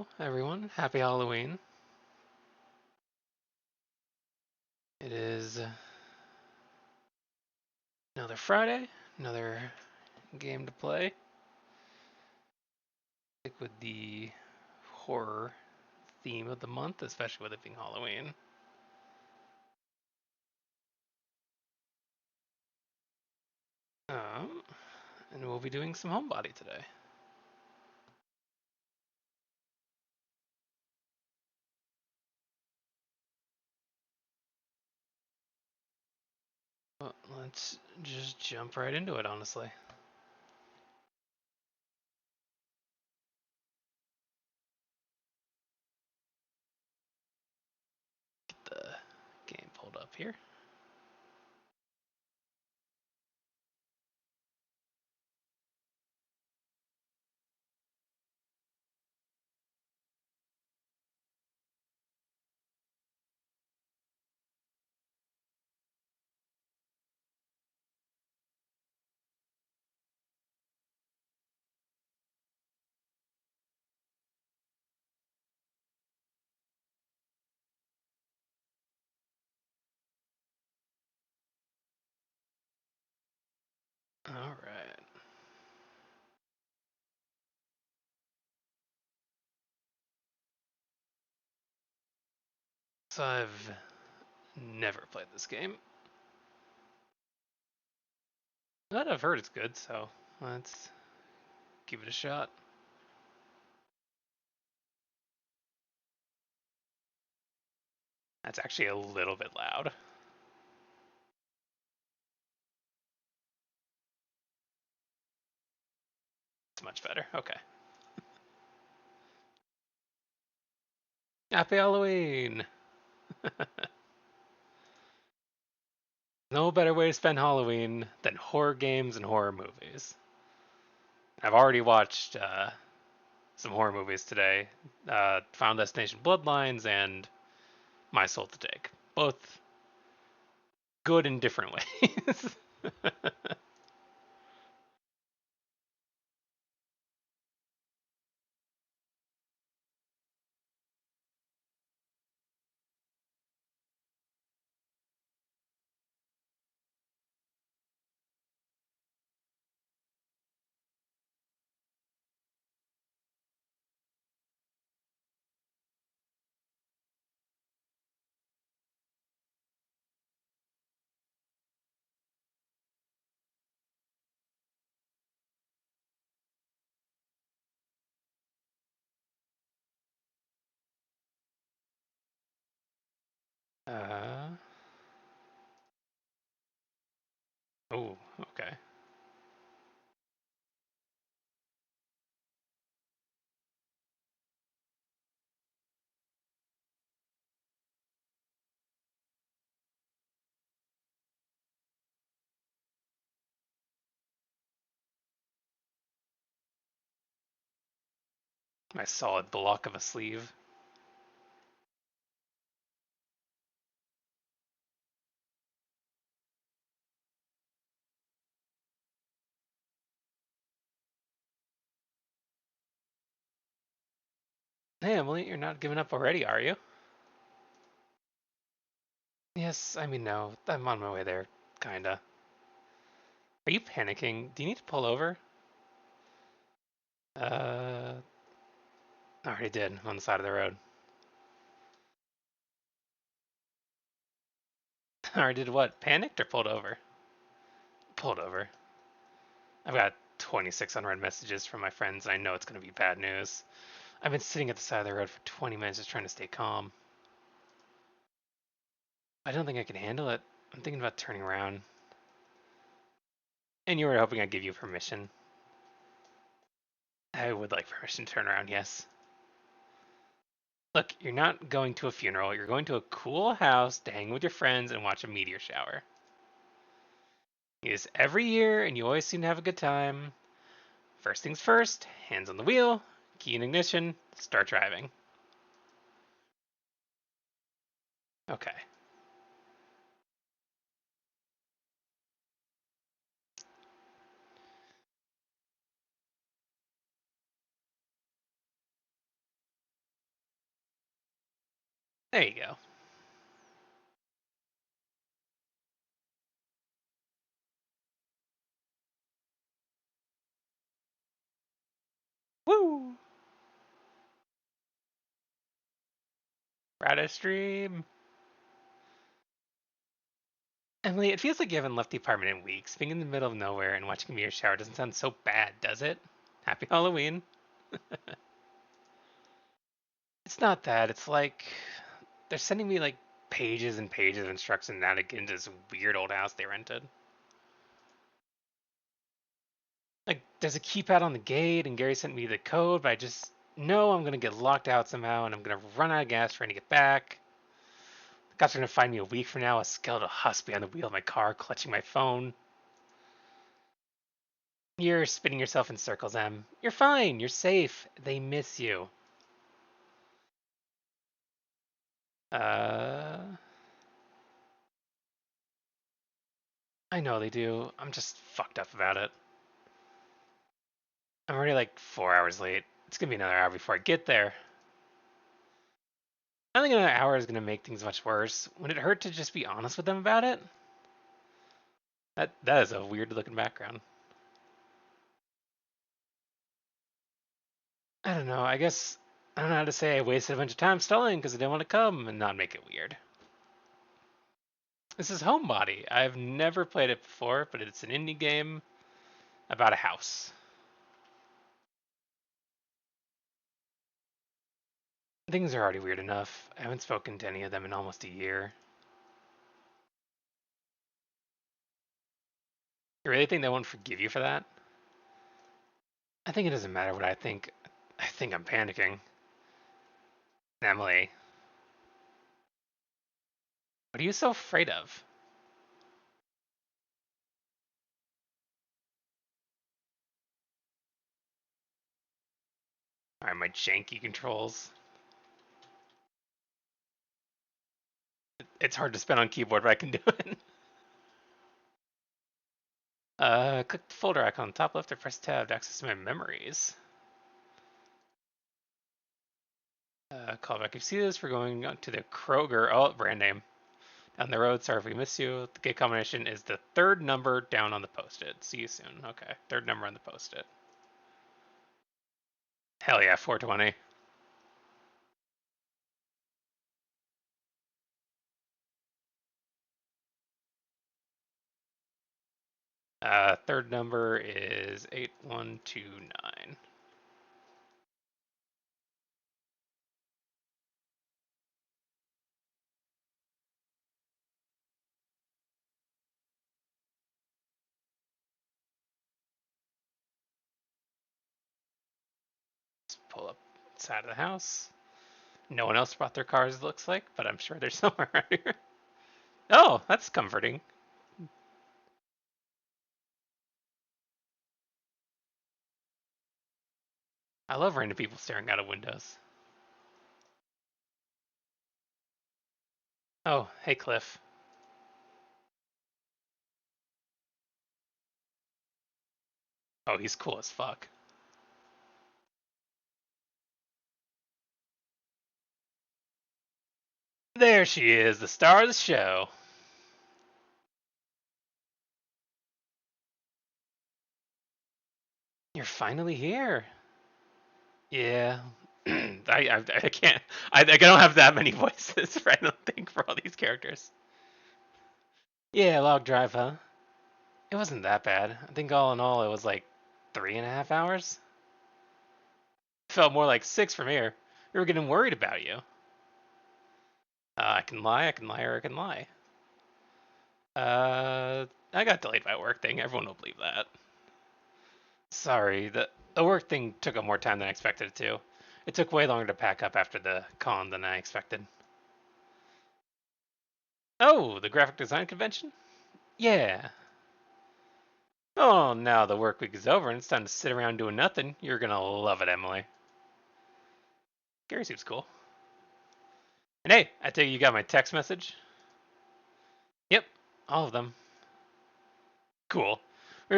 Hello, everyone. Happy Halloween. It is another Friday, another game to play. Stick with the horror theme of the month, especially with it being Halloween. Um, and we'll be doing some Homebody today. Well, let's just jump right into it, honestly. Get the game pulled up here. All right. So I've never played this game, but I've heard it's good, so let's give it a shot. That's actually a little bit loud. It's much better. Okay. Happy Halloween! No better way to spend Halloween than horror games and horror movies. I've already watched some horror movies today. Final Destination Bloodlines and My Soul to Take. Both good in different ways. uh, oh, okay. My solid block of a sleeve. Hey, Emily, you're not giving up already, are you? Yes, I mean, no. I'm on my way there, kinda. Are you panicking? Do you need to pull over? I already did. I'm on the side of the road. I already did what? Panicked or pulled over? Pulled over. I've got 26 unread messages from my friends, and I know it's going to be bad news. I've been sitting at the side of the road for 20 minutes just trying to stay calm. I don't think I can handle it. I'm thinking about turning around. And you were hoping I'd give you permission. I would like permission to turn around, yes. Look, you're not going to a funeral. You're going to a cool house to hang with your friends and watch a meteor shower. It's every year, and you always seem to have a good time. First things first, hands on the wheel, key in ignition, start driving. Okay. There you go. Woo! Radish stream. Emily, it feels like you haven't left the apartment in weeks. Being in the middle of nowhere and watching me in your shower doesn't sound so bad, does it? Happy Halloween. It's not that. It's like they're sending me like pages and pages of instructions now to get into this weird old house they rented. Like there's a keypad on the gate, and Gary sent me the code, but I just know I'm gonna get locked out somehow, and I'm gonna run out of gas trying to get back. The cops are gonna find me a week from now, a skeletal husk behind the wheel of my car, clutching my phone. You're spinning yourself in circles, Em. You're fine. You're safe. They miss you. Uh, I know they do. I'm just fucked up about it. I'm already like 4 hours late. It's gonna be another hour before I get there. I think another hour is gonna make things much worse. Would it hurt to just be honest with them about it? That is a weird looking background. I don't know. I guess I don't know how to say I wasted a bunch of time stalling because I didn't want to come and not make it weird. This is Homebody. I've never played it before, but it's an indie game about a house. Things are already weird enough. I haven't spoken to any of them in almost a year. You really think they won't forgive you for that? I think it doesn't matter what I think. I think I'm panicking. Emily, what are you so afraid of? Alright, my janky controls. It's hard to spin on keyboard, but I can do it. Click the folder icon on the top left or press tab to access my memories. Callback. If you see this, we're going to the Kroger. Oh, brand name. Down the road. Sorry if we miss you. The gate combination is the third number down on the post-it. See you soon. Okay, third number on the post-it. Hell yeah, 420. Third number is 8129. Let's pull up side of the house. No one else brought their cars, it looks like, but I'm sure they're somewhere around here. Oh, that's comforting. I love random people staring out of windows. Oh, hey, Cliff. Oh, he's cool as fuck. There she is, the star of the show. You're finally here. Yeah. I can't. I don't have that many voices, I don't think, for all these characters. Yeah, log drive, huh? It wasn't that bad. I think all in all, it was like 3.5 hours. Felt more like 6 from here. We were getting worried about you. I can lie, I can lie, or I can lie. I got delayed by a work thing. Everyone will believe that. Sorry, the work thing took up more time than I expected it to. It took way longer to pack up after the con than I expected. Oh, the graphic design convention? Yeah. Oh, now the work week is over and it's time to sit around doing nothing. You're gonna love it, Emily. Gary seems cool. And hey, I tell you, you got my text message? Yep, all of them. Cool. You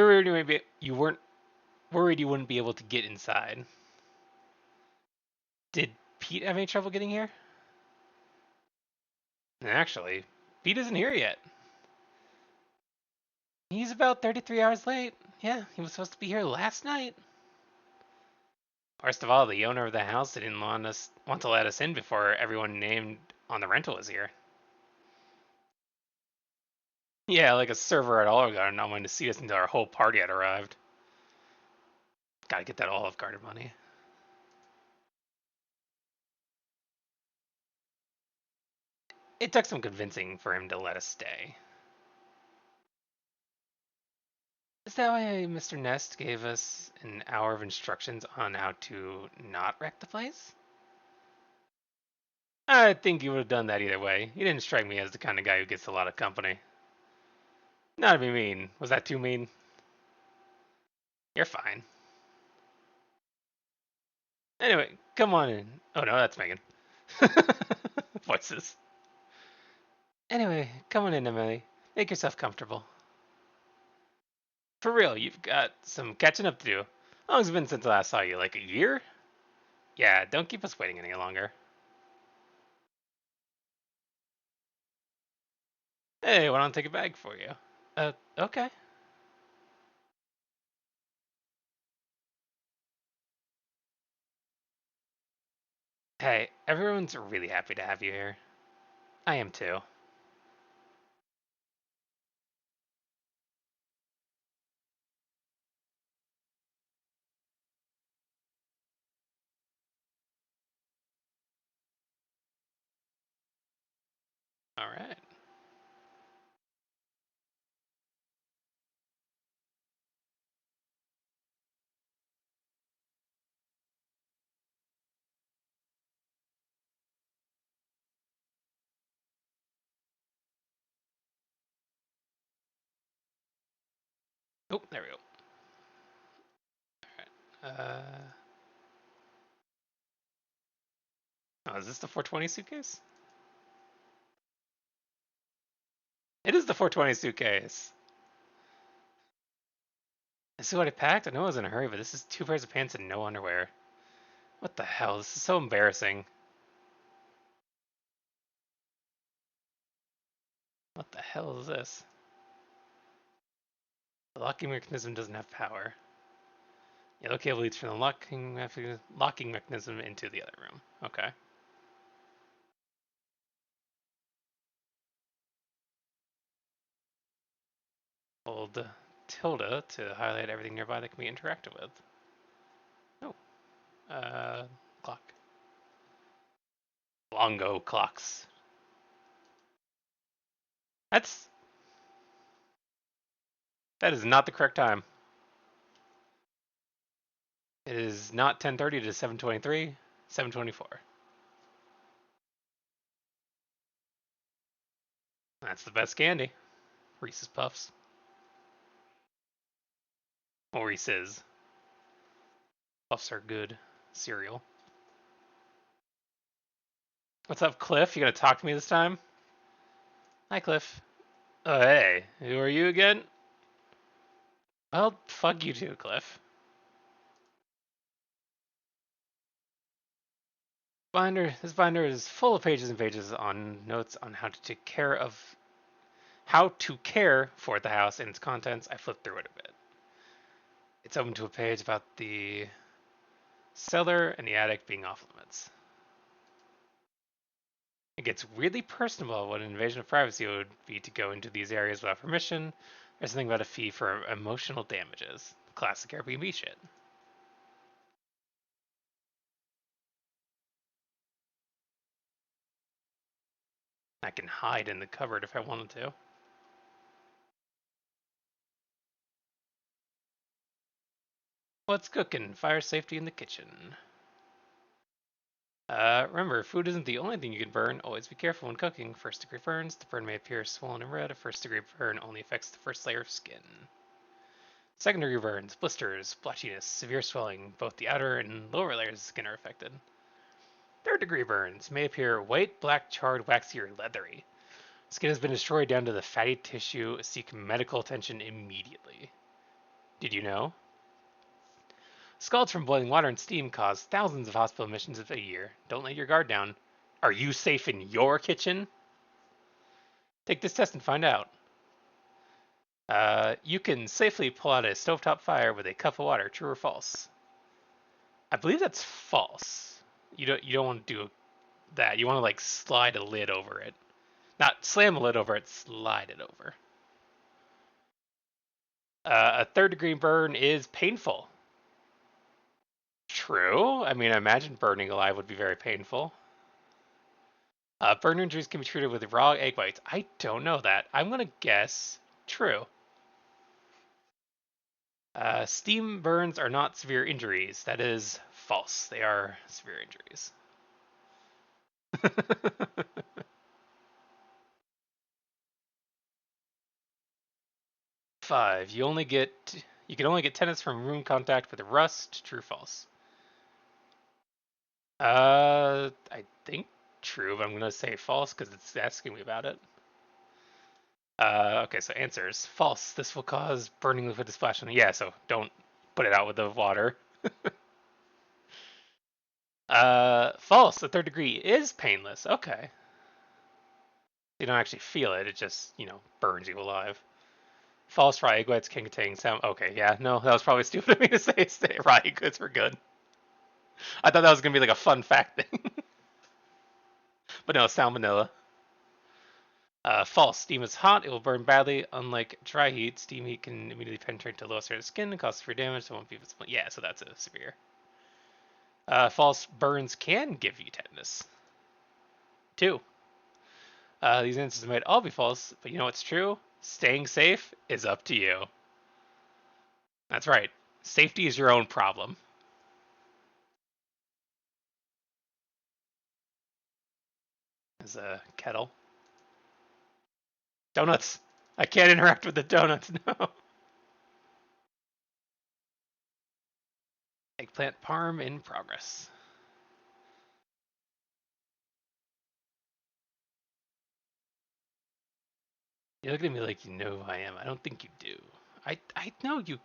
weren't worried you wouldn't be able to get inside. Did Pete have any trouble getting here? Actually, Pete isn't here yet. He's about 33 hours late. Yeah, he was supposed to be here last night. Worst of all, the owner of the house didn't want to let us in before everyone named on the rental was here. Yeah, like a server at Olive Garden not wanting to see us until our whole party had arrived. Gotta get that Olive Garden money. It took some convincing for him to let us stay. Is that why Mr. Nest gave us an hour of instructions on how to not wreck the place? I think he would have done that either way. He didn't strike me as the kind of guy who gets a lot of company. Not to be mean. Was that too mean? You're fine. Anyway, come on in. Oh no, that's Megan. Voices. Anyway, come on in, Emily. Make yourself comfortable. For real, you've got some catching up to do. How long's it been since I last saw you? Like a year? Yeah, don't keep us waiting any longer. Hey, why don't I take a bag for you? Okay. Hey, everyone's really happy to have you here. I am too. Alright. Oh, there we go. Alright. Oh, is this the 420 suitcase? It is the 420 suitcase. This is what I packed? I know I was in a hurry, but this is 2 pairs of pants and no underwear. What the hell? This is so embarrassing. What the hell is this? The locking mechanism doesn't have power. Yellow cable leads from the locking mechanism into the other room. Okay. Hold tilde to highlight everything nearby that can be interacted with. Oh, clock. Longo clocks. That's that is not the correct time. It is not 10:30 to 7:23, 7:24. That's the best candy. Reese's Puffs. Or Reese's. Puffs are good cereal. What's up, Cliff? You gonna talk to me this time? Hi, Cliff. Oh, hey. Who are you again? Well, fuck you too, Cliff. This binder is full of pages and pages on notes on how to care for the house and its contents. I flipped through it a bit. It's open to a page about the cellar and the attic being off limits. It gets really personal what an invasion of privacy would be to go into these areas without permission. There's something about a fee for emotional damages. Classic Airbnb shit. I can hide in the cupboard if I wanted to. What's cooking? Fire safety in the kitchen. Remember, food isn't the only thing you can burn. Always be careful when cooking. First degree burns. The burn may appear swollen and red. A first degree burn only affects the first layer of skin. Second degree burns, blisters, blotchiness, severe swelling. Both the outer and lower layers of skin are affected. Third degree burns may appear white, black, charred, waxy, or leathery. Skin has been destroyed down to the fatty tissue. Seek medical attention immediately. Did you know? Scalds from boiling water and steam cause thousands of hospital admissions a year. Don't let your guard down. Are you safe in your kitchen? Take this test and find out. You can safely pull out a stovetop fire with a cup of water. True or false? I believe that's false. You don't want to do that. You want to like slide a lid over it. Not slam a lid over it, slide it over. A third-degree burn is painful. True. I mean, I imagine burning alive would be very painful. Burn injuries can be treated with raw egg whites. I don't know that. I'm gonna guess true. Steam burns are not severe injuries. That is false. They are severe injuries. 5. You can only get tetanus from room contact with rust. True, false. I think true, but I'm gonna say false because it's asking me about it. Okay, so answers. False. This will cause burning liquid to splash on. Yeah, so don't put it out with the water. False. The third degree is painless. Okay. You don't actually feel it. It just, burns you alive. False. Raw egg whites can contain salmon. Okay, yeah, no, that was probably stupid of me to say raw egg whites were good. I thought that was gonna be like a fun fact thing. But no, salmonella. False. Steam is hot. It will burn badly. Unlike dry heat, steam heat can immediately penetrate to low surface skin and cause severe damage. So won't be visible. Yeah, so that's a severe. False. Burns can give you tetanus. 2. These answers might all be false, but you know what's true? Staying safe is up to you. That's right. Safety is your own problem. There's a kettle. Donuts. I can't interact with the donuts, no. Eggplant parm in progress. You're looking at me like you know who I am. I don't think you do. I know you.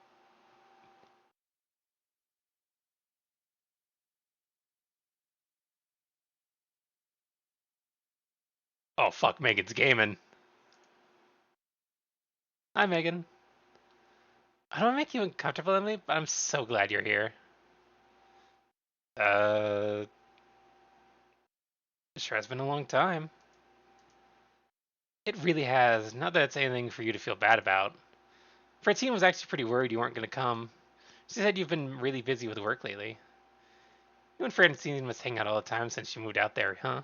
Oh, fuck, Megan's gaming. Hi, Megan. I don't make you uncomfortable, Emily, but I'm so glad you're here. Uh, sure has been a long time. It really has. Not that it's anything for you to feel bad about. Francine was actually pretty worried you weren't going to come. She said you've been really busy with work lately. You and Francine must hang out all the time since you moved out there, huh?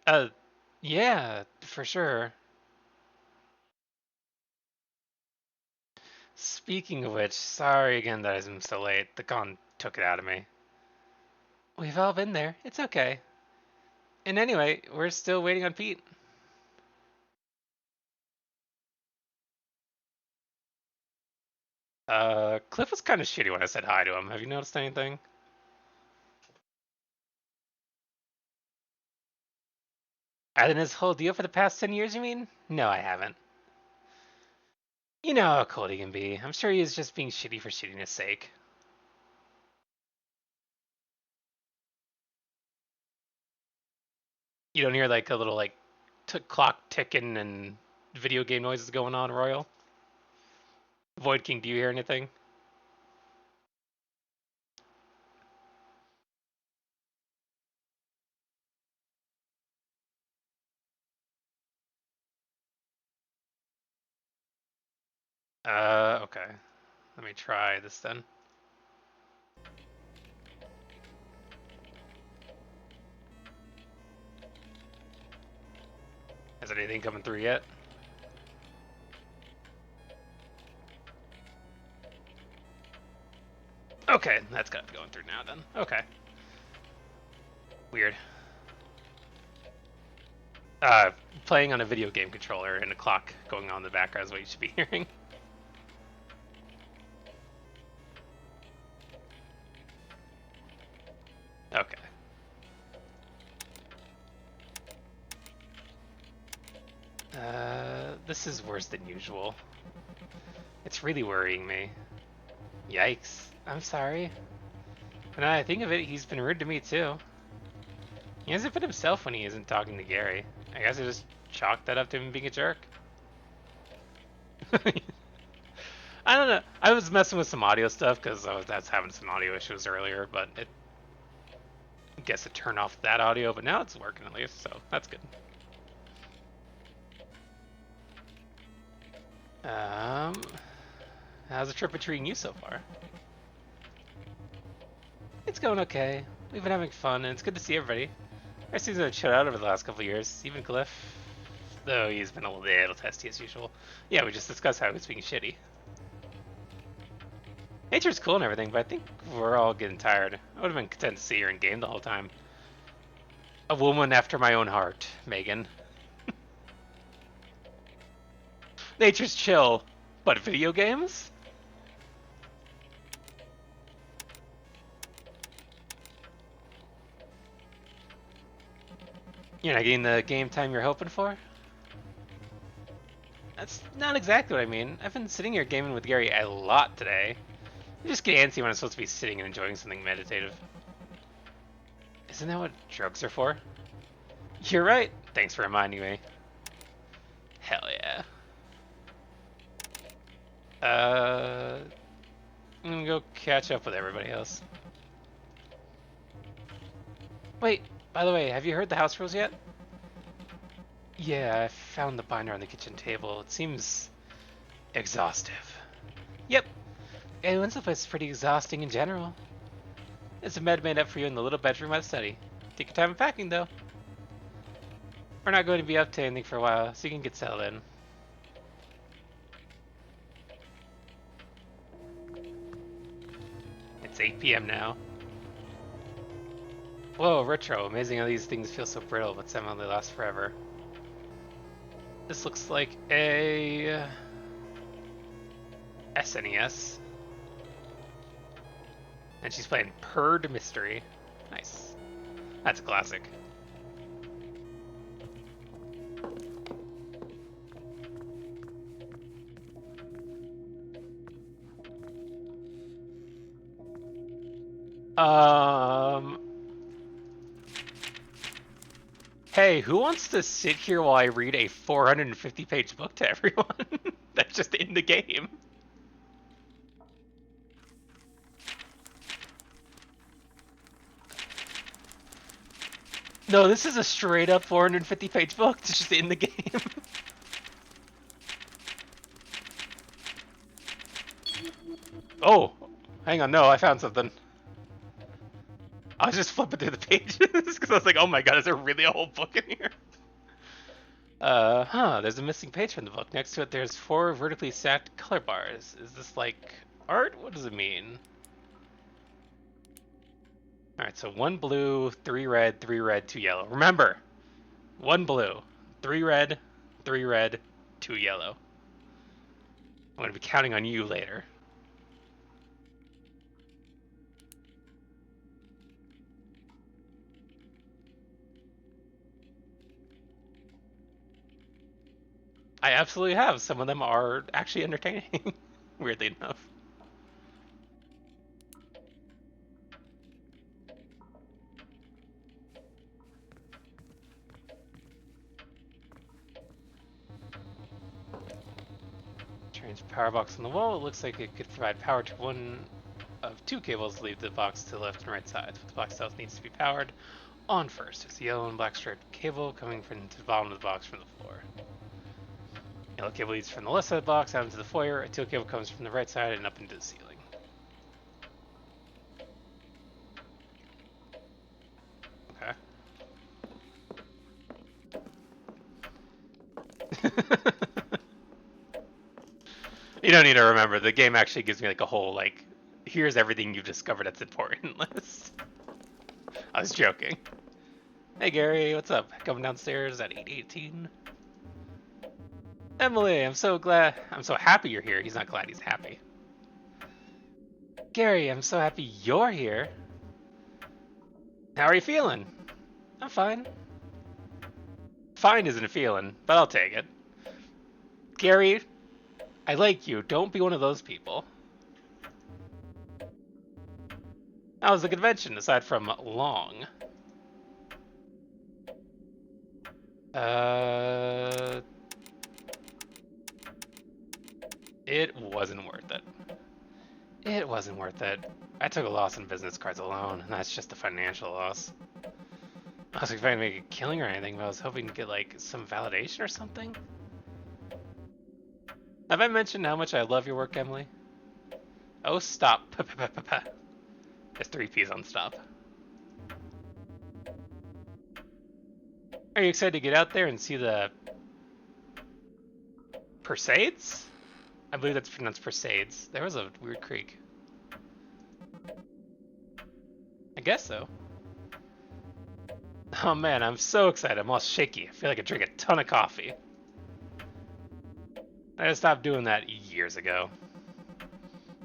Uh, yeah, for sure. Speaking of which, sorry again that I'm so late. The con took it out of me. We've all been there. It's okay. And anyway, we're still waiting on Pete. Cliff was kind of shitty when I said hi to him. Have you noticed anything? Other than his whole deal for the past 10 years, you mean? No, I haven't. You know how cold he can be. I'm sure he is just being shitty for shittiness sake. You don't hear like a little like clock ticking and video game noises going on, Royal? Void King, do you hear anything? Okay. Let me try this then. Has anything coming through yet? Okay, that's gotta be going through now then. Okay. Weird. Uh, Playing on a video game controller and a clock going on in the background is what you should be hearing. Okay. This is worse than usual. It's really worrying me. Yikes. I'm sorry. And I think of it, he's been rude to me too. He hasn't been himself when he isn't talking to Gary. I guess I just chalked that up to him being a jerk. I don't know. I was messing with some audio stuff because that's having some audio issues earlier, but I guess it turned off that audio, but now it's working at least, so that's good. How's the trip been treating you so far? It's going okay. We've been having fun, and it's good to see everybody. Our seasons have chilled out over the last couple of years. Even Cliff, though he's been a little testy as usual. Yeah, we just discussed how he's being shitty. Nature's cool and everything, but I think we're all getting tired. I would have been content to see her in game the whole time. A woman after my own heart, Megan. Nature's chill, but video games? You're not getting the game time you're hoping for? That's not exactly what I mean. I've been sitting here gaming with Gary a lot today. I just get antsy when I'm supposed to be sitting and enjoying something meditative. Isn't that what drugs are for? You're right. Thanks for reminding me. Hell yeah. I'm gonna go catch up with everybody else. Wait, by the way, have you heard the house rules yet? Yeah, I found the binder on the kitchen table. It seems exhaustive. Yep. Everyone's place is pretty exhausting in general. There's a bed made up for you in the little bedroom by the study. Take your time packing, though. We're not going to be up to anything for a while, so you can get settled in. It's 8 p.m. now. Whoa, retro. Amazing how these things feel so brittle, but somehow they last forever. This looks like a SNES. And she's playing Purred Mystery. Nice. That's a classic. Hey, who wants to sit here while I read a 450-page book to everyone? That's just in the game. No, this is a straight up 450-page book. It's just in the game. Oh, hang on. No, I found something. I was just flipping through the pages because I was like, oh my god, is there really a whole book in here? There's a missing page from the book. Next to it, there's 4 vertically stacked color bars. Is this like art? What does it mean? Alright, so 1 blue, 3 red, 3 red, 2 yellow. Remember, 1 blue, 3 red, 3 red, 2 yellow. I'm going to be counting on you later. I absolutely have. Some of them are actually entertaining, weirdly enough. Strange power box on the wall. It looks like it could provide power to one of 2 cables. Leave the box to the left and right side. The box itself needs to be powered on first. There's a yellow and black striped cable coming from the bottom of the box from the floor. Yellow cable leads from the left side of the box out into the foyer. A teal cable comes from the right side and up into the ceiling. Okay. You don't need to remember. The game actually gives me like a whole like, here's everything you've discovered that's important list. I was joking. Hey Gary, what's up? Coming downstairs at 8:18. Emily, I'm so happy you're here. He's not glad, he's happy. Gary, I'm so happy you're here. How are you feeling? I'm fine. Fine isn't a feeling, but I'll take it. Gary, I like you. Don't be one of those people. How was the convention, aside from long? It wasn't worth it. It wasn't worth it. I took a loss in business cards alone, and that's just a financial loss. I was expecting to make a killing or anything, but I was hoping to get like some validation or something. Have I mentioned how much I love your work, Emily? Oh, stop. There's 3 P's on stop. Are you excited to get out there and see the Perseids? I believe that's pronounced Perseids. There was a weird creek. I guess so. Oh man, I'm so excited. I'm all shaky. I feel like I drank a ton of coffee. I just stopped doing that years ago.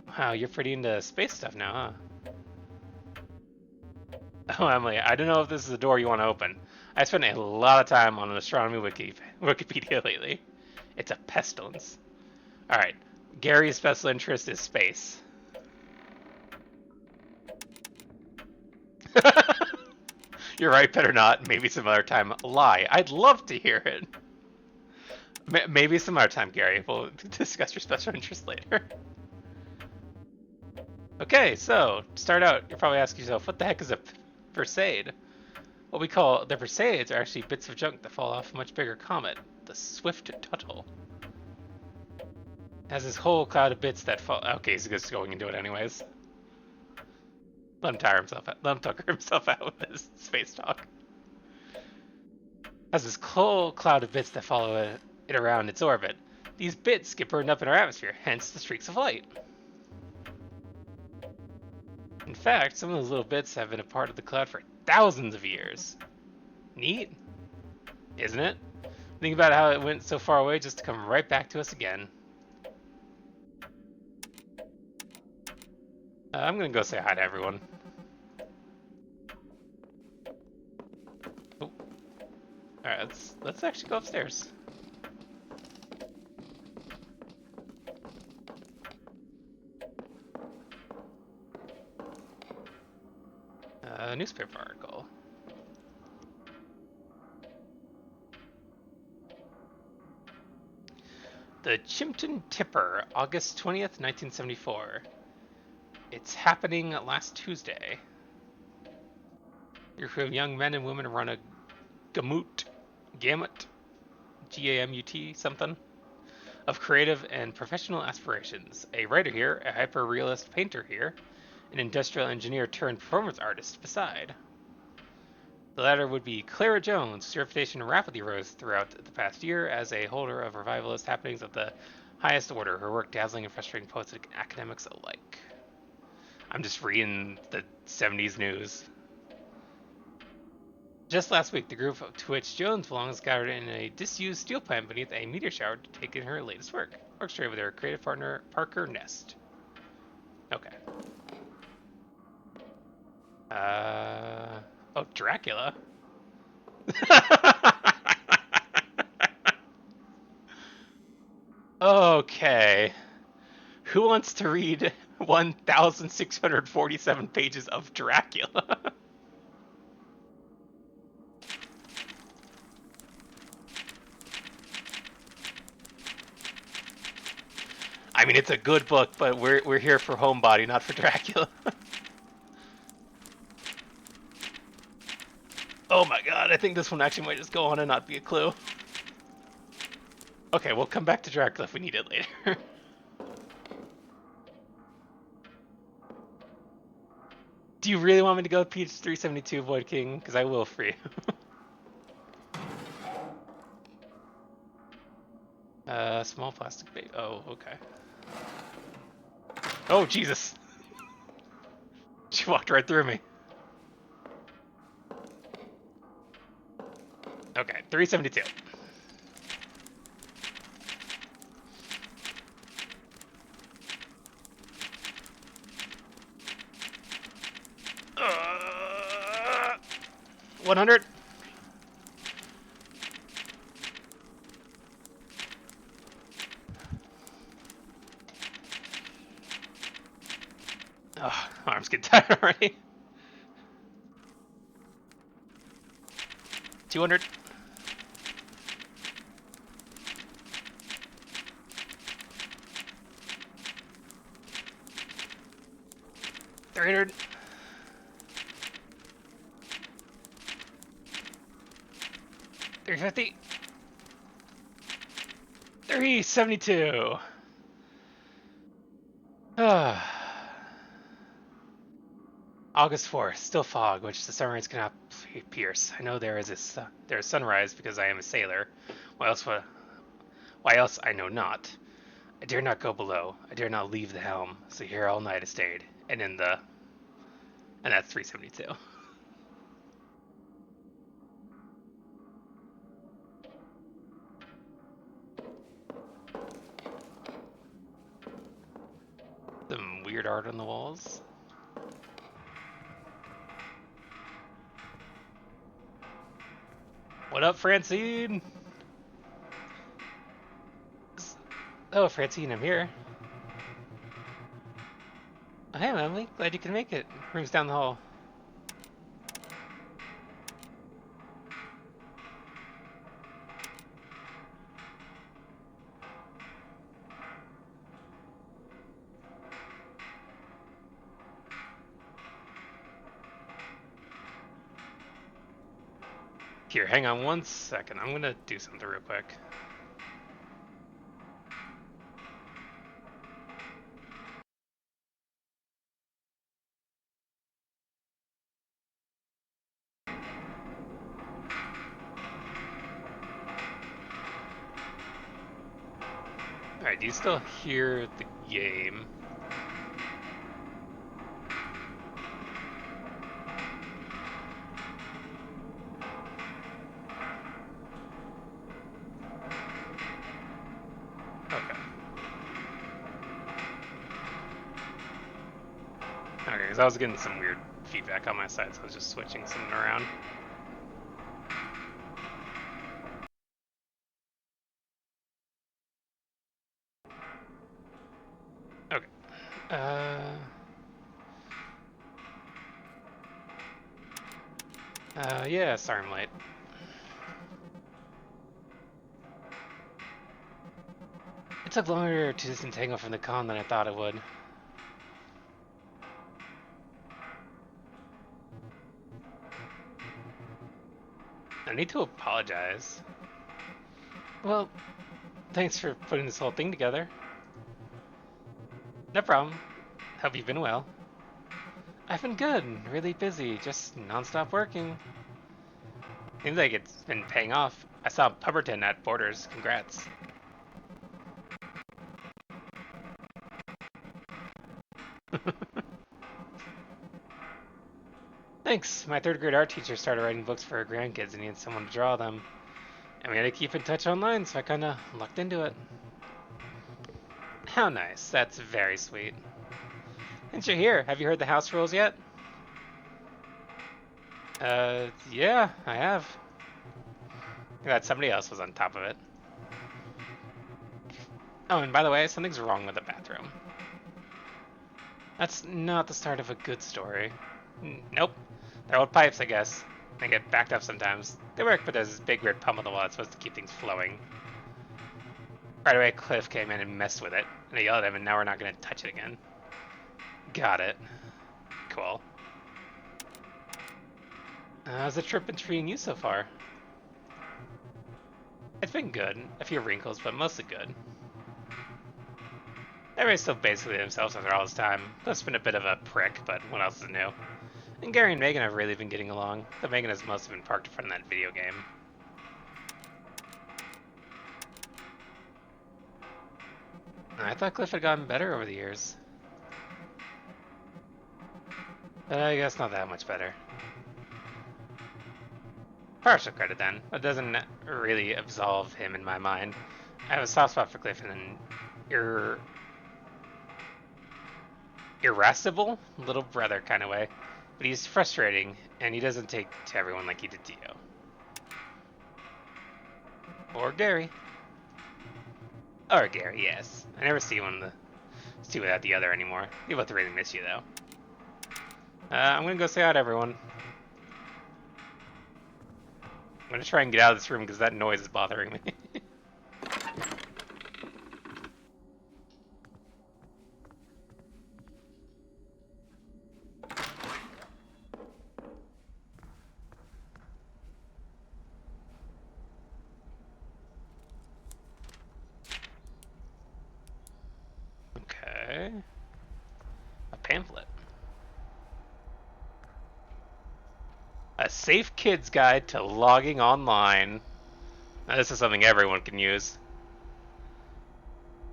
Wow, you're pretty into space stuff now, huh? Oh, Emily, I don't know if this is a door you want to open. I spent a lot of time on an astronomy Wikipedia lately. It's a pestilence. Alright, Gary's special interest is space. You're right, better not. Maybe some other time. Lie. I'd love to hear it. Maybe some other time, Gary. We'll discuss your special interest later. Okay, so, to start out, you're probably asking yourself, what the heck is a Perseid? What we call the Perseids are actually bits of junk that fall off a much bigger comet, the Swift Tuttle. It has this whole cloud of bits that fall. Okay, he's just going into it anyways. Let him tire himself out. Let him tucker himself out with his space talk. It has this whole cloud of bits that follow it around its orbit. These bits get burned up in our atmosphere, hence the streaks of light. In fact, some of those little bits have been a part of the cloud for thousands of years. Neat, isn't it? Think about how it went so far away just to come right back to us again. I'm gonna go say hi to everyone. Oh. Alright, let's actually go upstairs. Newspaper article. The Chimpton Tipper, August 20th, 1974. It's happening last Tuesday. A group of young men and women run a gamut, G-A-M-U-T, something, of creative and professional aspirations. A writer here, a hyper-realist painter here, an industrial engineer turned performance artist beside. The latter would be Clara Jones, whose reputation rapidly rose throughout the past year as a holder of revivalist happenings of the highest order, her work dazzling and frustrating poets and academics alike. I'm just reading the 70s news. Just last week, the group to which Jones belongs gathered in a disused steel plant beneath a meteor shower to take in her latest work, orchestrated with her creative partner, Parker Nest. Okay. Oh, Dracula. Okay. Who wants to read 1,647 pages of Dracula? I mean, it's a good book, but we're here for Homebody, not for Dracula. Oh my god, I think this one actually might just go on and not be a clue. Okay, we'll come back to Dracula if we need it later. Do you really want me to go Peach 372 Void King? Because I will for you. Small plastic bait. Oh, okay. Oh, Jesus. She walked right through me. Okay, 372. Uh, 100. Oh, arms get tired already. 200. 300. 350. 372. August 4th, still fog, which the sunrise cannot pierce. I know there is sunrise because I am a sailor. Why else? Why else? I know not. I dare not go below. I dare not leave the helm. So here all night I stayed, and that's 372. Some weird art on the walls. What up, Francine? Oh, Francine, I'm here. Oh, hey, Emily. Glad you can make it. Room's down the hall. Here, hang on one second. I'm gonna do something real quick. Alright, do you still hear the game? Okay. Okay, because I was getting some weird feedback on my side, so I was just switching something around. Okay. Yeah, sorry I'm late. It took longer to disentangle from the con than I thought it would. I need to apologize. Well, thanks for putting this whole thing together. No problem. Hope you've been well. I've been good, really busy, just non-stop working. Seems like it's been paying off. I saw Pumperton at Borders. Congrats. Thanks. My third grade art teacher started writing books for her grandkids and needed someone to draw them. And we had to keep in touch online, so I kinda lucked into it. How nice. That's very sweet. Since you're here, have you heard the house rules yet? Yeah, I have. Glad somebody else was on top of it. Oh, and by the way, something's wrong with the bathroom. That's not the start of a good story. Nope. They're old pipes, I guess. They get backed up sometimes. They work, but there's this big weird pump on the wall that's supposed to keep things flowing. Right away, Cliff came in and messed with it. And I yelled at him, and now we're not going to touch it again. Got it. Cool. How's the trip been treating you so far? It's been good. A few wrinkles, but mostly good. Everybody's still basically themselves after all this time. Cliff's been a bit of a prick, but what else is new? And Gary and Megan have really been getting along. Though Megan has mostly been parked in front of that video game. I thought Cliff had gotten better over the years. But I guess not that much better. Partial credit then. That doesn't really absolve him in my mind. I have a soft spot for Cliff in an irascible little brother kind of way. But he's frustrating, and he doesn't take to everyone like he did to you. Or Gary. Or Gary, yes. I never see without the other anymore. We both really miss you, though. I'm gonna go say hi to everyone. I'm gonna try and get out of this room because that noise is bothering me. Safe Kids Guide to Logging Online. Now, this is something everyone can use.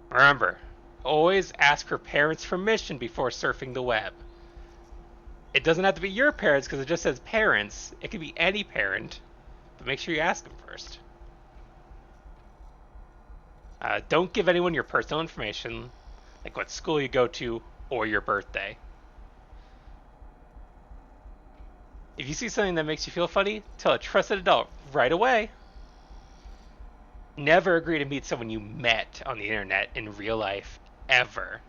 Remember, always ask your parents' permission before surfing the web. It doesn't have to be your parents because it just says parents. It could be any parent, but make sure you ask them first. Don't give anyone your personal information, like what school you go to or your birthday. If you see something that makes you feel funny, tell a trusted adult right away. Never agree to meet someone you met on the internet in real life, ever.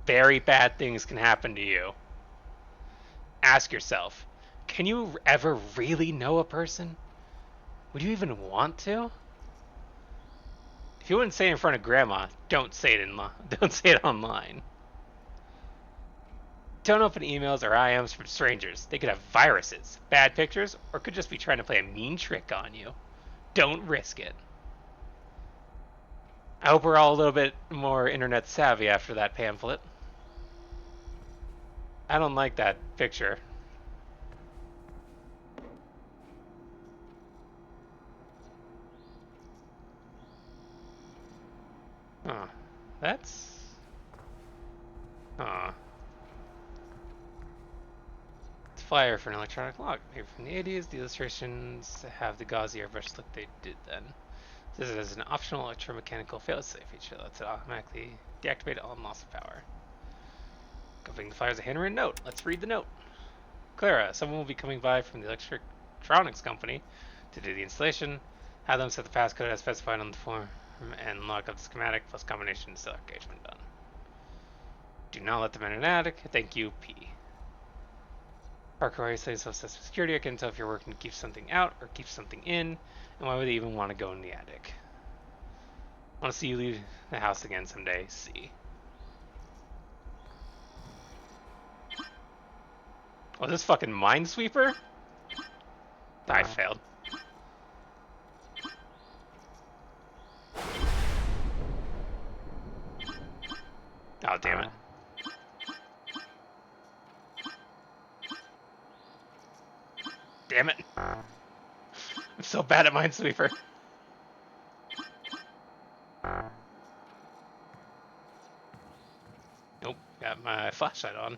Very bad things can happen to you. Ask yourself, can you ever really know a person? Would you even want to? If you wouldn't say it in front of grandma, don't say it don't say it online. Don't open emails or IMs from strangers. They could have viruses, bad pictures, or could just be trying to play a mean trick on you. Don't risk it. I hope we're all a little bit more internet savvy after that pamphlet. I don't like that picture. Huh. That's... Huh. It's flyer for an electronic log. Maybe from the 80s, the illustrations have the gauzy airbrush look they did then. This is an optional electromechanical failsafe feature that lets it automatically deactivate on loss of power. Accompanying the flyer is a handwritten note. Let's read the note. Clara, someone will be coming by from the electronics company to do the installation. Have them set the passcode as specified on the form and lock up the schematic plus combination until engagement done. Do not let them enter an attic. Thank you, P. Parker always says self security. I can tell if you're working to keep something out or keep something in, and why would they even want to go in the attic? I want to see you leave the house again someday. C. Oh, this fucking Minesweeper? I failed. Oh, damn it. Damn it. I'm so bad at Minesweeper. Nope, got my flashlight on.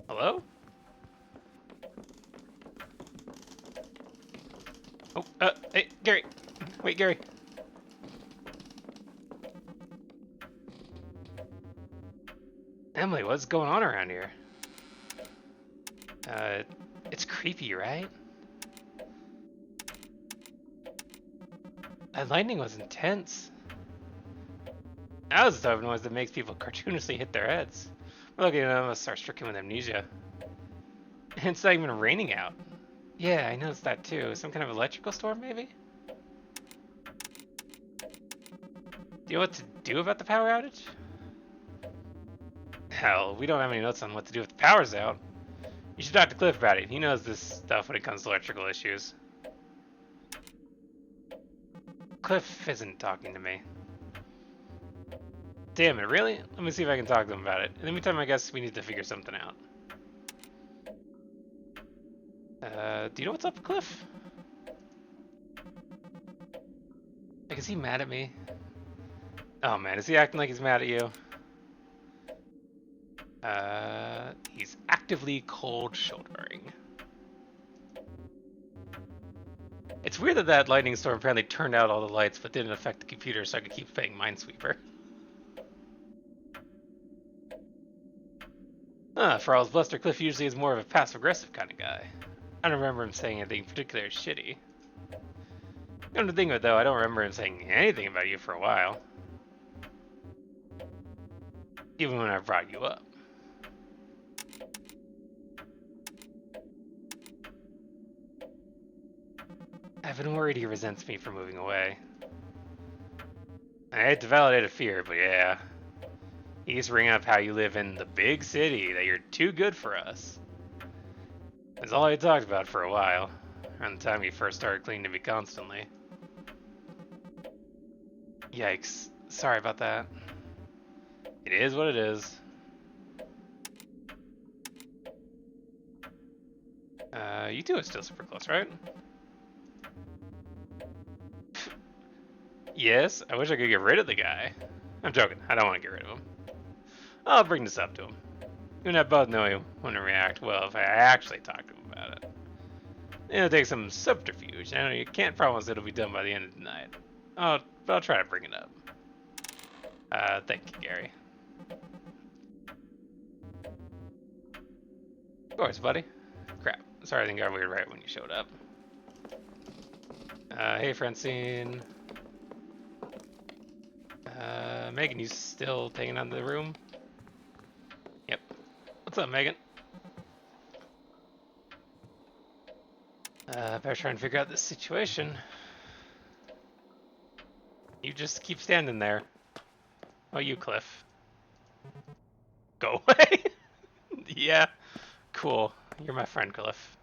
Hello? Oh, hey, Gary. Wait, Gary. Emily, what's going on around here? It's creepy, right? That lightning was intense. That was the type of noise that makes people cartoonishly hit their heads. We're looking at them and start stricken with amnesia. And it's not even raining out. Yeah, I noticed that too. Some kind of electrical storm, maybe? Do you know what to do about the power outage? Hell, we don't have any notes on what to do if the power's out. You should talk to Cliff about it. He knows this stuff when it comes to electrical issues. Cliff isn't talking to me. Damn it, really? Let me see if I can talk to him about it. In the meantime, I guess we need to figure something out. Do you know what's up, Cliff? Like, is he mad at me? Oh man, is he acting like he's mad at you? He's actively cold shouldering. It's weird that that lightning storm apparently turned out all the lights but didn't affect the computer so I could keep playing Minesweeper. For all his bluster, Cliff usually is more of a passive-aggressive kind of guy. I don't remember him saying anything particularly shitty. Come to think of it though, I don't remember him saying anything about you for a while. Even when I brought you up. I've been worried he resents me for moving away. I hate to validate a fear, but yeah. He's bringing up how you live in the big city, that you're too good for us. That's all he talked about for a while, around the time he first started clinging to me constantly. Yikes. Sorry about that. It is what it is. You two are still super close, right? Yes, I wish I could get rid of the guy. I'm joking. I don't want to get rid of him. I'll bring this up to him. You and I both know he wouldn't react well if I actually talked to him about it. It'll take some subterfuge. I know you can't promise it'll be done by the end of the night. But I'll try to bring it up. Thank you, Gary. Of course, buddy. Crap. Sorry, I think I got weird right when you showed up. Hey, Francine. Megan, you still taking on the room? Yep. What's up, Megan? Better try and figure out this situation. You just keep standing there. Oh, you, Cliff. Go away. Yeah. Cool. You're my friend, Cliff.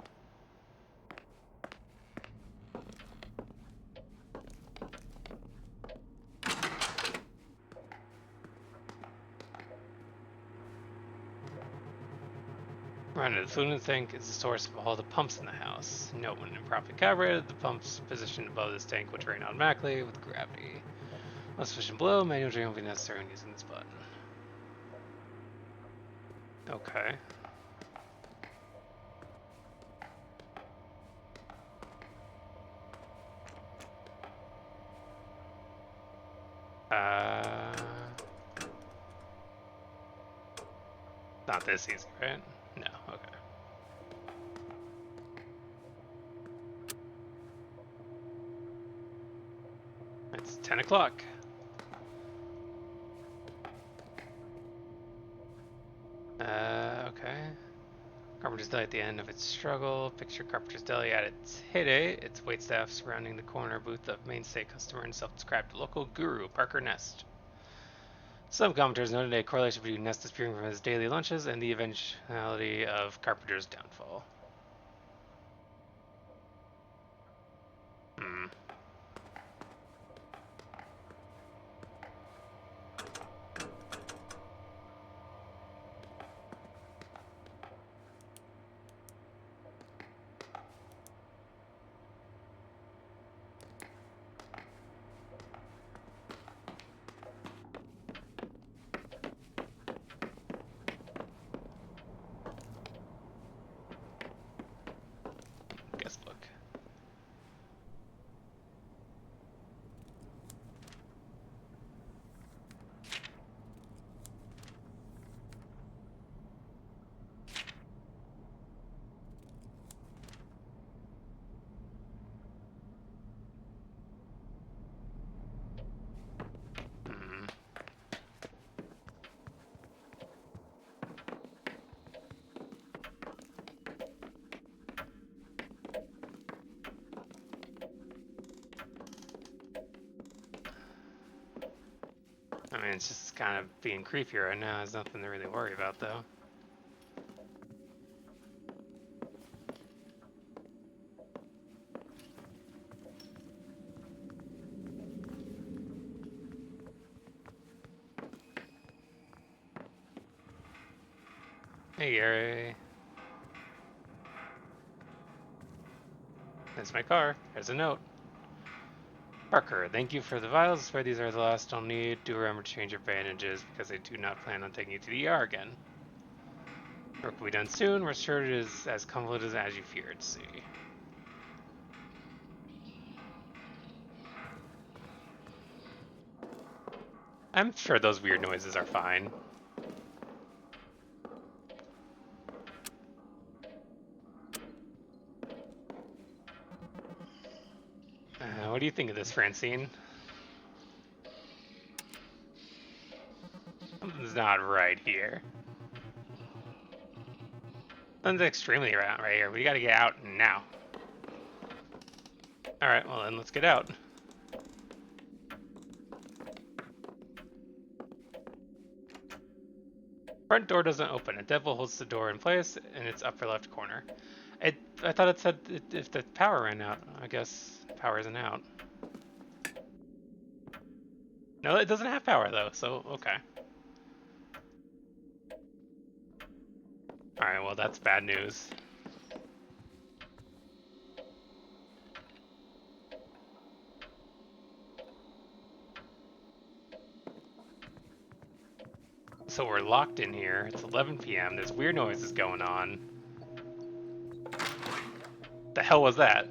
Running the fluid tank is the source of all the pumps in the house. Note when improperly calibrated, the pumps positioned above this tank will drain automatically with gravity. Once sufficient below, manual drain will be necessary when using this button. Okay. Not this easy, right? No, okay. It's 10 o'clock. Okay. Carpenter's Deli at the end of its struggle. Picture Carpenter's Deli at its heyday. Its waitstaff surrounding the corner booth of mainstay customer and self-described local guru, Parker Nest. Some commenters noted a correlation between Nest disappearing from his daily lunches and the eventuality of Carpenter's downfall. Hmm. Guest book. Hmm. I mean, it's just kind of being creepy right now. There's nothing to really worry about, though. Hey, Gary. That's my car. There's a note. Parker, thank you for the vials. I swear these are the last I'll need. Do remember to change your bandages because I do not plan on taking you to the ER again. Work will be done soon. We're sure it is as convoluted as you feared. See. I'm sure those weird noises are fine. What do you think of this, Francine? Something's not right here. Something's extremely right here. We gotta get out now. Alright, well then let's get out. Front door doesn't open. A devil holds the door in place in its upper left corner. I thought it said if the power ran out. I guess power isn't out. No, it doesn't have power though, so okay. Alright, well that's bad news. So we're locked in here. It's 11 p.m. There's weird noises going on. The hell was that?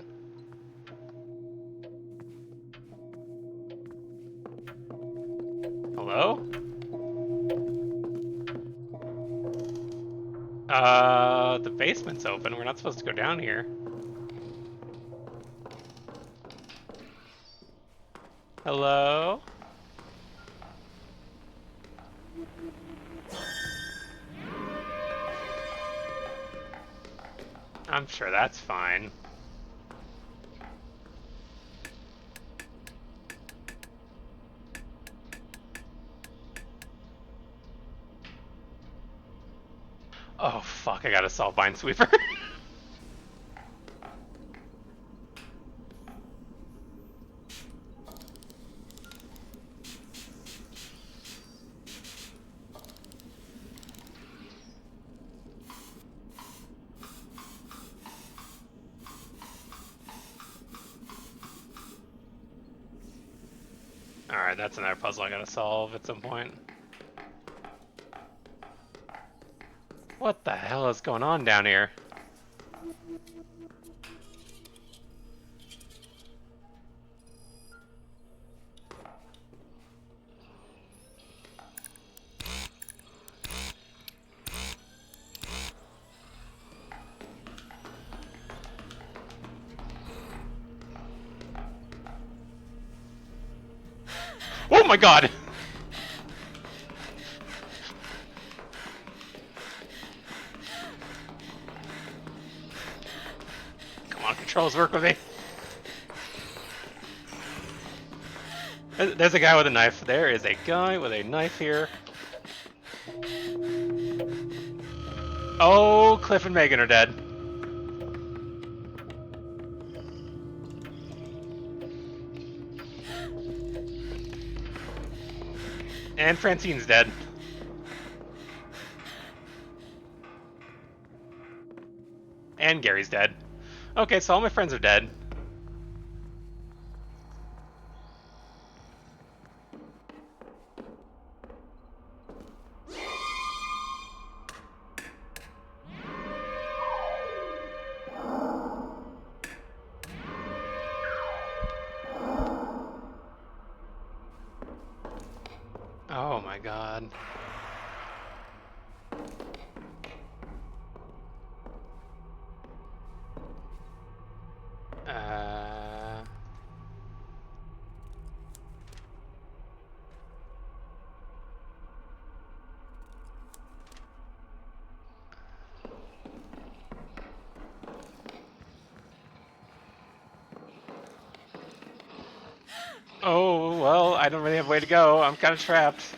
Hello? The basement's open. We're not supposed to go down here. Hello? I'm sure that's fine. Oh fuck, I gotta solve Minesweeper. Alright, that's another puzzle I gotta solve at some point. What the hell is going on down here? Oh my god! Come on, controls, work with me. There's a guy with a knife. There is a guy with a knife here. Oh, Cliff and Megan are dead. And Francine's dead. And Gary's dead. Okay, so all my friends are dead. Oh my god. Uh... Oh, well, I don't really have a way to go. I'm kind of trapped.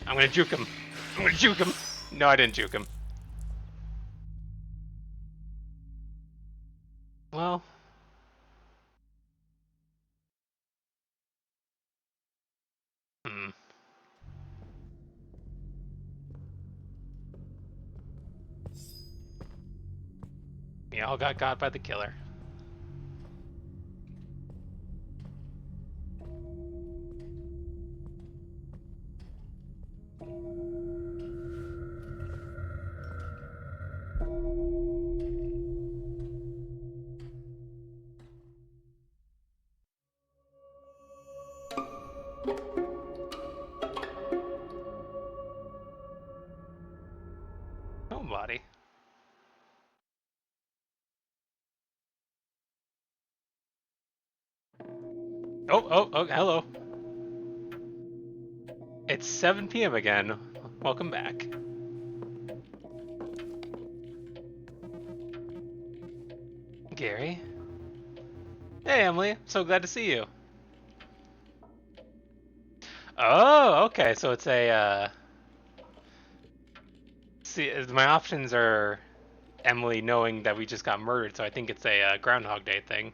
I'm gonna juke him. I'm gonna juke him. No, I didn't juke him. Well... Hmm. We all got got by the killer. Homebody. Oh, hello. It's 7 p.m. again. Welcome back. Gary? Hey, Emily. So glad to see you. Oh, okay. So it's a, See, my options are Emily knowing that we just got murdered, so I think it's a Groundhog Day thing.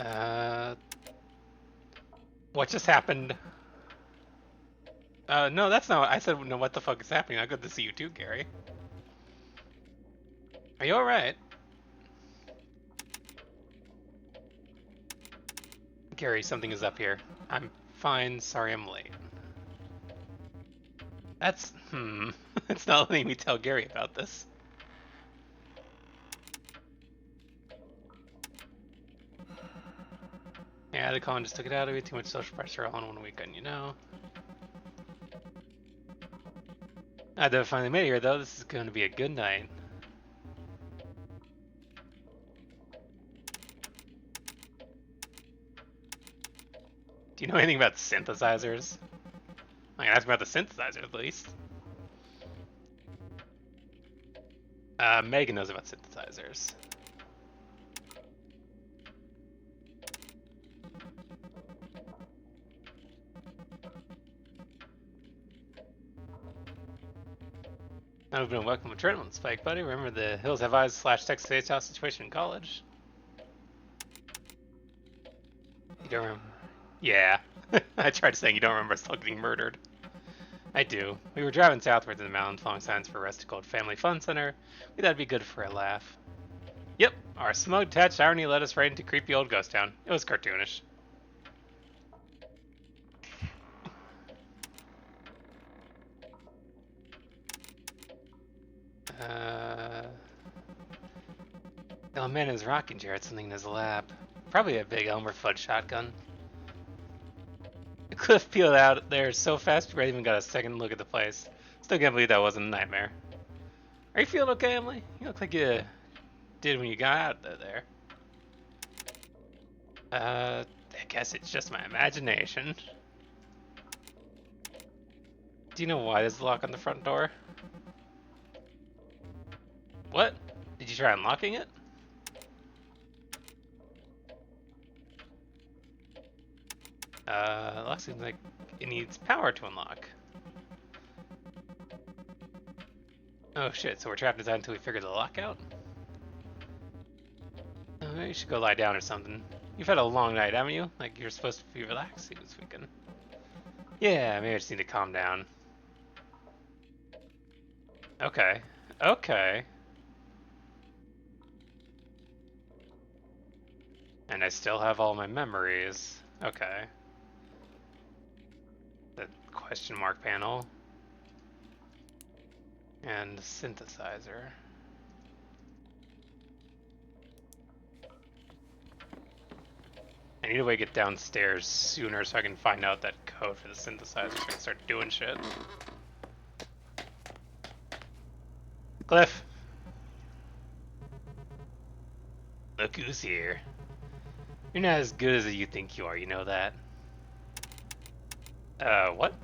Uh, what just happened? No, that's not. I said, no, what the fuck is happening? I'm good to see you too, Gary. Are you alright? Gary, something is up here. I'm fine, sorry I'm late. That's. It's not letting me tell Gary about this. Yeah, the Colin just took it out of me. Too much social pressure all in one weekend, you know. I finally made it here, though. This is going to be a good night. Do you know anything about synthesizers? I can ask about the synthesizer at least. Megan knows about synthesizers. I've been welcome adrenaline spike, buddy. Remember the Hills Have Eyes / Texas State's House situation in college? You don't remember? Yeah. I tried saying you don't remember still getting murdered. I do. We were driving southward to the mountains following signs for a rest called Family Fun Center. We thought it'd be good for a laugh. Yep, our smug-attached irony led us right into creepy old ghost town. It was cartoonish. Oh man, is rocking chair had something in his lap. Probably a big Elmer Fudd shotgun. The cliff peeled out there so fast we even got a second look at the place. Still can't believe that wasn't a nightmare. Are you feeling okay, Emily? You look like you did when you got out of there. I guess it's just my imagination. Do you know why there's a lock on the front door? What? Did you try unlocking it? The lock seems like it needs power to unlock. Oh shit, so we're trapped inside until we figure the lock out? Maybe you should go lie down or something. You've had a long night, haven't you? Like, you're supposed to be relaxing this weekend. Yeah, maybe I just need to calm down. Okay. Okay. And I still have all my memories. Okay. The question mark panel. And the synthesizer. I need a way to get downstairs sooner so I can find out that code for the synthesizer so I can start doing shit. Cliff! Look who's here. You're not as good as you think you are, you know that? What?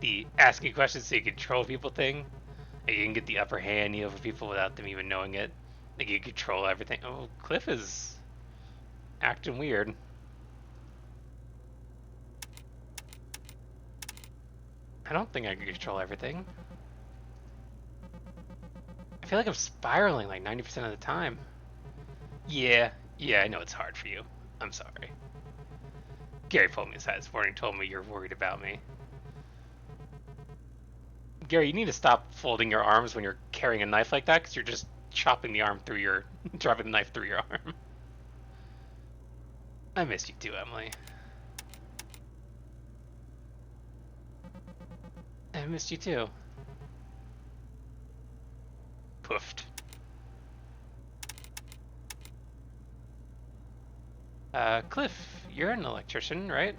The asking questions so you control people thing? Like you can get the upper hand over people without them even knowing it. Like you control everything. Oh, Cliff is acting weird. I don't think I can control everything. I feel like I'm spiraling like 90% of the time. Yeah, I know it's hard for you. I'm sorry. Gary pulled me aside this morning and told me you're worried about me. Gary, you need to stop folding your arms when you're carrying a knife like that because you're just chopping the arm through your... driving the knife through your arm. I missed you too, Emily. I missed you too. Poofed. Cliff, you're an electrician, right?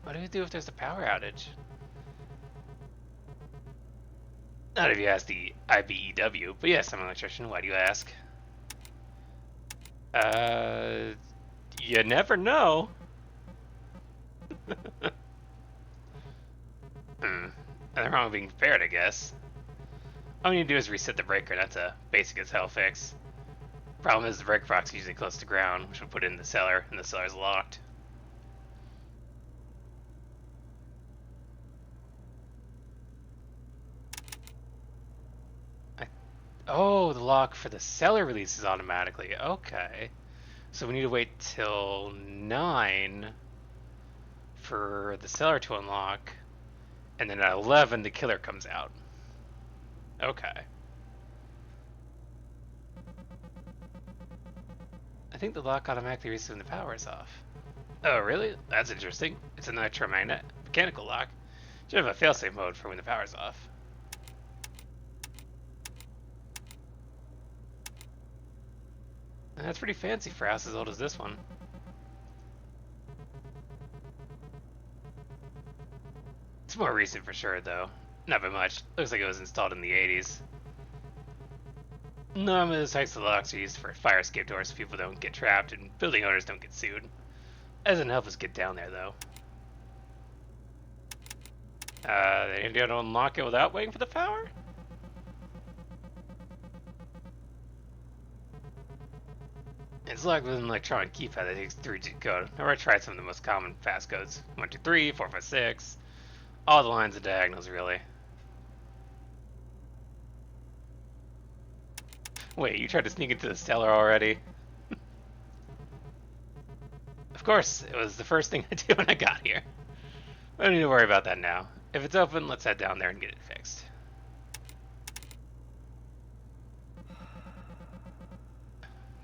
What do we do if there's a power outage? Not if you ask the IBEW, but yes, I'm an electrician. Why do you ask? You never know. Nothing wrong with being prepared, I guess. All you need to do is reset the breaker. That's a basic as hell fix. Problem is the breaker box is usually close to ground, which would put it in the cellar, and the cellar's locked. Oh, the lock for the cellar releases automatically. Okay. So we need to wait till 9 for the cellar to unlock, and then at 11 the killer comes out. Okay. I think the lock automatically resets when the power is off. Oh, really? That's interesting. It's a nitro-magnet mechanical lock. Should have a failsafe mode for when the power's off. That's pretty fancy for a house as old as this one. It's more recent for sure, though. Not by much. Looks like it was installed in the 80s. Normally, those types of locks are used for fire escape doors so people don't get trapped and building owners don't get sued. Doesn't help us get down there, though. They didn't unlock it without waiting for the power? It's locked with an electronic keypad that takes 3-digit code. I've already tried some of the most common passcodes. 1, 2, 3, 4, 5, 6. All the lines and diagonals, really. Wait, you tried to sneak into the cellar already? Of course, it was the first thing I did when I got here. I don't need to worry about that now. If it's open, let's head down there and get it fixed.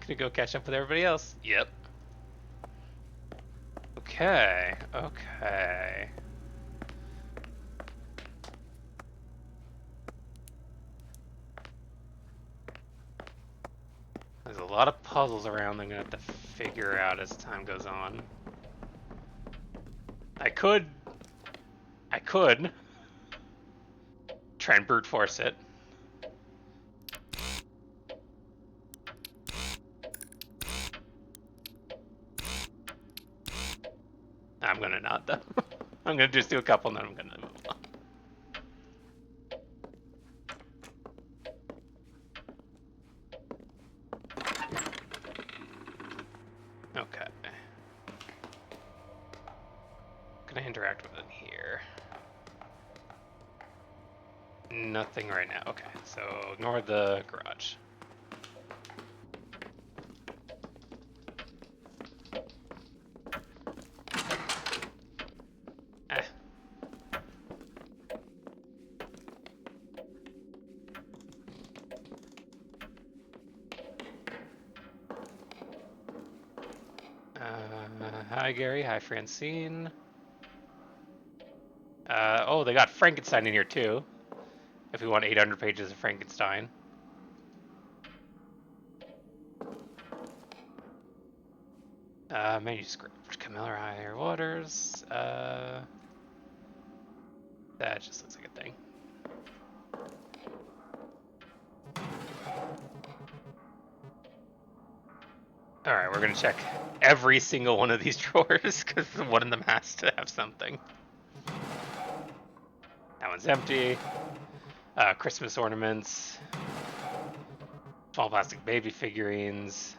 Gonna go catch up with everybody else. Yep. Okay, okay. There's a lot of puzzles around I'm gonna have to figure out as time goes on. I could try and brute force it. I'm gonna not though. I'm gonna just do a couple and then I'm gonna move on. Okay. Can I interact with it here? Nothing right now. Okay, so ignore the garage. Hi Gary, hi Francine. Oh, they got Frankenstein in here too. If we want 800 pages of Frankenstein. Manuscript, Camilla Higher Waters. That just looks like a thing. Alright, we're gonna check every single one of these drawers because one of them has to have something. That one's empty. Christmas ornaments. Small plastic baby figurines.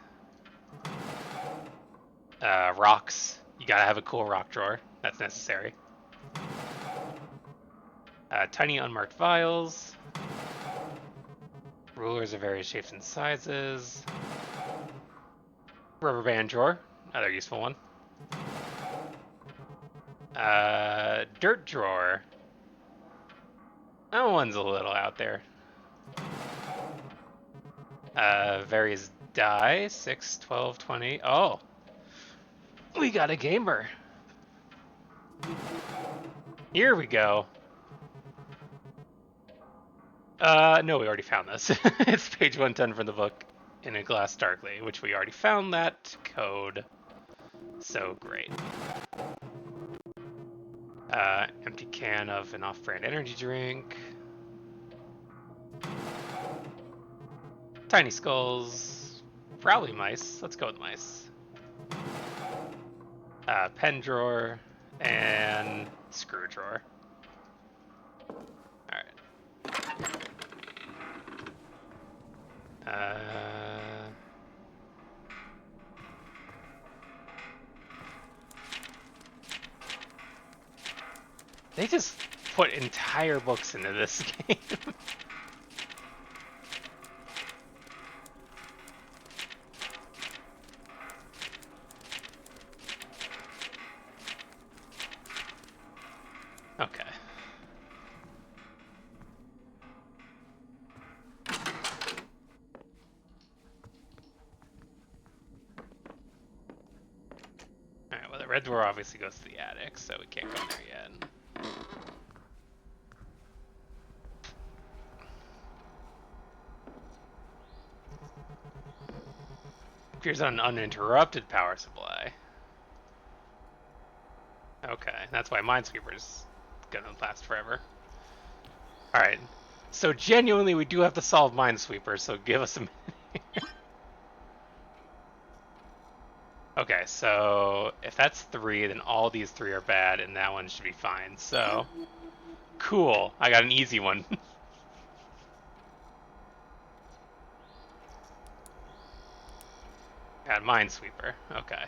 Rocks. You gotta have a cool rock drawer. That's necessary. Tiny unmarked vials. Rulers of various shapes and sizes. Rubber band drawer. Another useful one. Dirt drawer. That one's a little out there. Various die. 6, 12, 20. Oh! We got a gamer! Here we go. No, we already found this. It's page 110 from the book, In a Glass Darkly, which we already found that code. So great. Empty can of an off-brand energy drink. Tiny skulls. Probably mice. Let's go with mice. Pen drawer. And screw drawer. Alright. They just put entire books into this game. Okay. Alright, well the red door obviously goes to the attic, so we can't go in there yet. Appears on an uninterrupted power supply. Okay, that's why Minesweeper's gonna last forever. Alright, so genuinely we do have to solve Minesweeper, so give us a minute. Okay, so if that's 3, then all these 3 are bad, and that one should be fine. So, cool. I got an easy one. Got Minesweeper. Okay.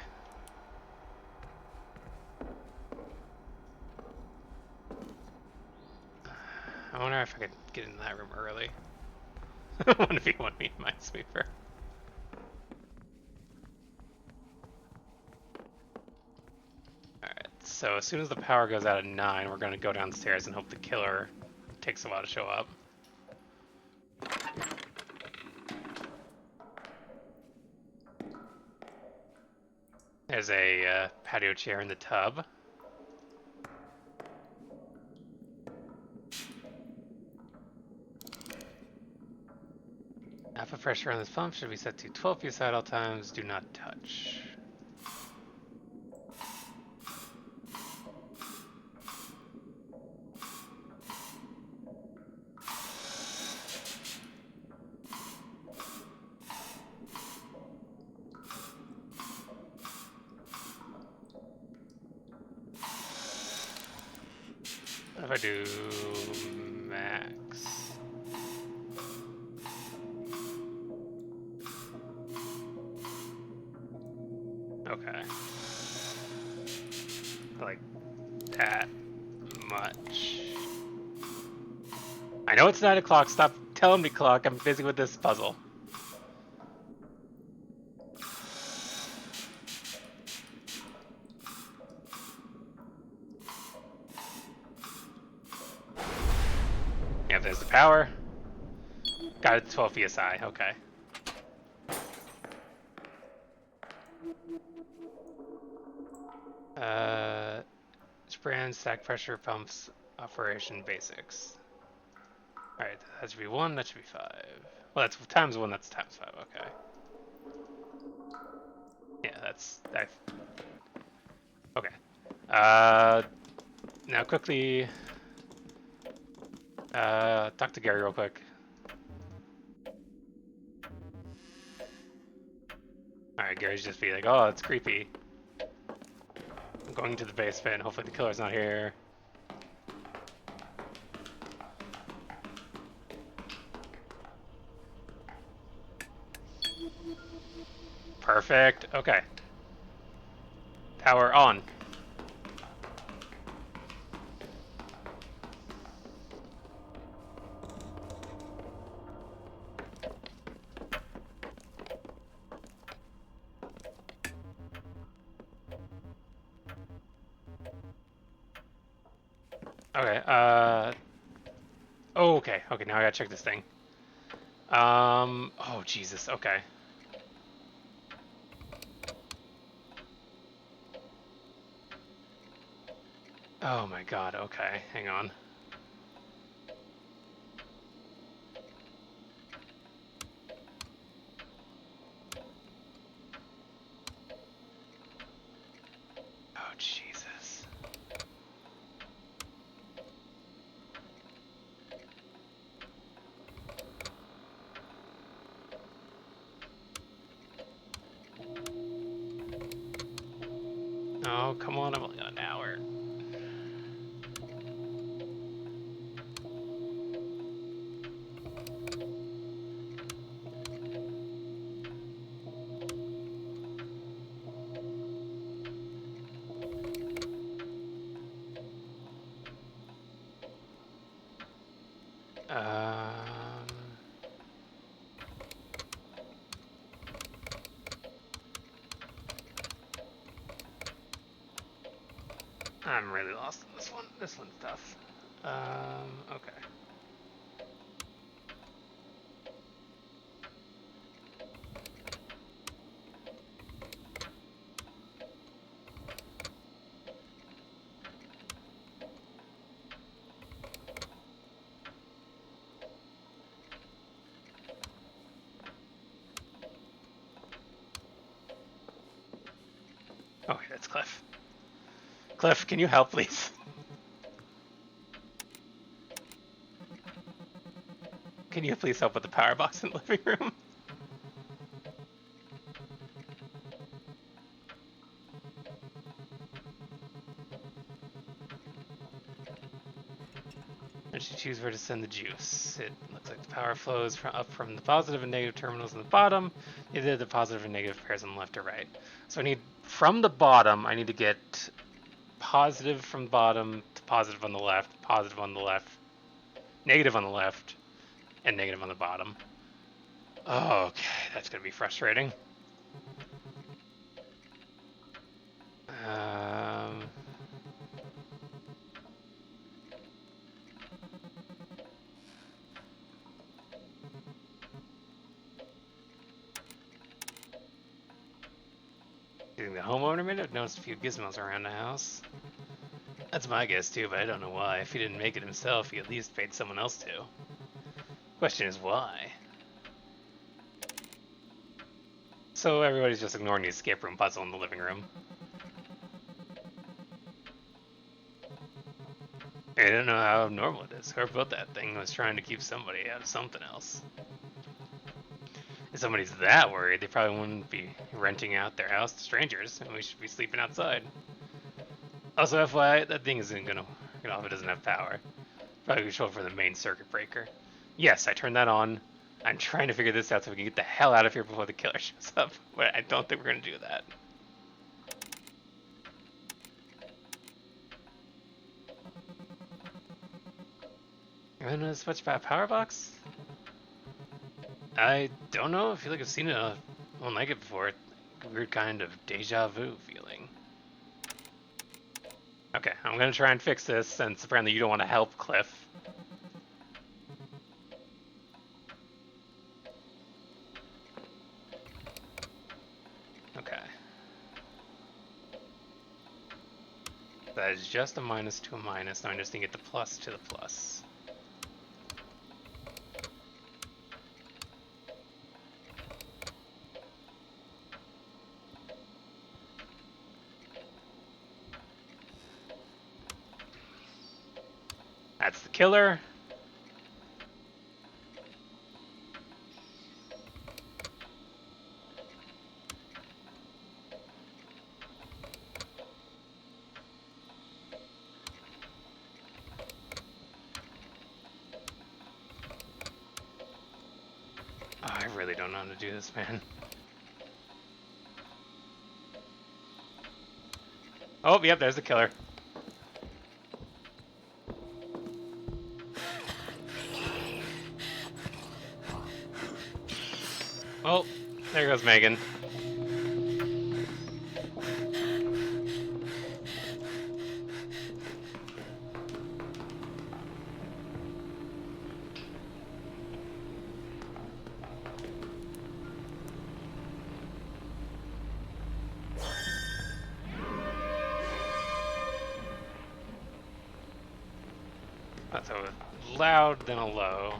I wonder if I could get into that room early. 1v1 me Minesweeper. Alright, so as soon as the power goes out at 9, we're gonna go downstairs and hope the killer takes a while to show up. There's a patio chair in the tub. Alpha pressure on this pump should be set to 12 psi at all times. Do not touch. What if I do max? Okay. Like that much. I know it's 9 o'clock. Stop telling me clock. I'm busy with this puzzle. Yeah, there's the power. Got it 12 psi. Okay. Spray and stack pressure pumps operation basics. Alright, that should be 1, that should be 5. Well, that's times 1, that's times 5, okay. Yeah, that's... Okay. Now quickly... talk to Gary real quick. Alright, Gary's just be like, oh, it's creepy. I'm going to the basement, hopefully the killer's not here. Perfect, okay. Power on. Okay, oh, okay, now I gotta check this thing. Oh, Jesus, okay. Oh my god, okay, hang on. Oh, Jesus. Oh, come on, I've only got an hour. I'm really lost in this one. This one's tough. Okay. Oh, that's Cliff. Cliff, can you help, please? Can you please help with the power box in the living room? And she chooses where to send the juice. It looks like the power flows up from the positive and negative terminals on the bottom. Either the positive and negative pairs on the left or right. So I need, from the bottom, I need to get positive from the bottom to positive on the left, negative on the left, and negative on the bottom. Oh, okay, that's gonna be frustrating. Using the homeowner minute, I've noticed a few gizmos around the house. That's my guess too, but I don't know why. If he didn't make it himself, he at least paid someone else to. Question is why? So everybody's just ignoring the escape room puzzle in the living room. I don't know how normal it is. Whoever built that thing was trying to keep somebody out of something else. If somebody's that worried, they probably wouldn't be renting out their house to strangers, and we should be sleeping outside. Also, FYI, that thing isn't gonna get off if it doesn't have power. Probably control for the main circuit breaker. Yes, I turned that on. I'm trying to figure this out so we can get the hell out of here before the killer shows up, but I don't think we're gonna do that. You wanna switch about power box? I don't know. I feel like I've seen one like it before. Weird kind of deja vu feeling. Okay, I'm gonna try and fix this since apparently you don't want to help Cliff. Okay. That is just a minus to a minus. Now I just need to get the plus to the plus. That's the killer. Oh, I really don't know how to do this, man. Oh, yep, there's the killer. Oh, there goes Megan. That's a loud, then a low.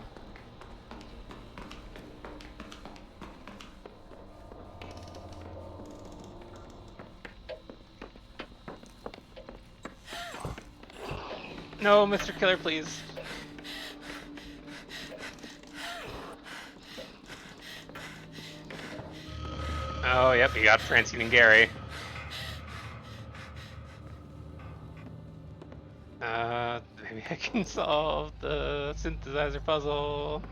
No, Mr. Killer, please. Oh, yep, you got Francine and Gary. Maybe I can solve the synthesizer puzzle.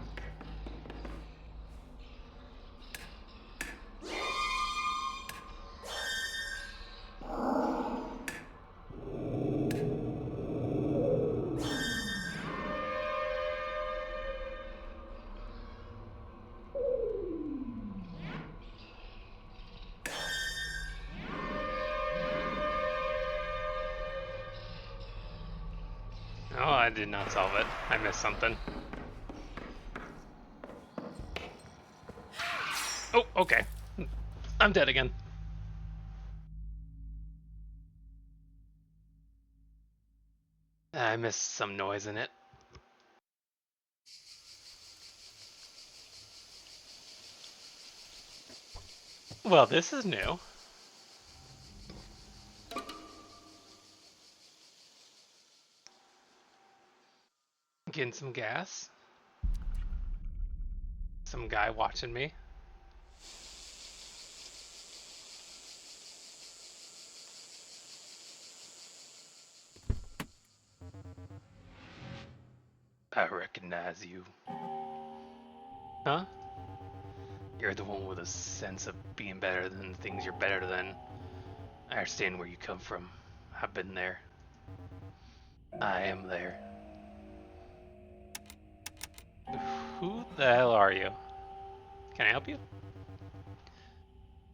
That did not solve it. I missed something. Oh, okay. I'm dead again. I missed some noise in it. Well, this is new. Getting some gas. Some guy watching me. I recognize you. Huh? You're the one with a sense of being better than the things you're better than. I understand where you come from. I've been there. I am there. Who the hell are you? Can I help you?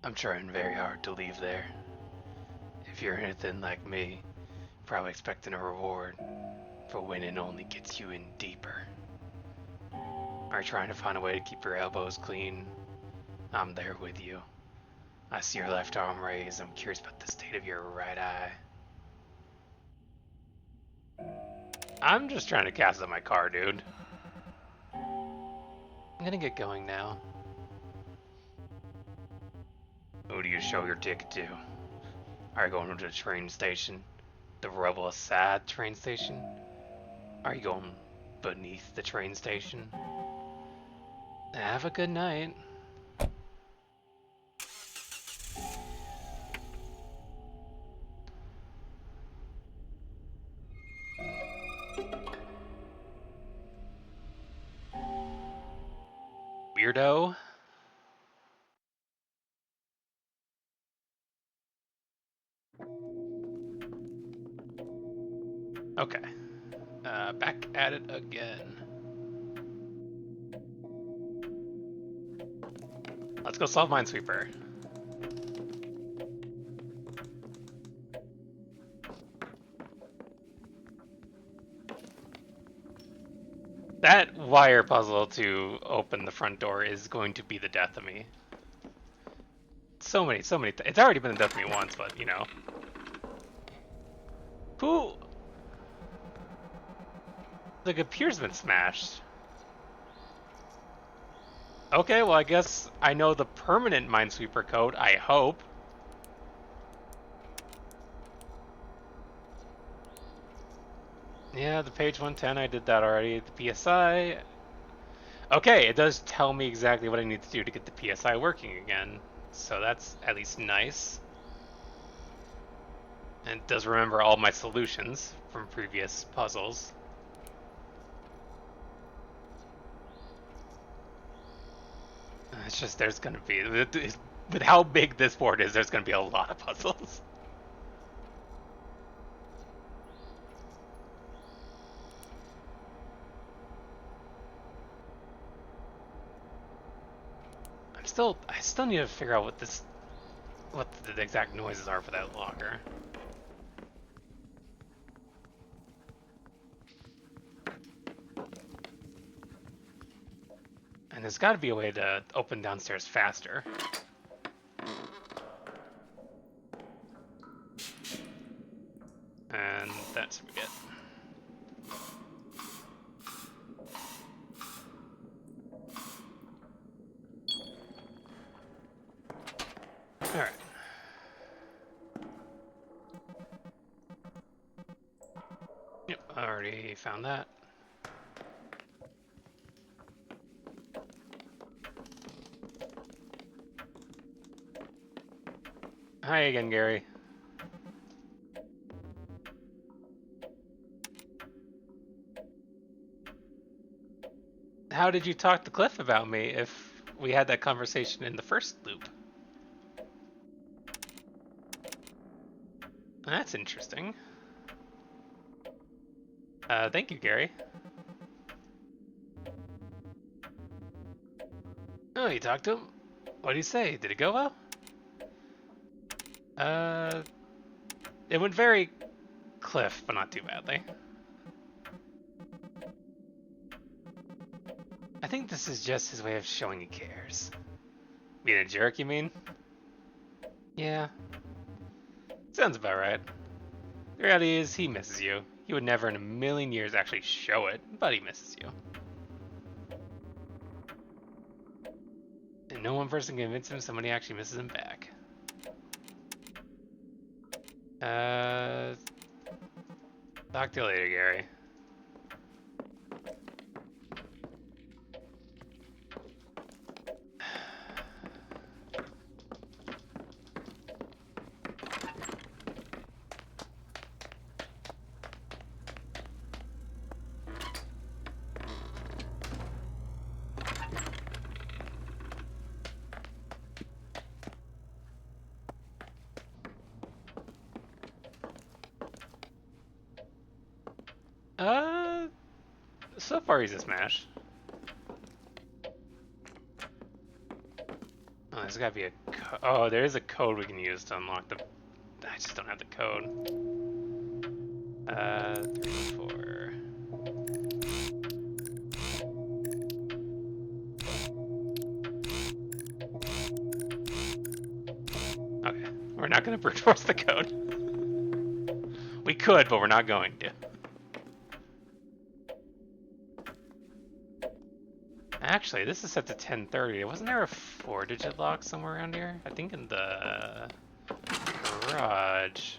I'm trying very hard to leave there. If you're anything like me, probably expecting a reward, for winning only gets you in deeper. Are you trying to find a way to keep your elbows clean? I'm there with you. I see your left arm raised. I'm curious about the state of your right eye. I'm just trying to gas up my car, dude. I'm gonna get going now. Who do you show your ticket to? Are you going to the train station? The Rebel Assad train station? Are you going beneath the train station? Have a good night. Weirdo. Okay. Back at it again. Let's go solve Minesweeper. That wire puzzle to open the front door is going to be the death of me. So many. It's already been the death of me once, but you know. Who? The computer's been smashed. Okay, well I guess I know the permanent Minesweeper code, I hope. Yeah, the page 110, I did that already. The PSI. Okay, it does tell me exactly what I need to do to get the PSI working again. So that's at least nice. And it does remember all my solutions from previous puzzles. It's just there's gonna be, with how big this board is, there's gonna be a lot of puzzles. I still need to figure out what the exact noises are for that logger. And there's got to be a way to open downstairs faster. And that's what we get. Alright. Yep, I already found that. Hi again, Gary. How did you talk to Cliff about me if we had that conversation in the first loop? That's interesting. Thank you, Gary. Oh, you talked to him? What did he say? Did it go well? It went very Cliff, but not too badly. I think this is just his way of showing he cares. Being a jerk, you mean? Yeah. Sounds about right. The reality is, he misses you. He would never in a million years actually show it, but he misses you. And no one person can convince him somebody actually misses him back. Talk to you later, Gary. So far he's a smash. Oh, there's gotta be a oh, there is a code we can use to unlock the... I just don't have the code. 3, 4. Okay, we're not gonna brute force the code. We could, but we're not going to. Actually, this is set to 10:30. Wasn't there a 4-digit lock somewhere around here? I think in the garage.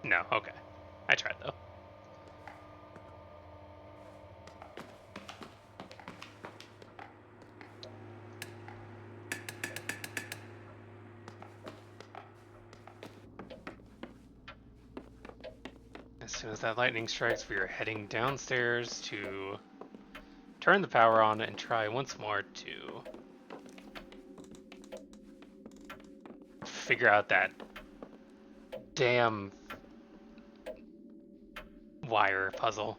No, okay. I tried though. As soon as that lightning strikes, we are heading downstairs to turn the power on and try once more to figure out that damn wire puzzle.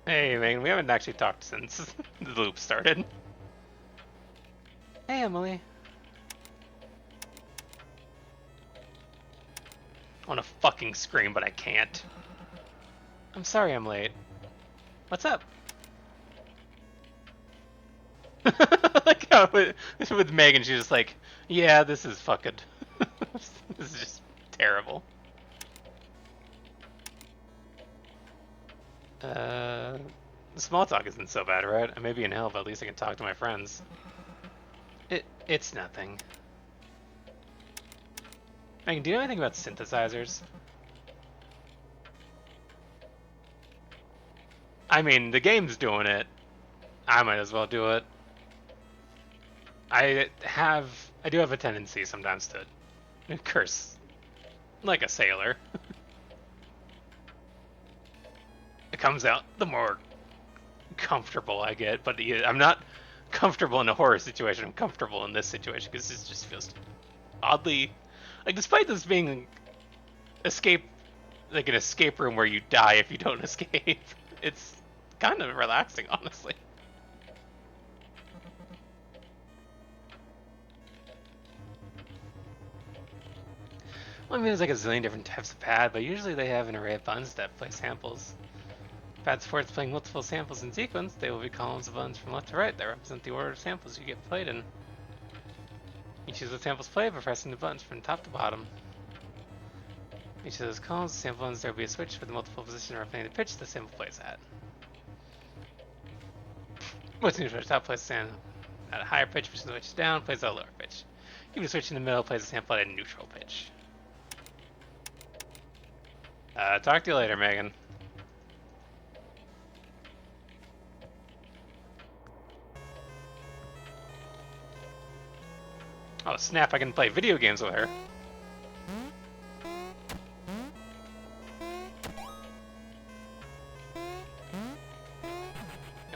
Hey, man, we haven't actually talked since the loop started. Hey, Emily. I want to fucking scream, but I can't. I'm sorry I'm late. What's up? Like how with Megan, she's just like, yeah, this is fucking... this is just terrible. Small talk isn't so bad, right? I may be in hell, but at least I can talk to my friends. It's nothing. Megan, do you know anything about synthesizers? I mean, the game's doing it. I might as well do it. I do have a tendency sometimes to curse like a sailor. It comes out the more comfortable I get, but I'm not comfortable in a horror situation. I'm comfortable in this situation because this just feels oddly, like, despite this being an escape room where you die if you don't escape, it's kind of relaxing, honestly. Well, I mean, there's like a zillion different types of pad, but usually they have an array of buttons that play samples. Pad supports playing multiple samples in sequence. They will be columns of buttons from left to right that represent the order of samples you get played in. You choose what samples play by pressing the buttons from top to bottom. Each of those columns, sample buttons, there will be a switch for the multiple position representing the pitch the sample plays at. What's new switch top plays the sample at a higher pitch, which switch down plays at a lower pitch. Even a switch in the middle plays the sample at a neutral pitch. Talk to you later, Megan. Oh snap, I can play video games with her.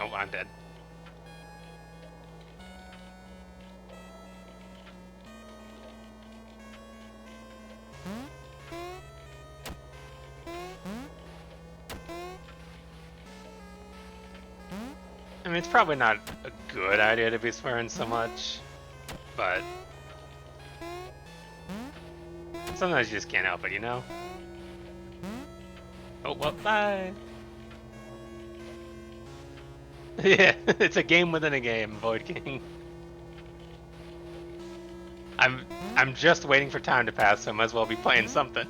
Oh, I'm dead. mean, it's probably not a good idea to be swearing so much, but sometimes you just can't help it, you know? Oh, well, bye! Yeah, it's a game within a game, Void King. I'm just waiting for time to pass, so I might as well be playing something.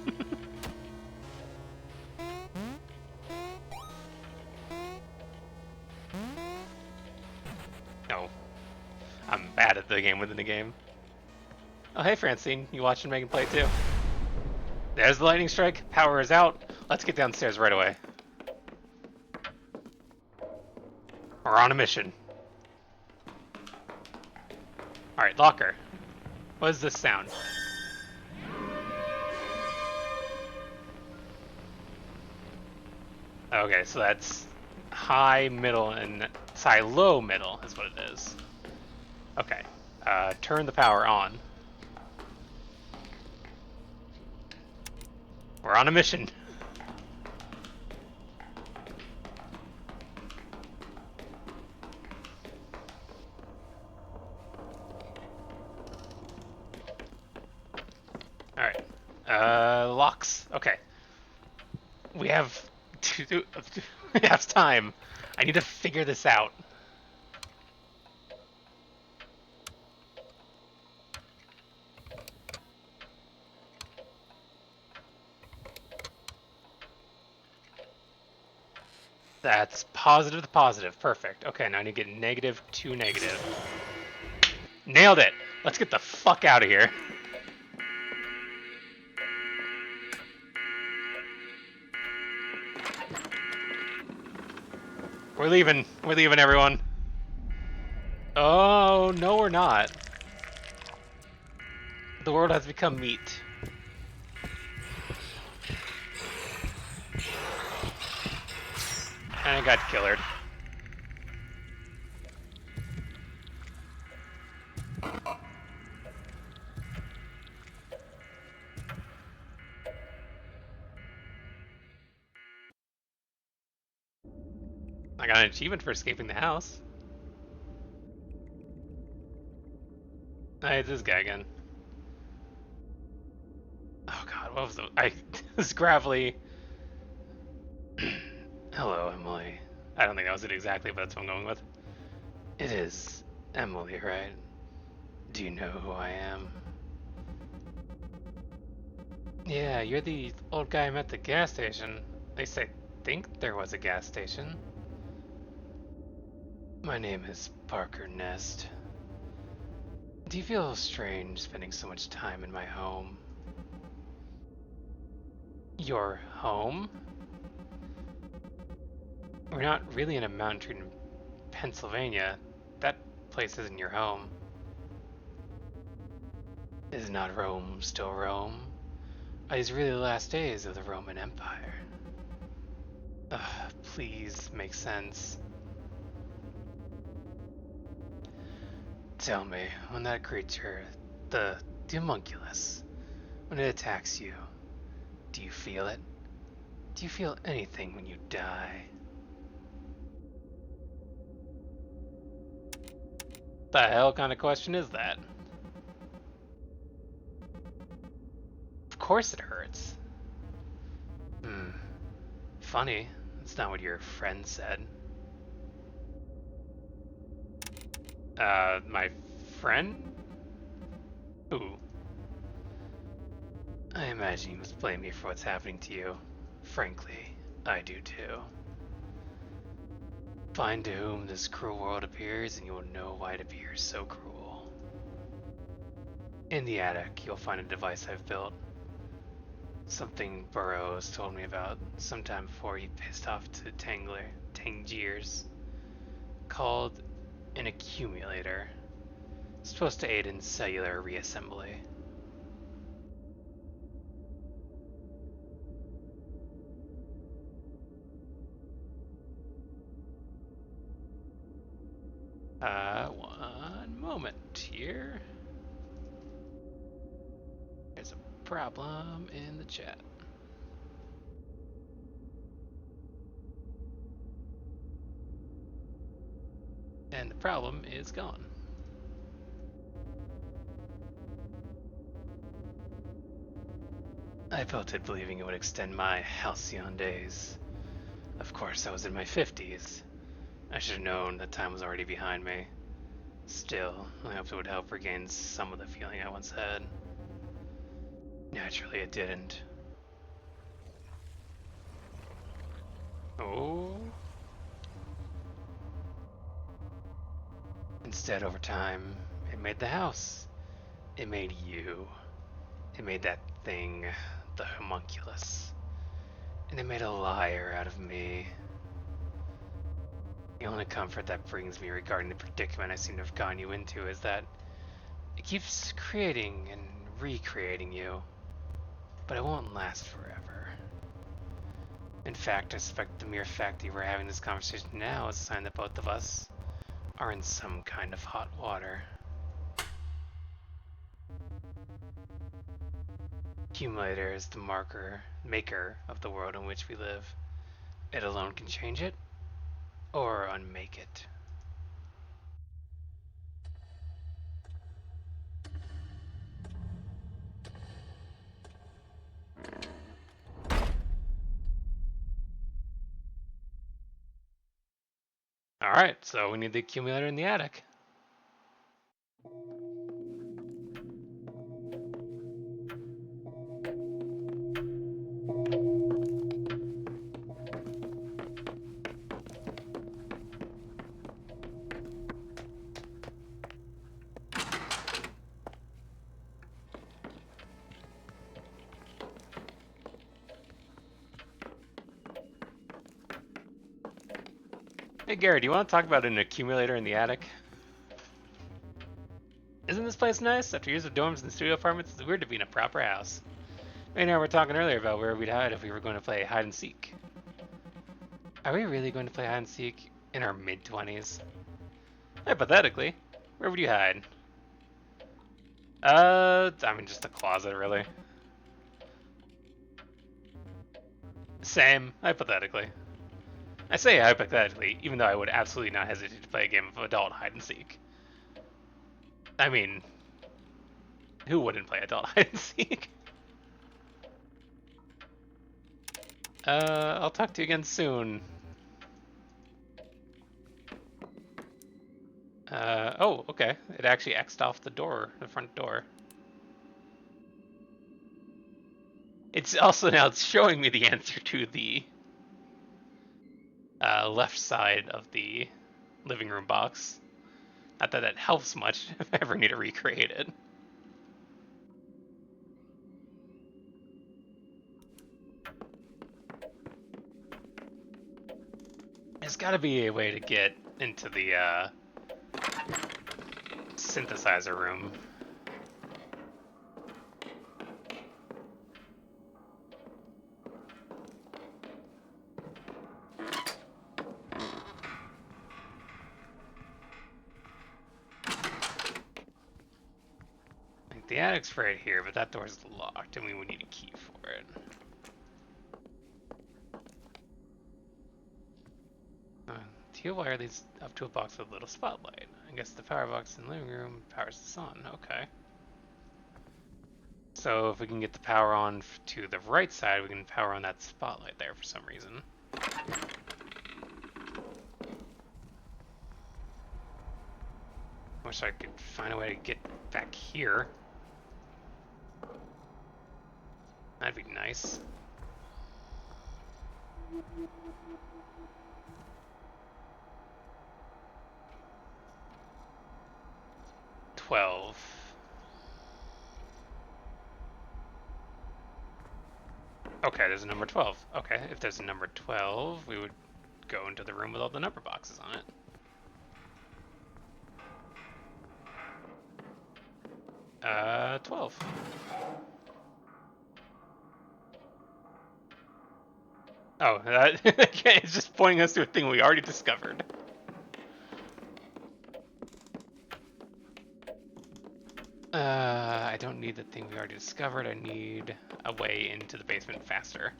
No, I'm bad at the game within the game. Oh, hey Francine, you watching Megan play too? There's the lightning strike. Power is out. Let's get downstairs right away. We're on a mission. All right, locker. What is this sound? Okay, so that's high, middle, and sorry, low, middle is what it is. Okay, turn the power on. We're on a mission. All right, locks. Okay, we have we have time. I need to figure this out. That's positive to positive. Perfect. Okay, now I need to get negative to negative. Nailed it. Let's get the fuck out of here. We're leaving. We're leaving, everyone. Oh, no, we're not. The world has become meat. And I got killered. I got an achievement for escaping the house. Hey, it's this guy again. Oh god, what was the... this gravelly... Hello, Emily. I don't think that was it exactly, but that's what I'm going with. It is Emily, right? Do you know who I am? Yeah, you're the old guy I met at the gas station. At least I think there was a gas station. My name is Parker Nest. Do you feel strange spending so much time in my home? Your home? We're not really in a mountain in Pennsylvania. That place isn't your home. Is not Rome still Rome? Are these really the last days of the Roman Empire? Ugh, please make sense. Tell me, when that creature, the homunculus, when it attacks you, do you feel it? Do you feel anything when you die? The hell kind of question is that? Of course it hurts. Hmm. Funny. That's not what your friend said. My friend? Who? I imagine you must blame me for what's happening to you. Frankly, I do too. Find to whom this cruel world appears, and you will know why it appears so cruel. In the attic, you'll find a device I've built. Something Burroughs told me about sometime before he pissed off to Tangiers, called an accumulator. It's supposed to aid in cellular reassembly. One moment here. There's a problem in the chat. and the problem is gone. I built it believing it would extend my halcyon days. Of course, I was in my 50s. I should have known that time was already behind me. Still, I hoped it would help regain some of the feeling I once had. Naturally, it didn't. Oh. Instead, over time, it made the house. It made you. It made that thing, the homunculus. And it made a liar out of me. The only comfort that brings me regarding the predicament I seem to have gotten you into is that it keeps creating and recreating you, but it won't last forever. In fact, I suspect the mere fact that you were having this conversation now is a sign that both of us are in some kind of hot water. Accumulator is the maker of the world in which we live. It alone can change it, or unmake it. Alright, so we need the accumulator in the attic. Hey Gary, do you want to talk about an accumulator in the attic? Isn't this place nice? After years of dorms and studio apartments, it's weird to be in a proper house. Me and I were talking earlier about where we'd hide if we were going to play hide and seek. Are we really going to play hide and seek in our mid-20s? Hypothetically, where would you hide? I mean, just a closet, really. Same, hypothetically. I say hypothetically, even though I would absolutely not hesitate to play a game of adult hide and seek. I mean, who wouldn't play adult hide and seek? I'll talk to you again soon. Oh, okay. It actually X'd off the front door. It's also now showing me the answer to the left side of the living room box. Not that that helps much if I ever need to recreate it. There's gotta be a way to get into the synthesizer room. Like the attic's right here, but that door's locked and we would need a key for it. Teal wire leads up to a box with a little spotlight. I guess the power box in the living room powers the sun. Okay. So if we can get the power on to the right side, we can power on that spotlight there for some reason. Wish I could find a way to get back here. That'd be nice. $12. Okay, there's a number 12. Okay, if there's a number 12, we would go into the room with all the number boxes on it. Uh, 12. Oh, that okay, it's just pointing us to a thing we already discovered. I don't need the thing we already discovered. I need a way into the basement faster.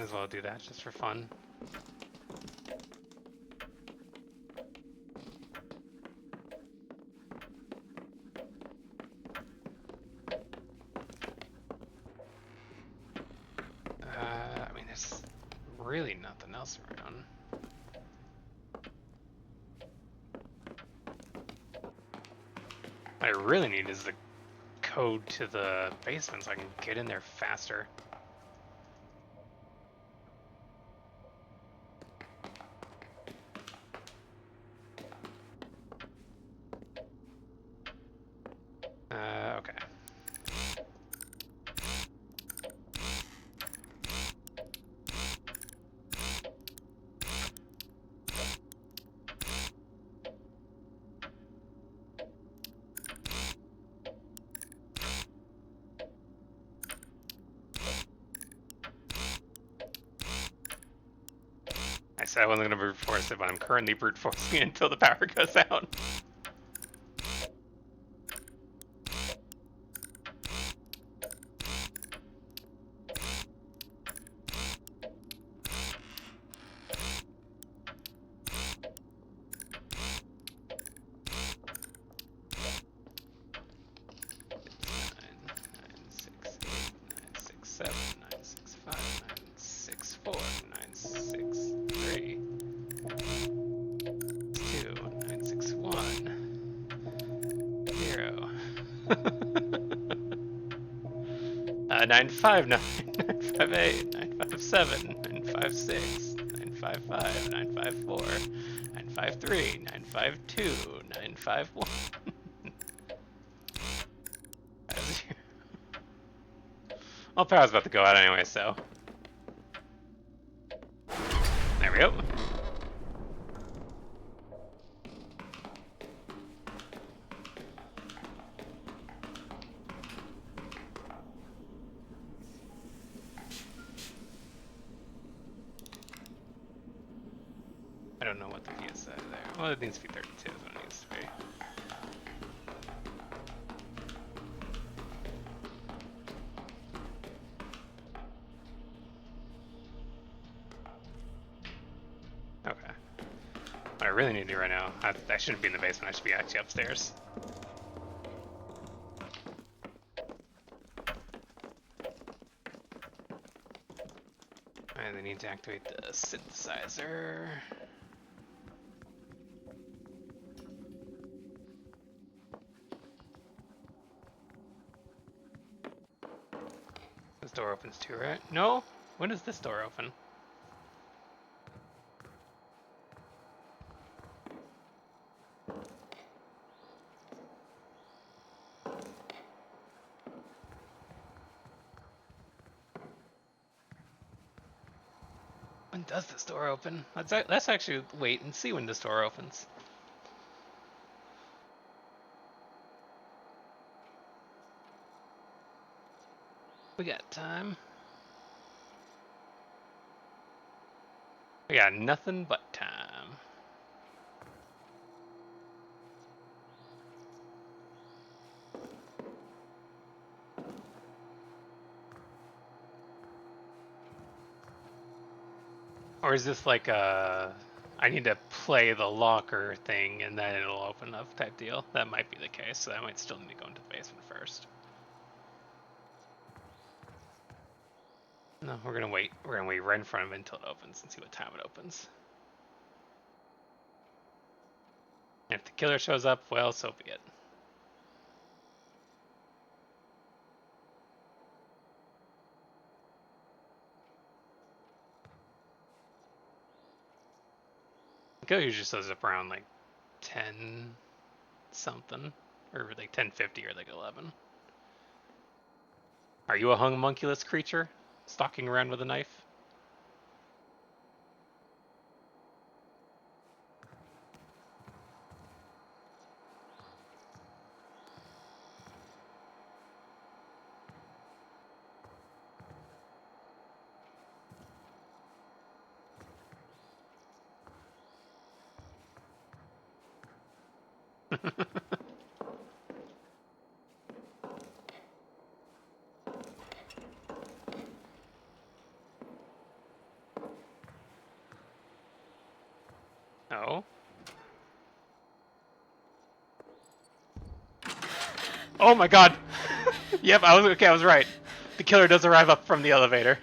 as well do that just for fun. I mean, there's really nothing else around. What I really need is the code to the basement so I can get in there faster. Okay. I said I wasn't going to brute force it, but I'm currently brute forcing it until the power goes out. Nine five nine, 958, 957, 956, 955, 954, 953, 952, 951. Well, power's about to go out anyway, so. There we go. I don't know what the key is there. Well, it needs to be 32 is what it needs to be. Okay. What I really need to do right now, I shouldn't be in the basement, I should be actually upstairs. And I need to activate the synthesizer. This door opens too, right? No? When does this door open? When does this door open? Let's actually wait and see when this door opens. We got time. We got nothing but time. Or is this like a I need to play the locker thing and then it'll open up type deal? That might be the case, so I might still need to go into the basement first. No, we're gonna wait. We're gonna wait right in front of it until it opens and see what time it opens. And if the killer shows up, well, so be it. The killer usually shows up around like 10 something, or like 10:50 or like 11. Are you a homunculus creature stalking around with a knife? Oh. Oh my god! Yep, I was okay, I was right. The killer does arrive up from the elevator.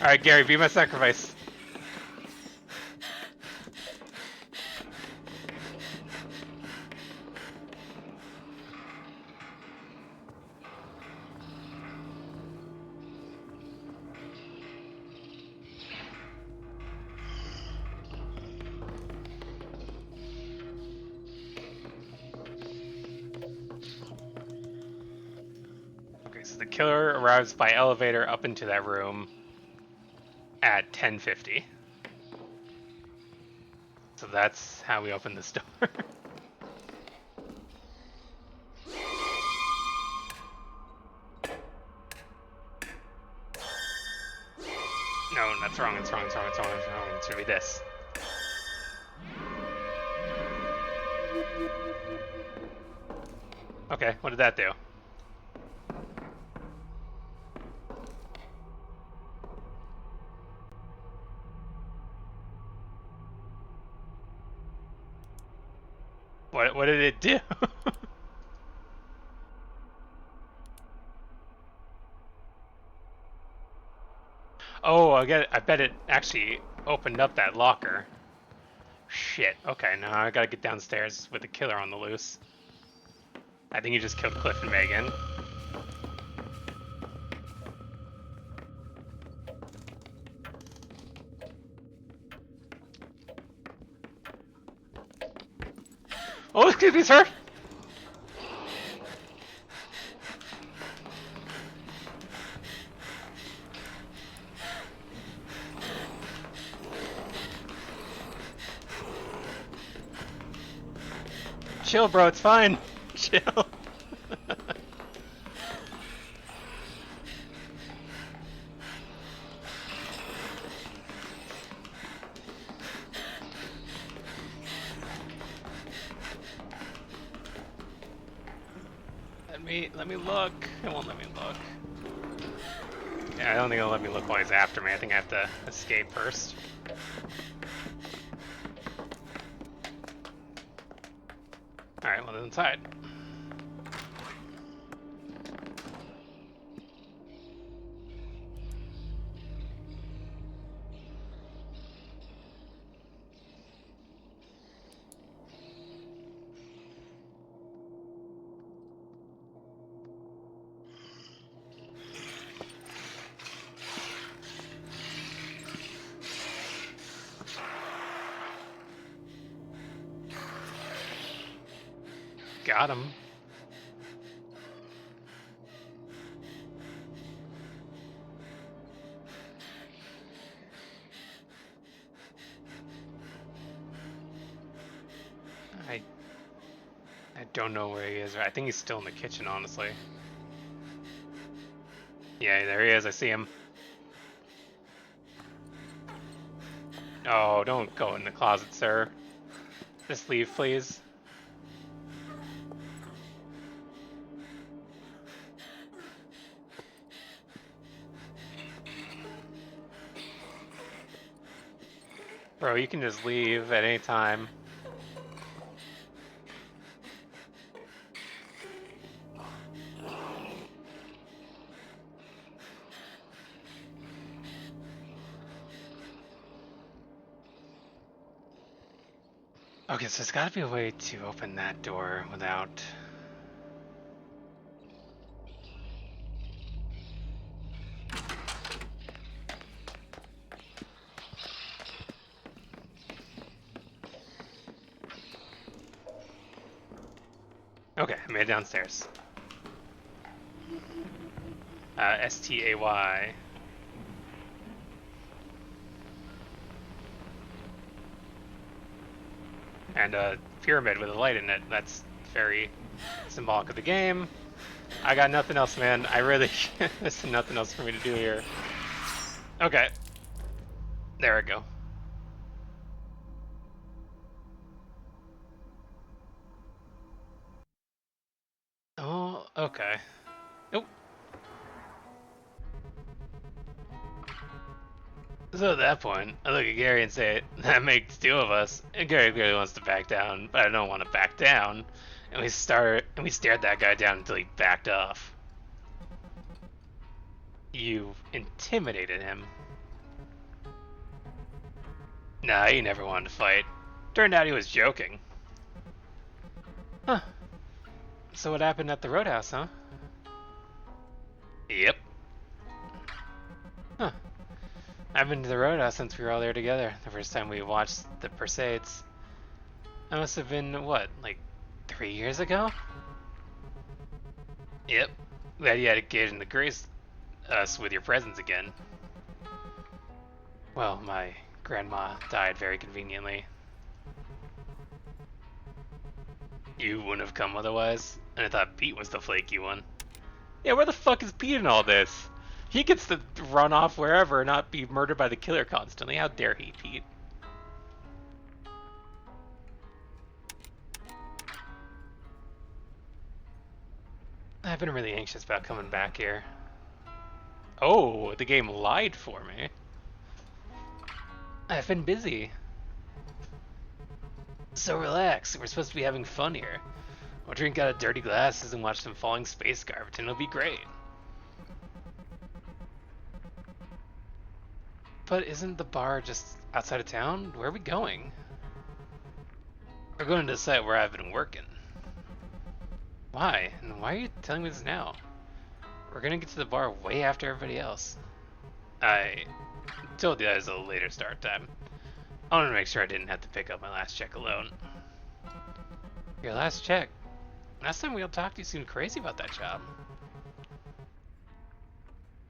Alright, Gary, be my sacrifice. Okay, so the killer arrives by elevator up into that room at 10:50. So that's how we open this door. No, that's wrong, it's wrong, it's wrong, it's wrong, it's wrong. It should be this. Okay, what did that do? What did it do? Oh, I bet it actually opened up that locker. Shit. Okay, now I gotta get downstairs with the killer on the loose. I think he just killed Cliff and Megan. Oh, excuse me, sir! Chill, bro, it's fine. Chill. Let me look. It won't let me look. Yeah, I don't think it'll let me look while he's after me. I think I have to escape first. Alright, well, then inside. Got him. I I don't know where he is. I think he's still in the kitchen, honestly. Yeah, there he is. I see him. Oh, don't go in the closet, sir. Just leave, please. Bro, you can just leave at any time. Okay, so there's gotta be a way to open that door without... Okay, I made it downstairs. S-T-A-Y. And a pyramid with a light in it. That's very symbolic of the game. I got nothing else, man. I really... There's nothing else for me to do here. Okay. There we go. Oh, okay. Oh. So at that point, I look at Gary and say, that makes two of us. And Gary clearly wants to back down, but I don't want to back down. And we stared that guy down until he backed off. You intimidated him. Nah, he never wanted to fight. Turned out he was joking. Huh. So what happened at the Roadhouse, huh? Yep. Huh. I've been to the Roadhouse since we were all there together. The first time we watched the Perseids. That must have been, what, like 3 years ago? Yep. Glad you had occasion to grace us with your presence again. Well, my grandma died very conveniently. You wouldn't have come otherwise, and I thought Pete was the flaky one. Yeah, where the fuck is Pete in all this? He gets to run off wherever and not be murdered by the killer constantly. How dare he, Pete? I've been really anxious about coming back here. Oh, the game lied for me. I've been busy. So relax, we're supposed to be having fun here. We'll drink out of dirty glasses and watch some falling space garbage, and it'll be great. But isn't the bar just outside of town? Where are we going? We're going to the site where I've been working. Why? And why are you telling me this now? We're gonna get to the bar way after everybody else. I told you that was a later start time. I wanted to make sure I didn't have to pick up my last check alone. Your last check? Last time we all talked, you seemed crazy about that job.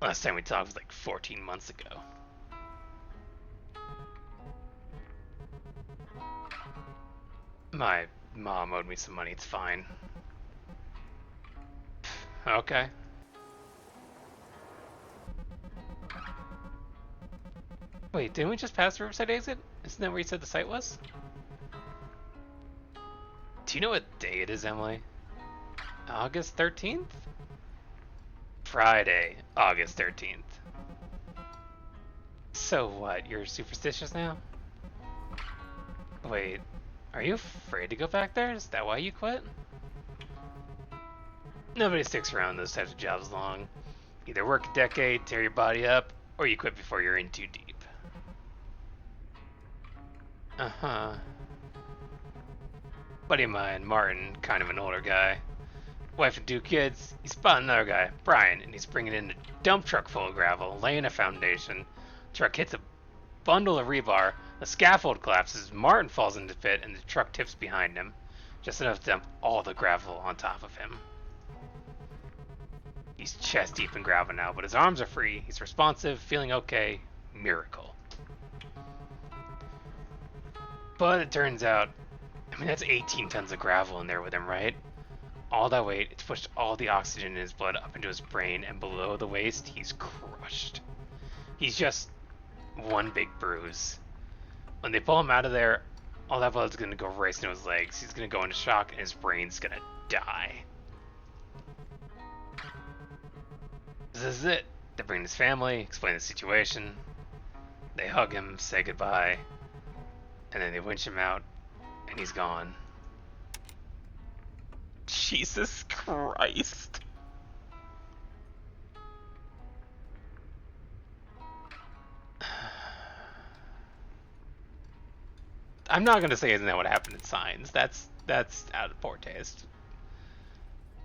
Last time we talked was like 14 months ago. My mom owed me some money, it's fine. Okay. Wait, didn't we just pass the Riverside exit? Isn't that where you said the site was? Do you know what day it is, Emily? August 13th? Friday, August 13th. So what, you're superstitious now? Wait, are you afraid to go back there? Is that why you quit? Nobody sticks around those types of jobs long. Either work a decade, tear your body up, or you quit before you're in too deep. Uh-huh. Buddy of mine, Martin, kind of an older guy. Wife and 2 kids. He spotted another guy, Brian, and he's bringing in a dump truck full of gravel, laying a foundation. Truck hits a bundle of rebar, the scaffold collapses, Martin falls into the pit, and the truck tips behind him. Just enough to dump all the gravel on top of him. He's chest deep in gravel now, but his arms are free. He's responsive, feeling okay. Miracle. But it turns out, I mean, that's 18 tons of gravel in there with him, right? All that weight, it's pushed all the oxygen in his blood up into his brain, and below the waist, he's crushed. He's just one big bruise. When they pull him out of there, all that blood's gonna go racing to his legs. He's gonna go into shock, and his brain's gonna die. This is it. They bring his family, explain the situation. They hug him, say goodbye, and then they winch him out, and he's gone. Jesus Christ. I'm not gonna say isn't that what happened in Signs. That's out of poor taste.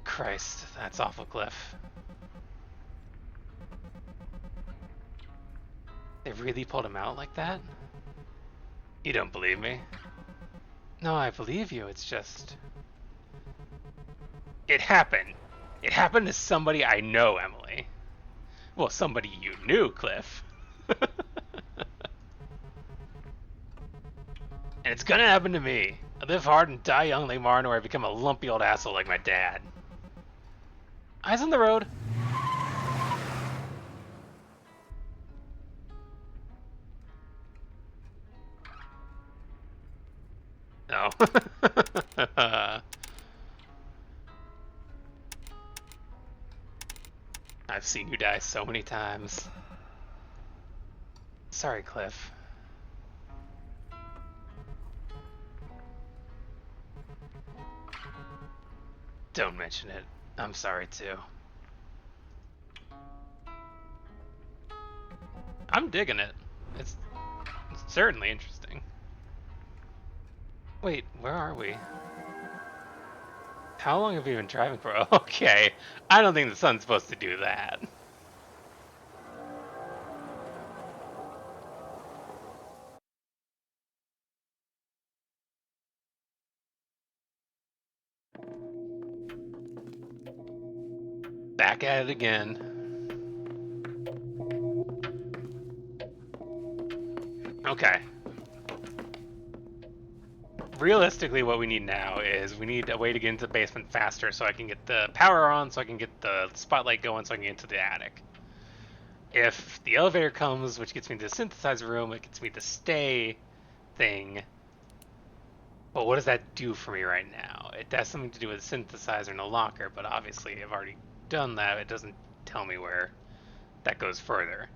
Christ, that's awful, Cliff. They really pulled him out like that? You don't believe me? No, I believe you. It's just... It happened. It happened to somebody I know, Emily. Well, somebody you knew, Cliff. And it's gonna happen to me. I live hard and die young like Martin, or I become a lumpy old asshole like my dad. Eyes on the road. No. I've seen you die so many times. Sorry, Cliff. Don't mention it. I'm sorry too. I'm digging it. It's certainly interesting. Wait, where are we? How long have we been driving for? Okay, I don't think the sun's supposed to do that. Back at it again. Okay. Realistically, what we need now is we need a way to get into the basement faster so I can get the power on, so I can get the spotlight going, so I can get into the attic. If the elevator comes, which gets me to the synthesizer room, it gets me the stay thing. But what does that do for me right now? It has something to do with the synthesizer and the locker, but obviously I've already done that. It doesn't tell me where that goes further.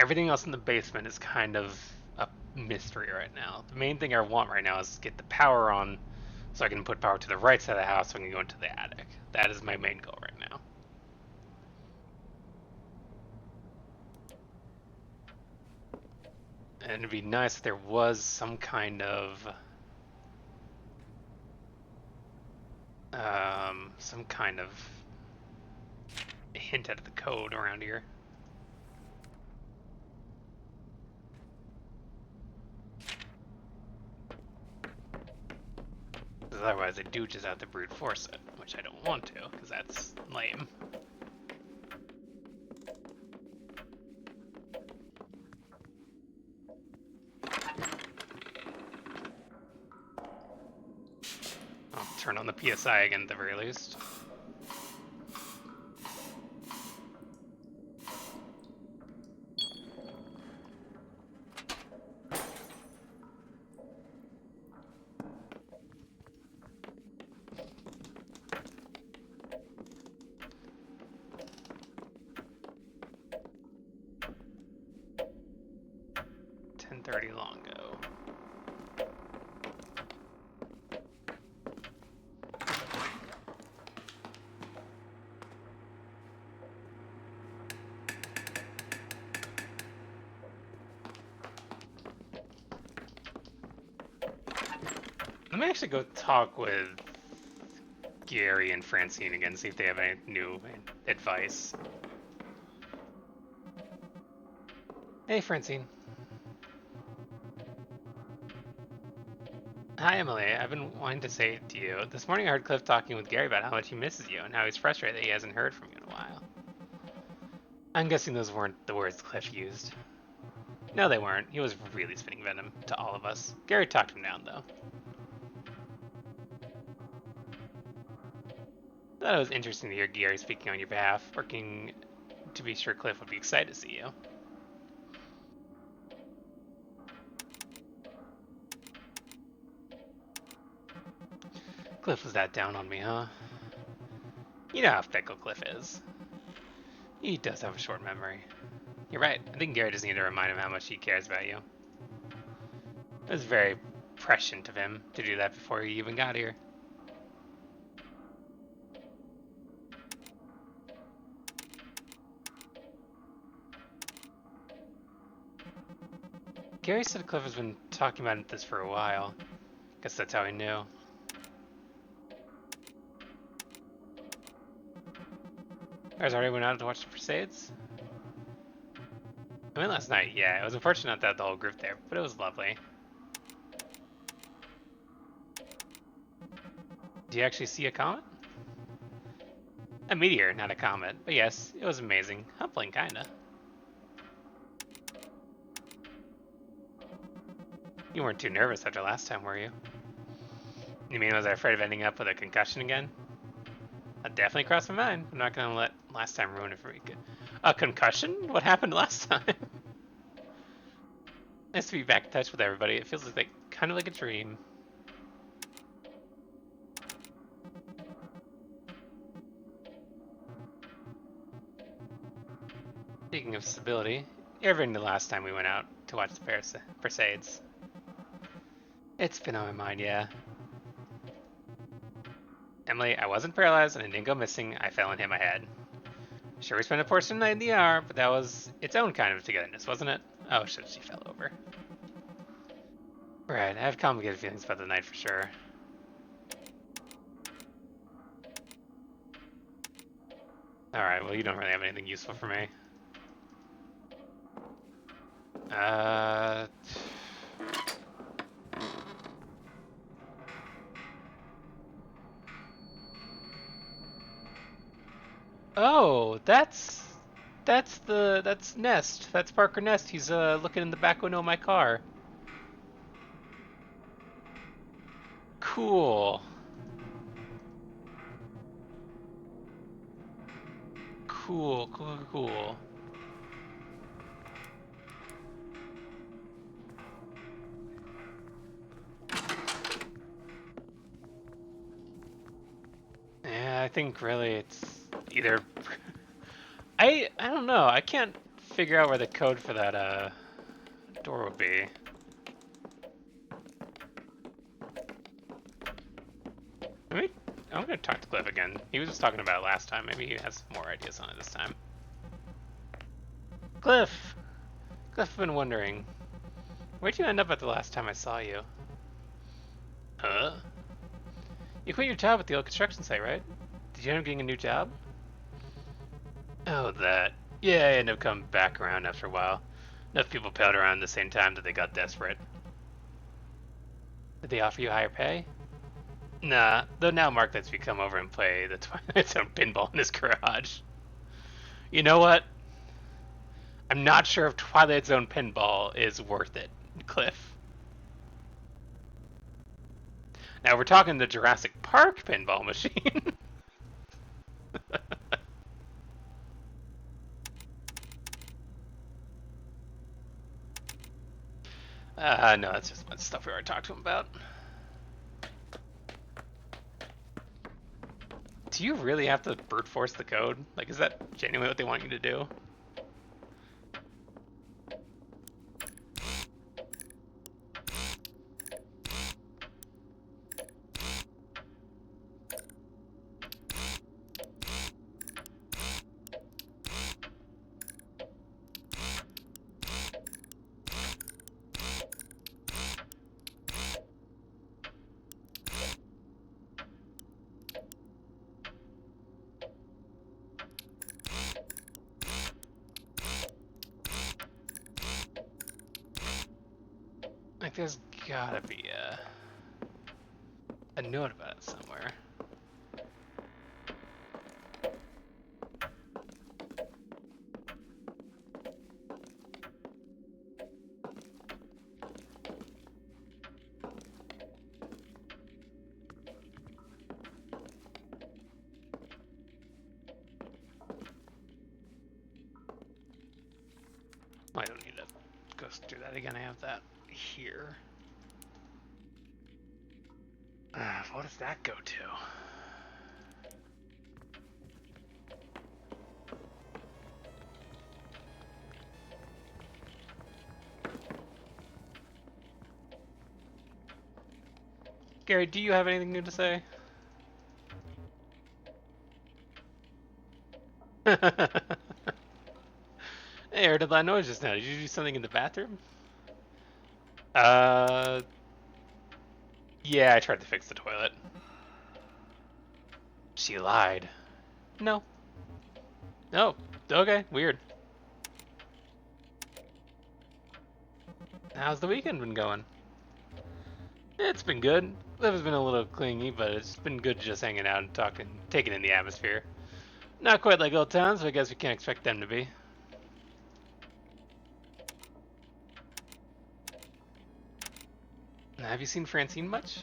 Everything else in the basement is kind of a mystery right now. The main thing I want right now is to get the power on so I can put power to the right side of the house so I can go into the attic. That is my main goal right now. And it'd be nice if there was some kind of hint at the code around here. Because otherwise I do just have to brute force it, which I don't want to, because that's lame. I'll turn on the PSI again at the very least. Longo. Let me actually go talk with Gary and Francine again, see if they have any new advice. Hey, Francine. Hi, Emily. I've been wanting to say it to you. This morning I heard Cliff talking with Gary about how much he misses you and how he's frustrated that he hasn't heard from you in a while. I'm guessing those weren't the words Cliff used. No, they weren't. He was really spitting venom to all of us. Gary talked him down, though. I thought it was interesting to hear Gary speaking on your behalf, working to be sure Cliff would be excited to see you. Cliff was that down on me, huh? You know how fickle Cliff is. He does have a short memory. You're right. I think Gary just needed to remind him how much he cares about you. It was very prescient of him to do that before he even got here. Gary said Cliff has been talking about this for a while. Guess that's how he knew. Guys already went out to watch the Crusades? I went last night, yeah. It was unfortunate not to have the whole group there, but it was lovely. Do you actually see a comet? A meteor, not a comet. But yes, it was amazing. Humbling, kinda. You weren't too nervous after last time, were you? You mean was I afraid of ending up with a concussion again? That definitely crossed my mind. I'm not gonna let last time ruin it for me. A concussion? What happened last time? Nice to be back in touch with everybody. It feels like kind of like a dream. Speaking of stability, you ever been the last time we went out to watch the Perseids? It's been on my mind, yeah. Emily, I wasn't paralyzed and I didn't go missing. I fell and hit my head. Sure, we spent a portion of the night in the ER, but that was its own kind of togetherness, wasn't it? Oh shit, she fell over. Right, I have complicated feelings about the night for sure. Alright, well, you don't really have anything useful for me. Uh. Oh, that's Nest. That's Parker Nest. He's looking in the back window of my car. Cool. Cool. Yeah, I think really it's either I don't know. I can't figure out where the code for that door would be. Maybe I'm gonna talk to Cliff again. He was just talking about it last time. Maybe he has more ideas on it this time. Cliff! Cliff, I've been wondering, where'd you end up at the last time I saw you? Huh? You quit your job at the old construction site, right? Did you end up getting a new job? Oh, that. Yeah, I ended up coming back around after a while. Enough people piled around at the same time that they got desperate. Did they offer you higher pay? Nah, though now Mark lets me come over and play the Twilight Zone pinball in his garage. You know what? I'm not sure if Twilight Zone pinball is worth it, Cliff. Now we're talking the Jurassic Park pinball machine. No, that's just stuff we already talked to him about. Do you really have to brute force the code? Like, is that genuinely what they want you to do? Like, there's gotta be a note about it somewhere. I don't need to go through that again. I have that here. What does that go to? Gary, do you have anything new to say? Hey, I heard a loud noise just now. Did you do something in the bathroom? Uh, yeah, I tried to fix the toilet. She lied. No. No. Okay, weird. How's the weekend been going? It's been good. Liv has been a little clingy, but it's been good just hanging out and talking, taking in the atmosphere. Not quite like old towns, but I guess we can't expect them to be. Have you seen Francine much?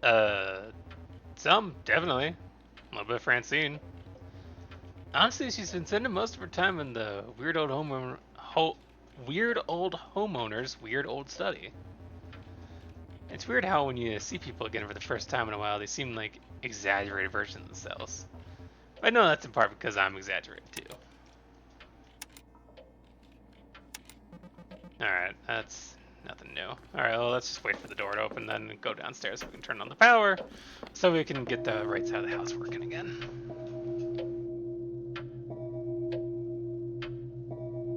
Uh, some, definitely. A little bit of Francine. Honestly, she's been spending most of her time in the weird old homeowner's weird old study. It's weird how when you see people again for the first time in a while, they seem like exaggerated versions of themselves. I know that's in part because I'm exaggerating too. Alright, that's nothing new. Alright, well, let's just wait for the door to open then and go downstairs so we can turn on the power so we can get the right side of the house working again.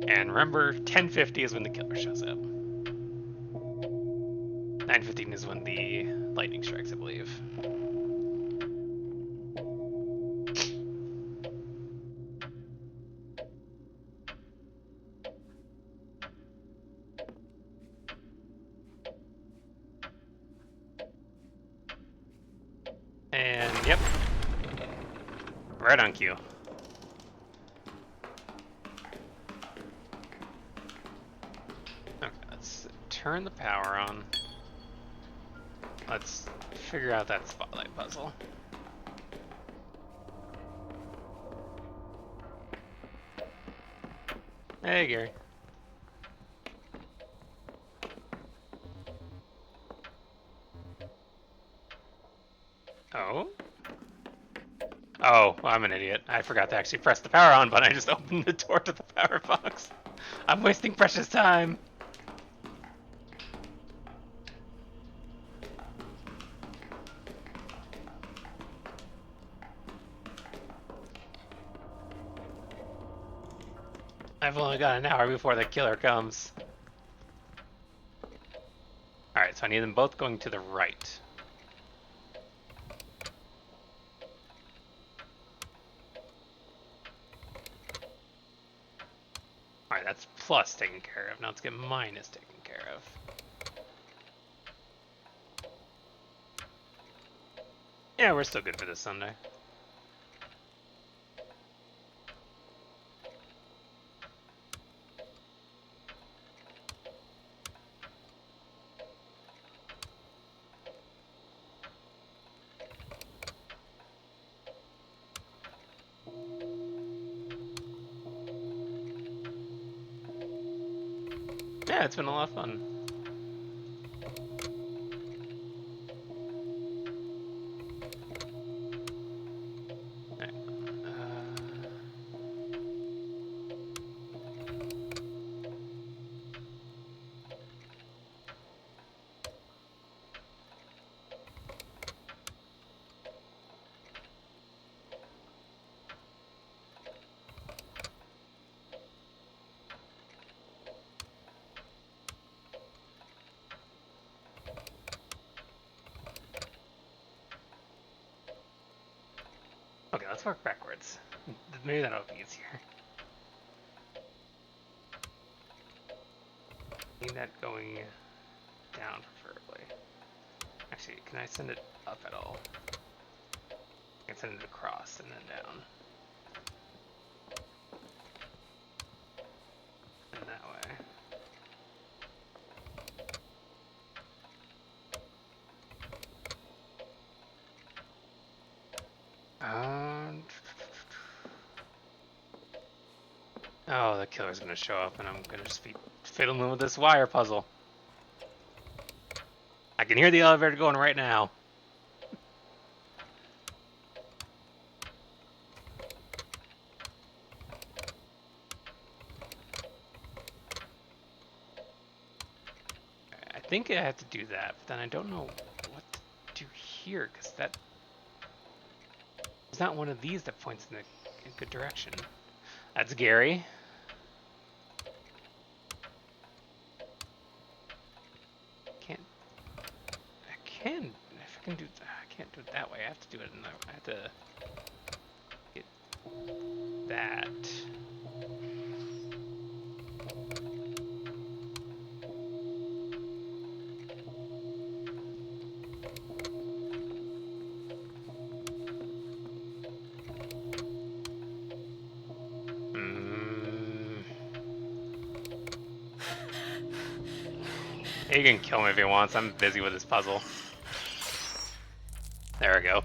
And remember, 10:50 is when the killer shows up. 9:15 is when the lightning strikes, I believe. And yep, right on cue. Okay, let's turn the power on. Let's figure out that spotlight puzzle. Hey, Gary. Oh? Oh, I'm an idiot. I forgot to actually press the power on button. I just opened the door to the power box. I'm wasting precious time. I've only got an hour before the killer comes. Alright, so I need them both going to the right. Alright, that's plus taken care of. Now let's get minus taken care of. Yeah, we're still good for this Sunday. Yeah, it's been a lot of fun. Right. Okay, let's work backwards. Maybe that'll be easier. Need that going down, preferably. Actually, can I send it up at all? I can send it across and then down. And that way. Oh, the killer's gonna show up and I'm gonna just be fiddling with this wire puzzle. I can hear the elevator going right now. I think I have to do that, but then I don't know what to do here, because that is not one of these that points in a good direction. That's Gary. Can't. I can. If I can do. I can't do it that way. I have to do it. I have to get that. He can kill me if he wants. I'm busy with this puzzle. There we go.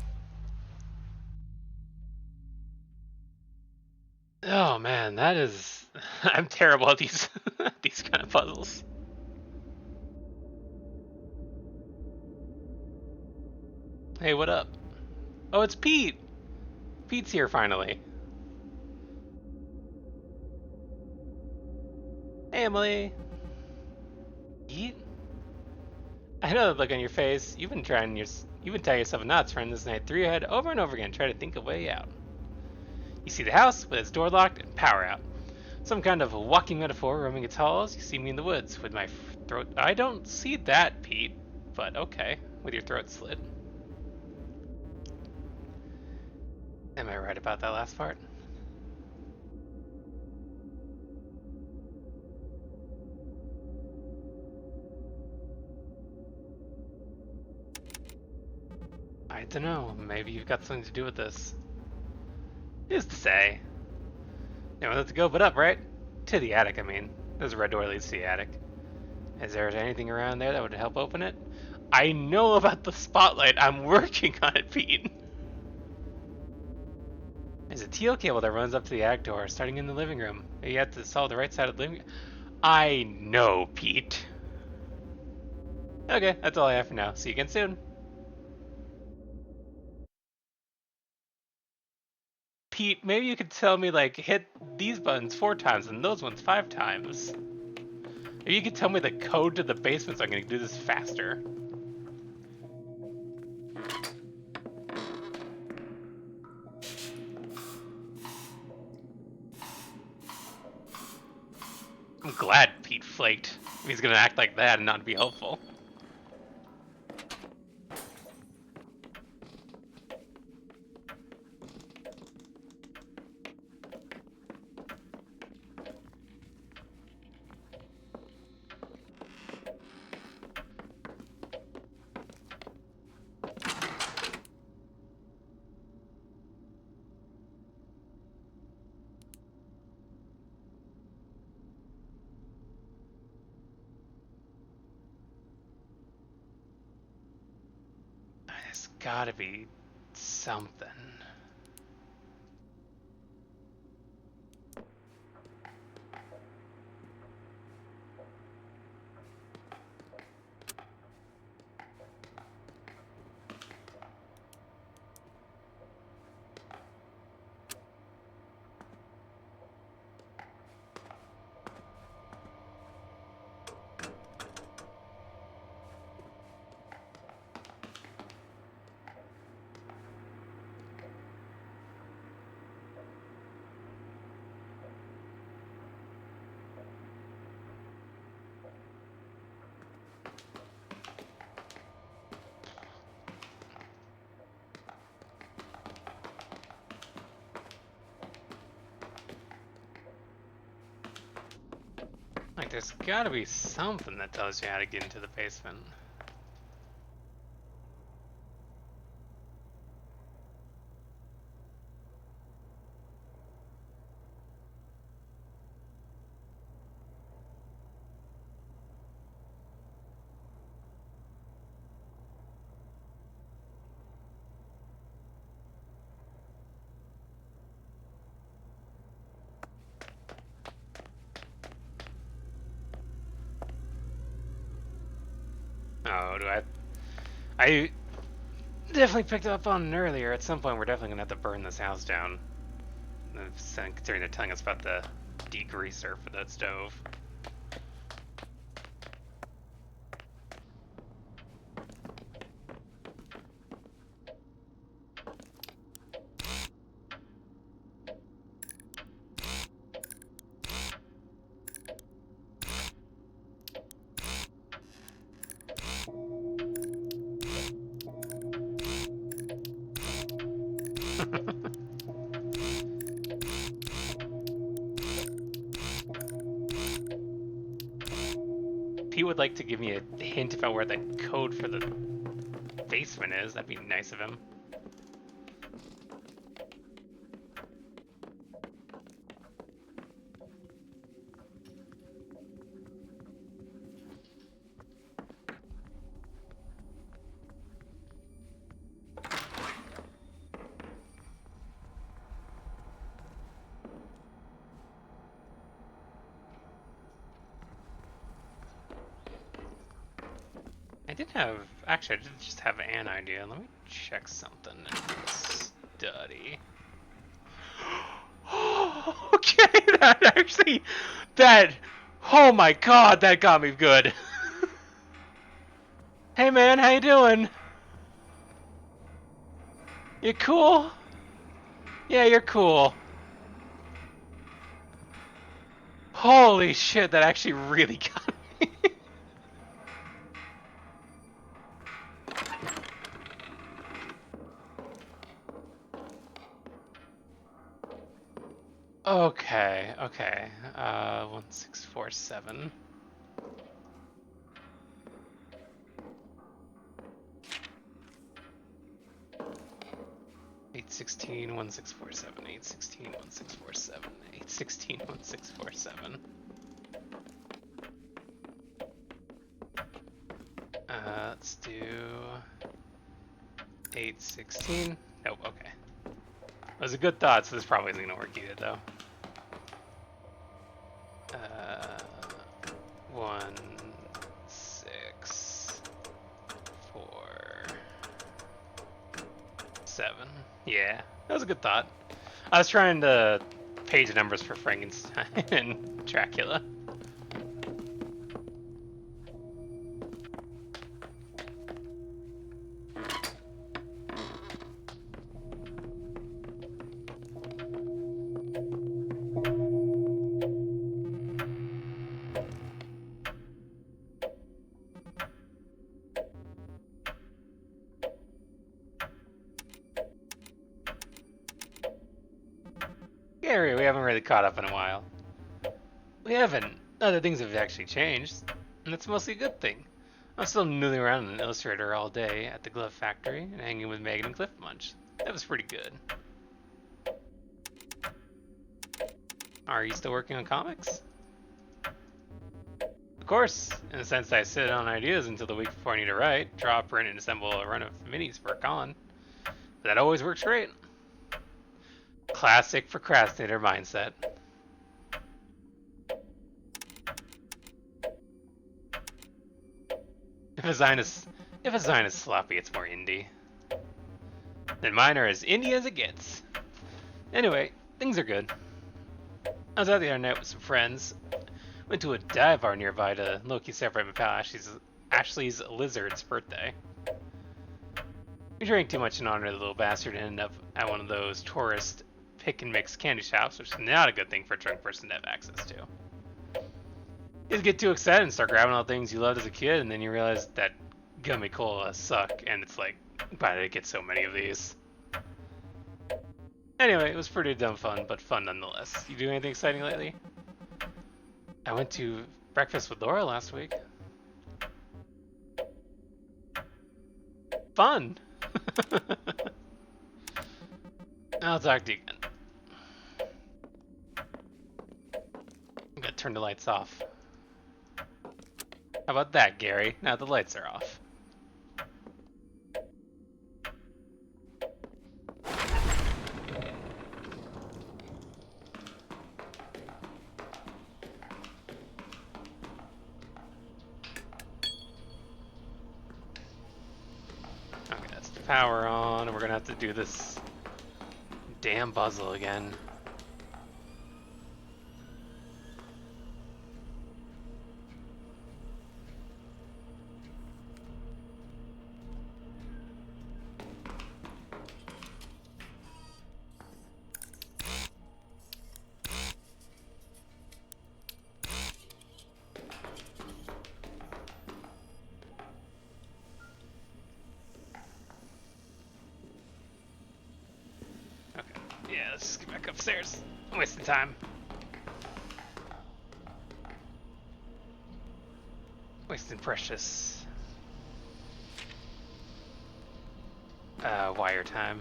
Oh man, that is... I'm terrible at these these kind of puzzles. Hey, what up? Oh, it's Pete! Pete's here finally. Hey, Emily. Pete? I know the look on your face. You've been telling yourself knots trying this night through your head over and over again, trying to think a way out. You see the house with its door locked and power out. Some kind of walking metaphor roaming its halls. You see me in the woods with my throat. I don't see that, Pete. But okay, with your throat slit. Am I right about that last part? I don't know. Maybe you've got something to do with this. Who's to say? No one left to go but up, right? To the attic, I mean. There's a red door leads to the attic. Is there anything around there that would help open it? I know about the spotlight. I'm working on it, Pete. There's a teal cable that runs up to the attic door, starting in the living room. You have to solve the right side of the living room. I know, Pete. Okay, that's all I have for now. See you again soon. Pete, maybe you could tell me, like, hit these buttons 4 times and those ones 5 times. Maybe you could tell me the code to the basement so I can do this faster. I'm glad Pete flaked. He's gonna act like that and not be helpful. There's gotta be something. Like, there's gotta be something that tells you how to get into the basement. Oh, do I definitely picked up on it earlier. At some point, we're definitely gonna have to burn this house down. Considering they're telling us about the degreaser for that stove. He would like to give me a hint about where the code for the basement is. That'd be nice of him. Actually, I did just have an idea. Let me check something in the study. That actually, that, oh my god, that got me good. Hey man, how you doing? You cool? Yeah, you're cool. Holy shit, that actually really got me. Okay, okay. 1647. 816 1647. 816 1647. 816 1647. Let's do 816. Nope, okay. It was a good thought, so this probably isn't gonna work either, though. 1 6 4 7. Yeah, that was a good thought. I was trying to page numbers for Frankenstein and Dracula. Gary, we haven't really caught up in a while. We haven't. Other things have actually changed, and that's mostly a good thing. I'm still noodling around in Illustrator all day at the glove factory and hanging with Megan and Cliff Munch. That was pretty good. Are you still working on comics? Of course, in the sense that I sit on ideas until the week before I need to write, draw, print, and assemble a run of minis for a con. But that always works great. Classic procrastinator mindset. If a design is sloppy, it's more indie. Then mine are as indie as it gets. Anyway, things are good. I was out the other night with some friends. Went to a dive bar nearby to low-key celebrate my pal Ashley's lizard's birthday. We drank too much in honor of the little bastard and ended up at one of those tourist pick and mix candy shops, which is not a good thing for a drunk person to have access to. You get too excited and start grabbing all the things you loved as a kid, and then you realize that gummy cola suck, and it's like, why did I get so many of these? Anyway, it was pretty dumb fun, but fun nonetheless. You do anything exciting lately? I went to breakfast with Laura last week. Fun! I'll talk to you again. I'm gonna turn the lights off. How about that, Gary? Now the lights are off. Okay, that's the power on, and we're gonna have to do this damn puzzle again. Yeah, let's just get back upstairs. I'm wasting time. Wasting precious wire time.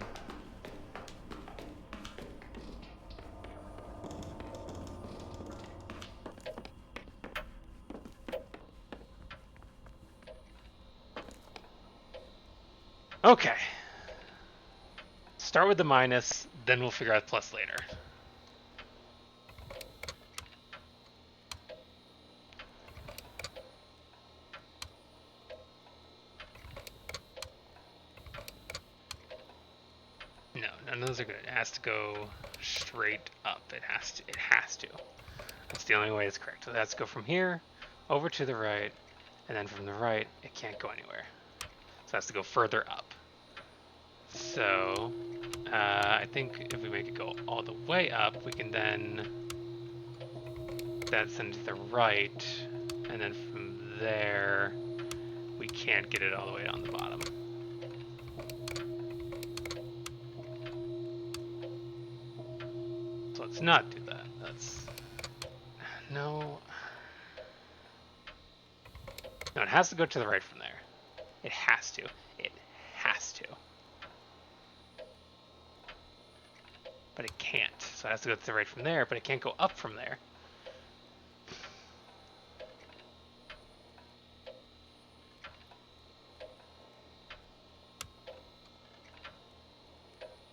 Okay. Start with the minus, then we'll figure out plus later. No, none of those are good. It has to go straight up. It has to. It has to. That's the only way it's correct. So it has to go from here over to the right, and then from the right, it can't go anywhere. So it has to go further up. So I think if we make it go all the way up, we can then send to the right, and then from there, we can't get it all the way down the bottom. So let's not do that. That's... No. No, it has to go to the right from there. It has to. It has to. But it can't. So it has to go to the right from there, but it can't go up from there.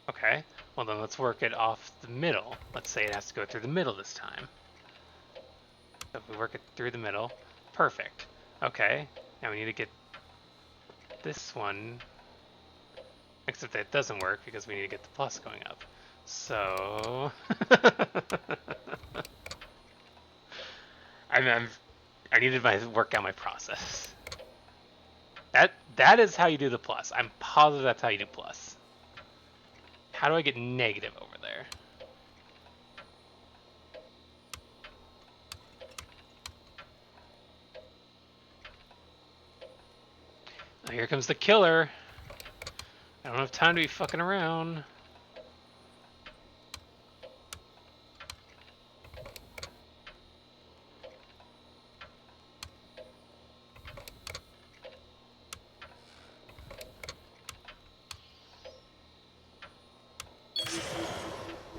Okay, well then let's work it off the middle. Let's say it has to go through the middle this time. So if we work it through the middle, perfect. Okay, now we need to get this one, except that it doesn't work because we need to get the plus going up. So I needed to work out my process. That is how you do the plus. I'm positive that's how you do plus. How do I get negative over there? Oh, here comes the killer. I don't have time to be fucking around.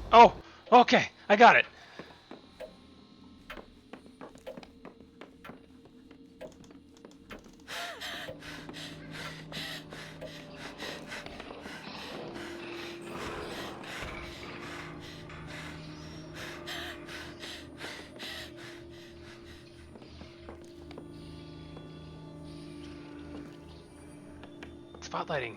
Oh, okay, I got it. Spotlighting.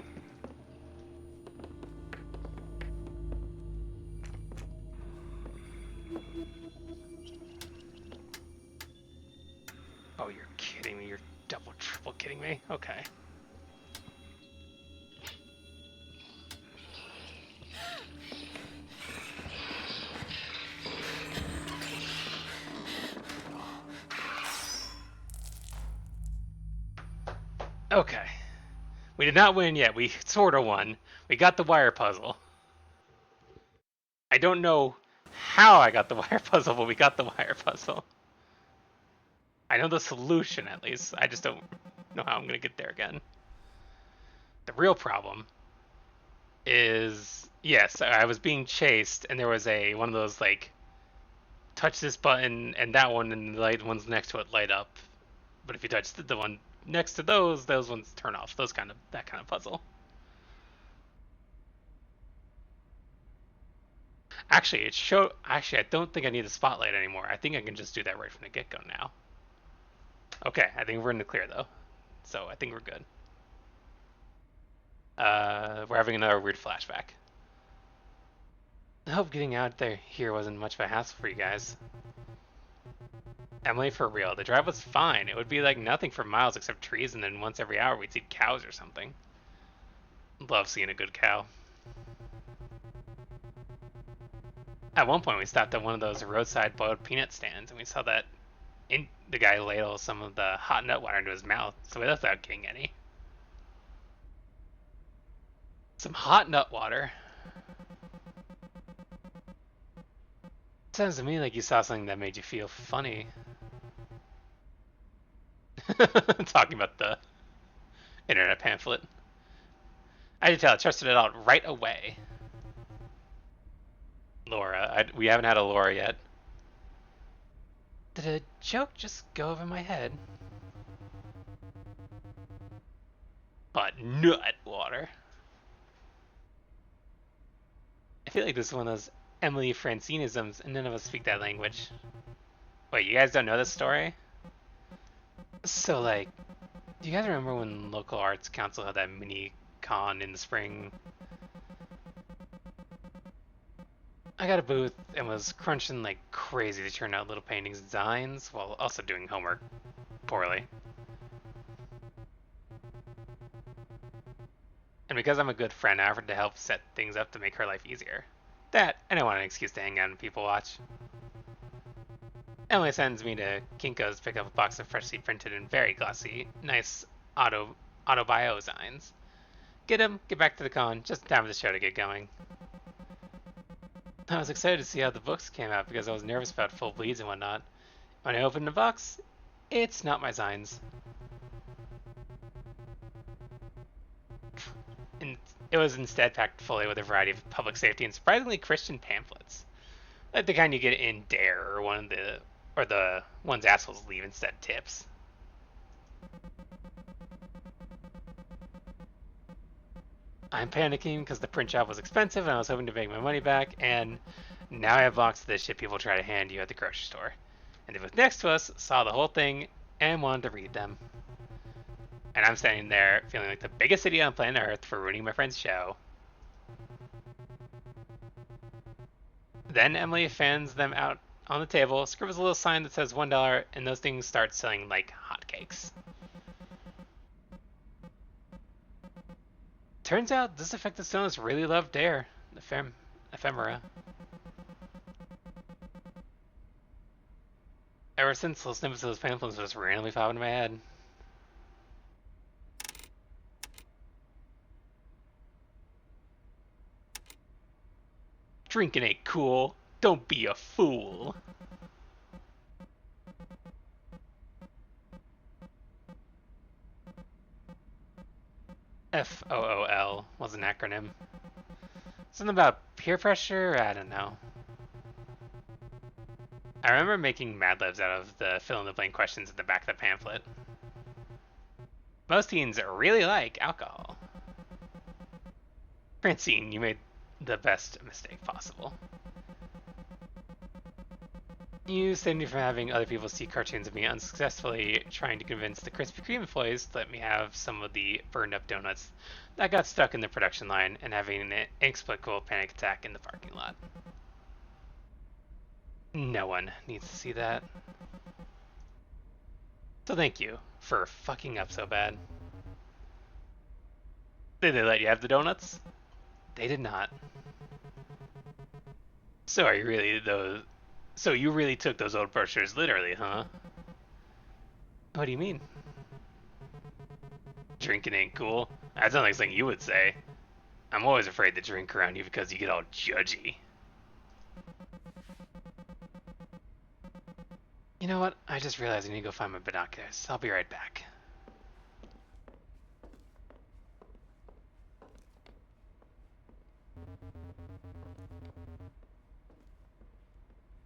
Oh, you're kidding me. You're double, triple kidding me. Okay. Okay. We did not win yet. We sort of won. We got the wire puzzle. I don't know how I got the wire puzzle, but we got the wire puzzle. I know the solution, at least. I just don't know how I'm going to get there again. The real problem is, yes, I was being chased, and there was one of those, like, touch this button, and that one, and the light ones next to it light up. But if you touch the one next to those ones turn off. That kind of puzzle. Actually, I don't think I need the spotlight anymore. I think I can just do that right from the get-go now. Okay, I think we're in the clear though, so I think we're good. We're having another weird flashback. I hope getting out there here wasn't much of a hassle for you guys. Emily, for real, the drive was fine. It would be like nothing for miles except trees, and then once every hour we'd see cows or something. Love seeing a good cow. At one point, we stopped at one of those roadside boiled peanut stands, and we saw that the guy ladle some of the hot nut water into his mouth, so we left without getting any. Some hot nut water. Sounds to me like you saw something that made you feel funny. Talking about the internet pamphlet. I did tell, I trusted it out right away. Laura, we haven't had a Laura yet. Did a joke just go over my head? Hot nut water. I feel like this is one of those Emily Francineisms, and none of us speak that language. Wait, you guys don't know this story? So, like, do you guys remember when local arts council had that mini con in the spring? I got a booth and was crunching like crazy to churn out little paintings and designs while also doing homework poorly. And because I'm a good friend, I offered to help set things up to make her life easier. That, and I want an excuse to hang out and people watch. Emily sends me to Kinko's to pick up a box of freshly printed and very glossy, nice auto bio signs. Get 'em, get back to the con, just in time for the show to get going. I was excited to see how the books came out because I was nervous about full bleeds and whatnot. When I opened the box, it's not my signs. And it was instead packed fully with a variety of public safety and surprisingly Christian pamphlets. Like the kind you get in Dare or the ones assholes leave instead tips. I'm panicking because the print job was expensive and I was hoping to make my money back, and now I have boxes of this shit people try to hand you at the grocery store. And the booth next to us saw the whole thing and wanted to read them. And I'm standing there feeling like the biggest idiot on planet Earth for ruining my friend's show. Then Emily fans them out on the table, scribbles a little sign that says $1, and those things start selling like hotcakes. Turns out disaffected stones really love Dare, ephemera. Ever since, little snippets of those pamphlets just randomly pop into my head. Drinking ain't cool. Don't be a fool. FOOL was an acronym. Something about peer pressure? I don't know. I remember making Mad Libs out of the fill-in-the-blank questions at the back of the pamphlet. Most teens really like alcohol. Francine, you made the best mistake possible. You saved me from having other people see cartoons of me unsuccessfully trying to convince the Krispy Kreme employees to let me have some of the burned up donuts that got stuck in the production line and having an inexplicable panic attack in the parking lot. No one needs to see that. So thank you for fucking up so bad. Did they let you have the donuts? They did not. So are you really those? So you really took those old brochures literally, huh? What do you mean? Drinking ain't cool. That sounds like something you would say. I'm always afraid to drink around you because you get all judgy. You know what? I just realized I need to go find my binoculars. I'll be right back.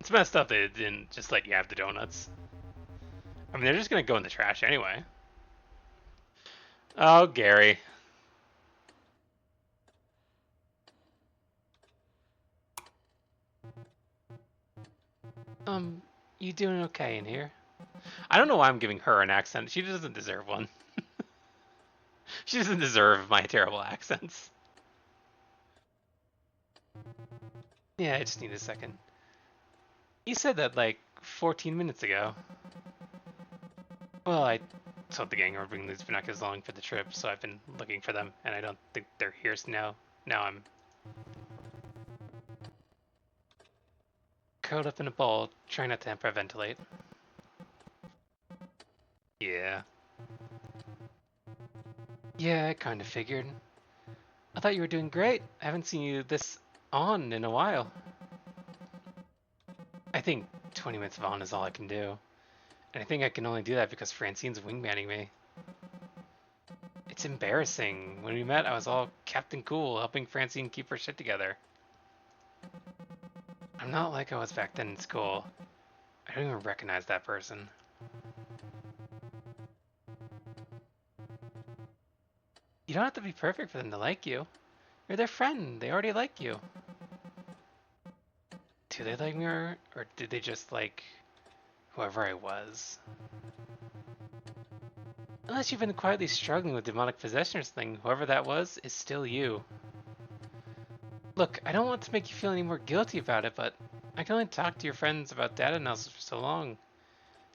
It's messed up they didn't just let you have the donuts. I mean, they're just gonna go in the trash anyway. Oh, Gary. You doing okay in here? I don't know why I'm giving her an accent. She doesn't deserve one. She doesn't deserve my terrible accents. Yeah, I just need a second. You said that like 14 minutes ago. Well, I told the gang I would bring these binoculars along for the trip, so I've been looking for them, and I don't think they're here now. Now I'm curled up in a ball, trying not to hyperventilate. Yeah. Yeah, I kind of figured. I thought you were doing great. I haven't seen you this on in a while. I think 20 minutes of on is all I can do. And I think I can only do that because Francine's wingmanning me. It's embarrassing. When we met, I was all Captain Cool, helping Francine keep her shit together. I'm not like I was back then in school. I don't even recognize that person. You don't have to be perfect for them to like you. You're their friend. They already like you. Do they like me or did they just like whoever I was? Unless you've been quietly struggling with demonic possession or something, whoever that was is still you. Look, I don't want to make you feel any more guilty about it, but I can only talk to your friends about data analysis for so long.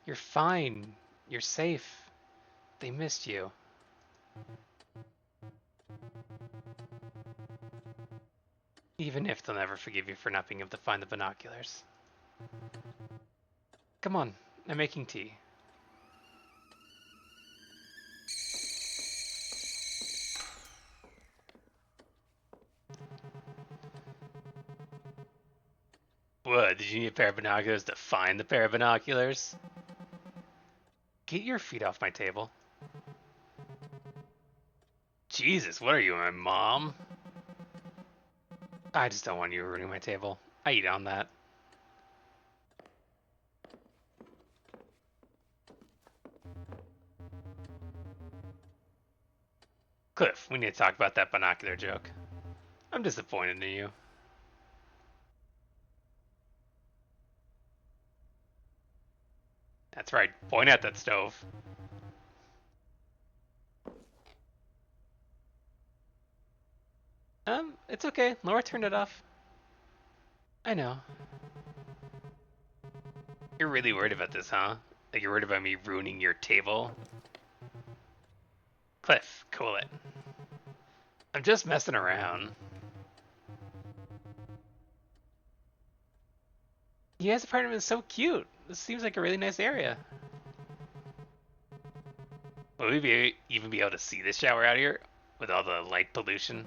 You're fine. You're safe. They missed you. Even if they'll never forgive you for not being able to find the binoculars. Come on, I'm making tea. What, did you need a pair of binoculars to find the pair of binoculars? Get your feet off my table. Jesus, what are you, my mom? I just don't want you ruining my table. I eat on that. Cliff, we need to talk about that binocular joke. I'm disappointed in you. That's right, point at that stove. It's okay. Laura turned it off. I know. You're really worried about this, huh? Like you're worried about me ruining your table? Cliff, cool it. I'm just messing around. You guys' apartment is so cute. This seems like a really nice area. Will we even be able to see the shower out here with all the light pollution?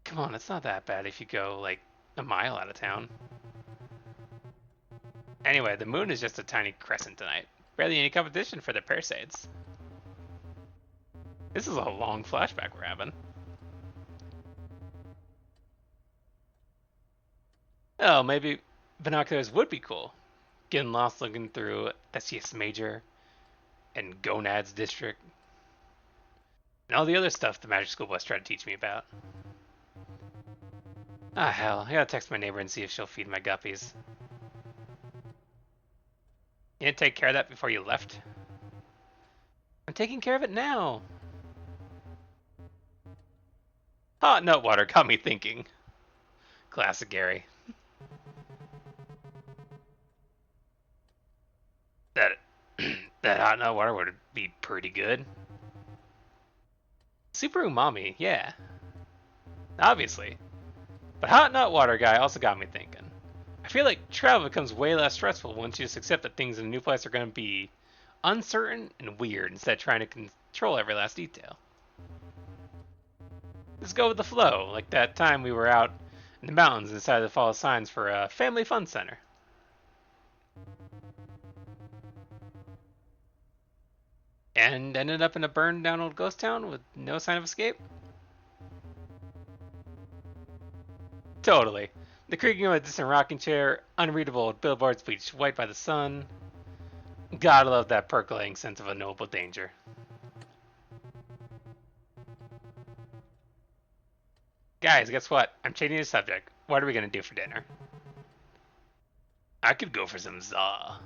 Come on, it's not that bad if you go like a mile out of town. Anyway, the moon is just a tiny crescent tonight. Barely any competition for the Perseids. This is a long flashback we're having. Oh, maybe binoculars would be cool. Getting lost looking through SCS Major and Gonads District. And all the other stuff the magic school bus tried to teach me about. Ah, hell, I gotta text my neighbor and see if she'll feed my guppies. You didn't take care of that before you left? I'm taking care of it now. Hot nut water got me thinking. Classic Gary. That that hot nut water would be pretty good. Super umami, yeah. Obviously. But hot nut water guy also got me thinking. I feel like travel becomes way less stressful once you just accept that things in a new place are going to be uncertain and weird instead of trying to control every last detail. Just go with the flow, like that time we were out in the mountains and decided to follow signs for a family fun center. And ended up in a burned down old ghost town with no sign of escape? Totally. The creaking of a distant rocking chair, unreadable old billboards bleached white by the sun. Gotta love that percolating sense of unknowable danger. Guys, guess what? I'm changing the subject. What are we gonna do for dinner? I could go for some za.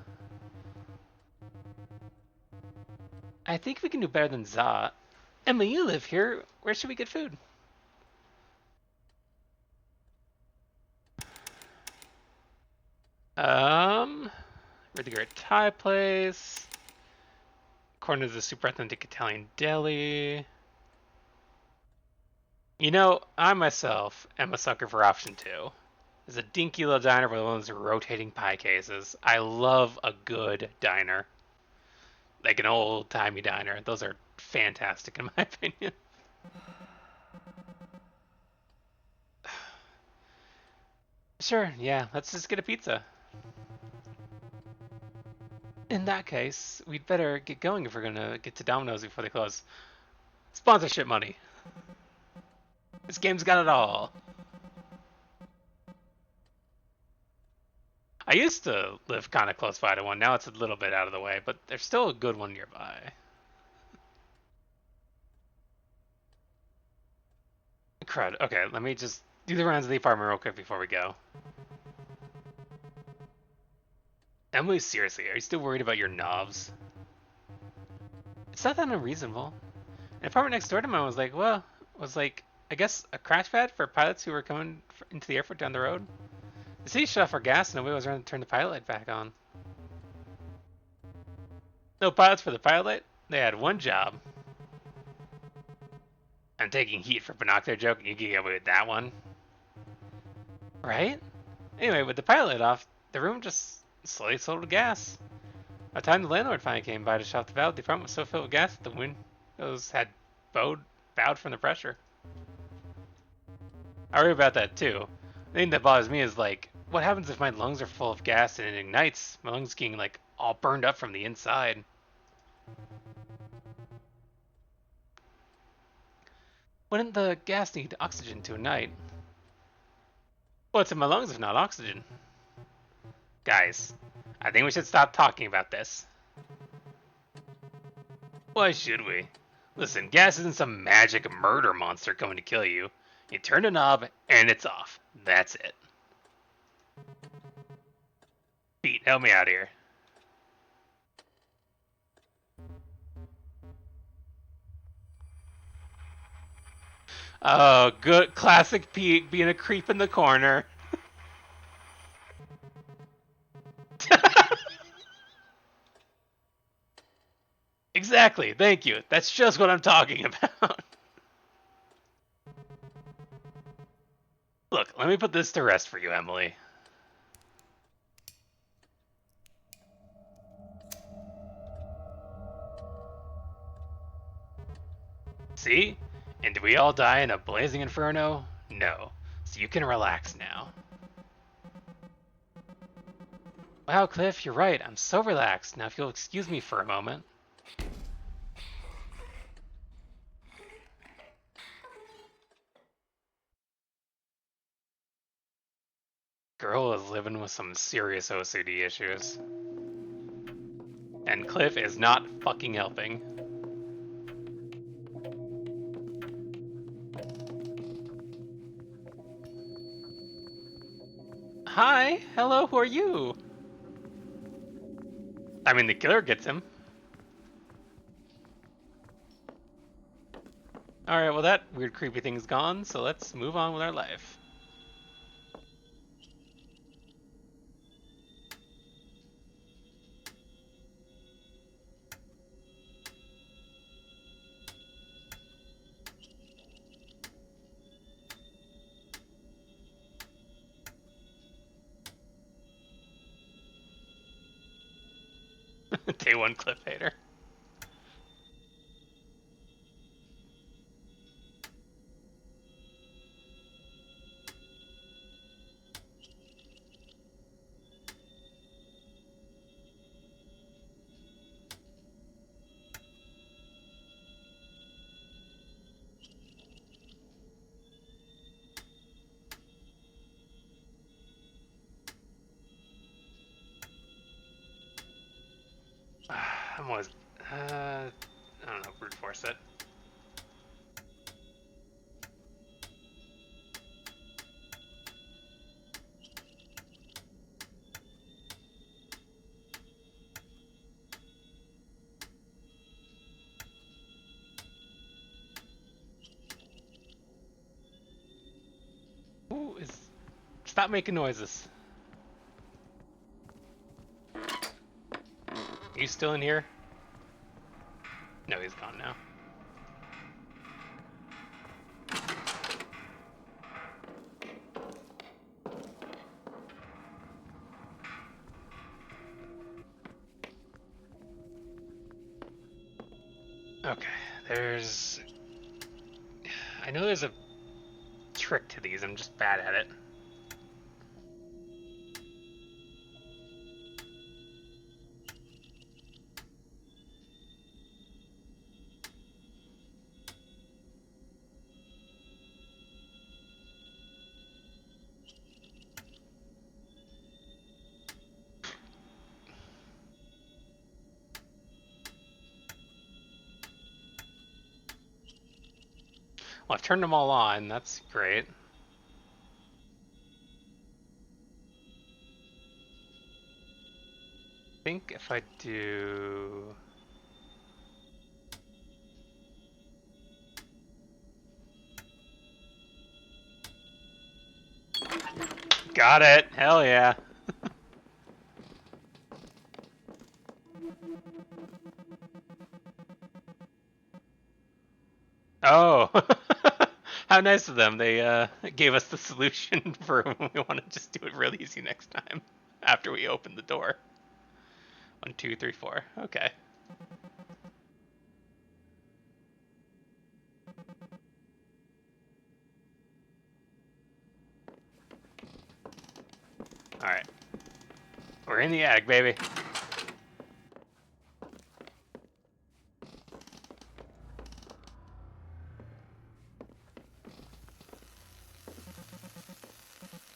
I think we can do better than za. Emma, you live here. Where should we get food? Really great Thai place. Corner of the super authentic Italian deli. You know, I myself am a sucker for option two. There's a dinky little diner with one of those rotating pie cases. I love a good diner. Like an old-timey diner. Those are fantastic in my opinion. Sure, yeah, let's just get a pizza. In that case, we'd better get going if we're gonna get to Domino's before they close. Sponsorship money. This game's got it all. I used to live kind of close by to one. Now it's a little bit out of the way, but there's still a good one nearby. Crud. Okay, let me just do the rounds of the apartment real quick before we go. Emily, seriously, are you still worried about your knobs? It's not that unreasonable. An apartment next door to mine was like, I guess a crash pad for pilots who were coming into the airport down the road. The city shut off our gas and nobody was around to turn the pilot light back on. No pilots for the pilot light? They had one job. I'm taking heat for binocular joke and you can get away with that one. Right? Anyway, with the pilot light off, the room just slowly sold with gas. By the time the landlord finally came by to shut off the valve, the apartment was so filled with gas that the windows had bowed from the pressure. I worry about that too. The thing that bothers me is like, what happens if my lungs are full of gas and it ignites? My lungs getting like all burned up from the inside. Wouldn't the gas need oxygen to ignite? What's in my lungs if not oxygen? Guys, I think we should stop talking about this. Why should we? Listen, gas isn't some magic murder monster coming to kill you. You turn a knob and it's off. That's it. Pete, help me out here. Oh, good classic Pete being a creep in the corner. Exactly, thank you. That's just what I'm talking about. Look, let me put this to rest for you, Emily. See? And did we all die in a blazing inferno? No. So you can relax now. Wow, Cliff, you're right. I'm so relaxed. Now if you'll excuse me for a moment. Girl is living with some serious OCD issues. And Cliff is not fucking helping. Hi, hello, who are you? I mean, the killer gets him. Alright, well that weird creepy thing's gone, so let's move on with our life. Day one Cliff hater. I'm always, I don't know, brute force it. Ooh, stop making noises. Are you still in here? No, he's gone now. Okay, I know there's a trick to these, I'm just bad at it. Well, I've turned them all on, that's great. I think if I do... Got it. Hell yeah. Oh. How nice of them. They gave us the solution for when we want to just do it real easy next time after we open the door. 1, 2, 3, 4. Okay. Alright. We're in the attic, baby.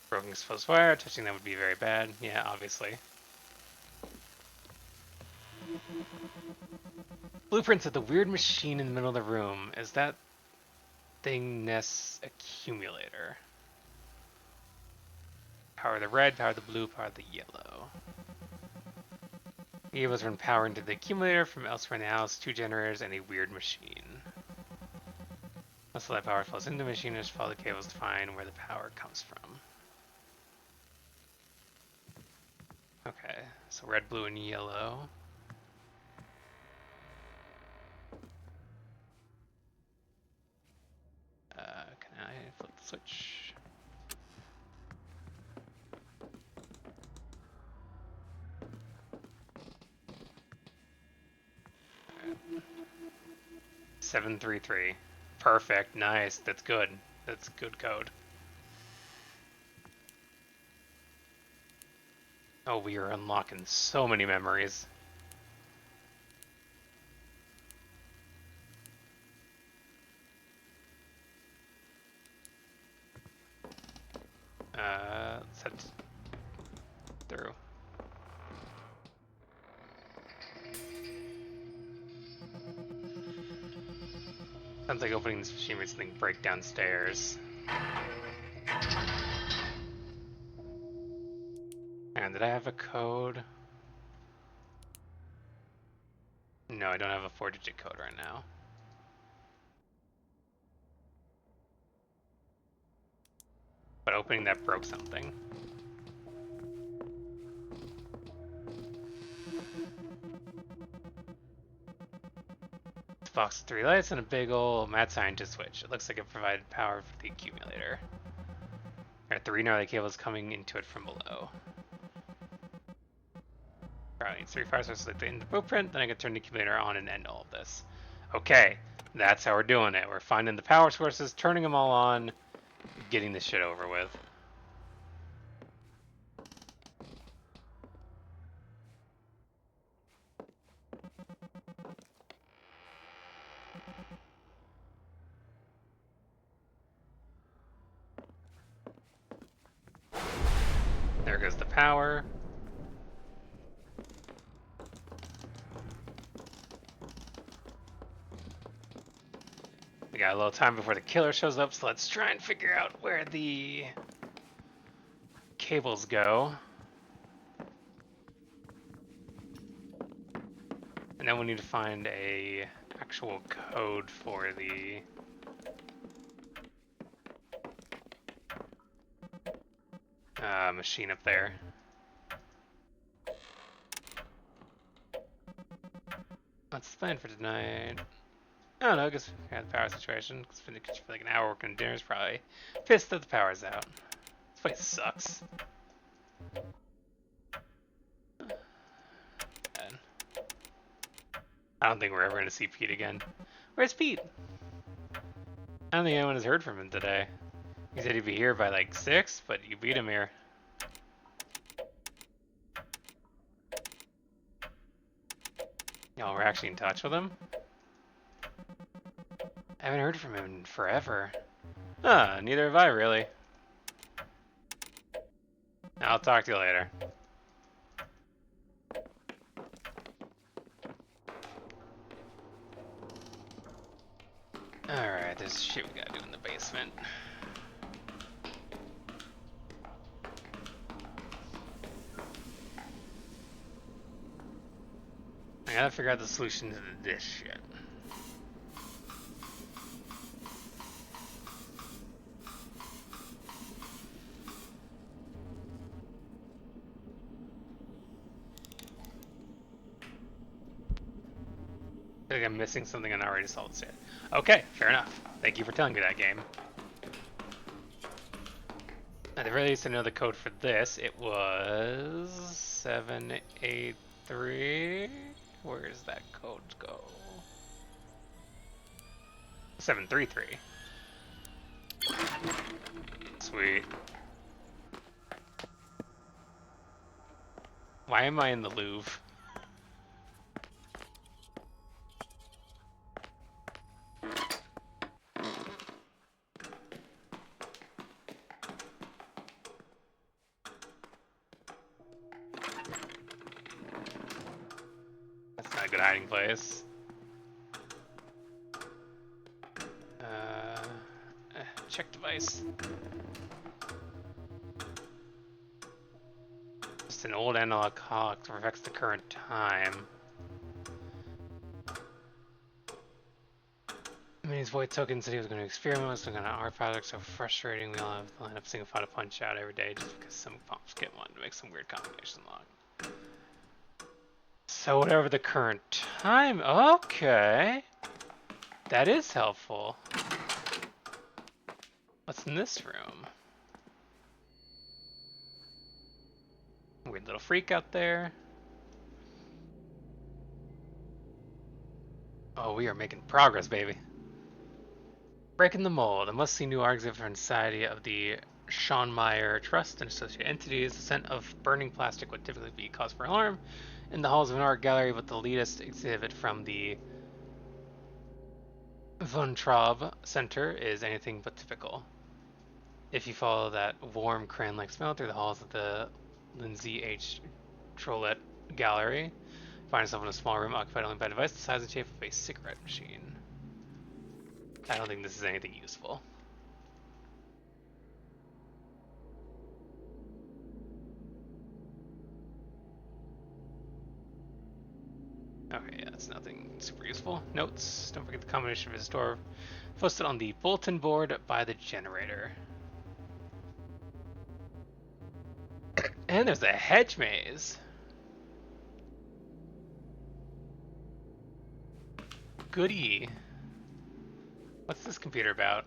Broken exposed wire. Touching that would be very bad. Yeah, obviously. Blueprints of the weird machine in the middle of the room. Is that thing Ness accumulator? Power the red, power the blue, power the yellow. He was run power into the accumulator from elsewhere in the house, 2 generators, and a weird machine. Most of that power flows into the machine, just follow the cables to find where the power comes from. Okay, so red, blue, and yellow. Can I flip the switch? Right. 733. Perfect, nice, that's good. That's good code. Oh, we are unlocking so many memories. Let's head through. Sounds like opening this machine makes something break downstairs. And did I have a code? No, I don't have a 4-digit code right now. But opening that broke something. This box with 3 lights and a big ol' mad scientist switch. It looks like it provided power for the accumulator. There are 3 gnarly cables coming into it from below. Probably needs 3 fire sources like in the blueprint, then I can turn the accumulator on and end all of this. Okay, that's how we're doing it. We're finding the power sources, turning them all on, getting this shit over with. There goes the power. We got a little time before the killer shows up, so let's try and figure out where the cables go. And then we need to find a actual code for the machine up there. What's the plan for tonight? I don't know, I guess we had the power situation. It's been in the kitchen for like an hour working dinner. Is probably pissed that the power's out. This place sucks. Bad. I don't think we're ever going to see Pete again. Where's Pete? I don't think anyone has heard from him today. He said he'd be here by like 6, but you beat him here. Y'all were actually in touch with him? I haven't heard from him in forever. Neither have I really. I'll talk to you later. Alright, there's shit we gotta do in the basement. I gotta figure out the solution to this shit. like I'm missing something on already solved state. Okay, fair enough. Thank you for telling me that, game. At the very least, I know the code for this. It was 783. Where does that code go? 733. Sweet. Why am I in the Louvre? That's not a good hiding place. Check device. Just an old analog clock that reflects the current time. I mean, his void token said he was going to experiment with some kind of art project. So frustrating. We all have to line up single file to punch out every day just because some pops get one to make some weird combination log. So whatever the current time. Okay, that is helpful. What's in this room? Weird little freak out there. Oh, we are making progress, baby. Breaking the mold. A must-see new art exhibit for Society of the Schonmeyer Trust and associated entities. The scent of burning plastic would typically be cause for alarm in the halls of an art gallery, but the latest exhibit from the Von Traub Center is anything but typical. If you follow that warm crayon-like smell through the halls of the Lindsay H. Trollet Gallery, find yourself in a small room occupied only by a device the size and shape of a cigarette machine. I don't think this is anything useful. Okay, yeah, that's nothing super useful. Notes. Don't forget the combination of his door posted on the bulletin board by the generator. And there's a hedge maze. Goody. What's this computer about?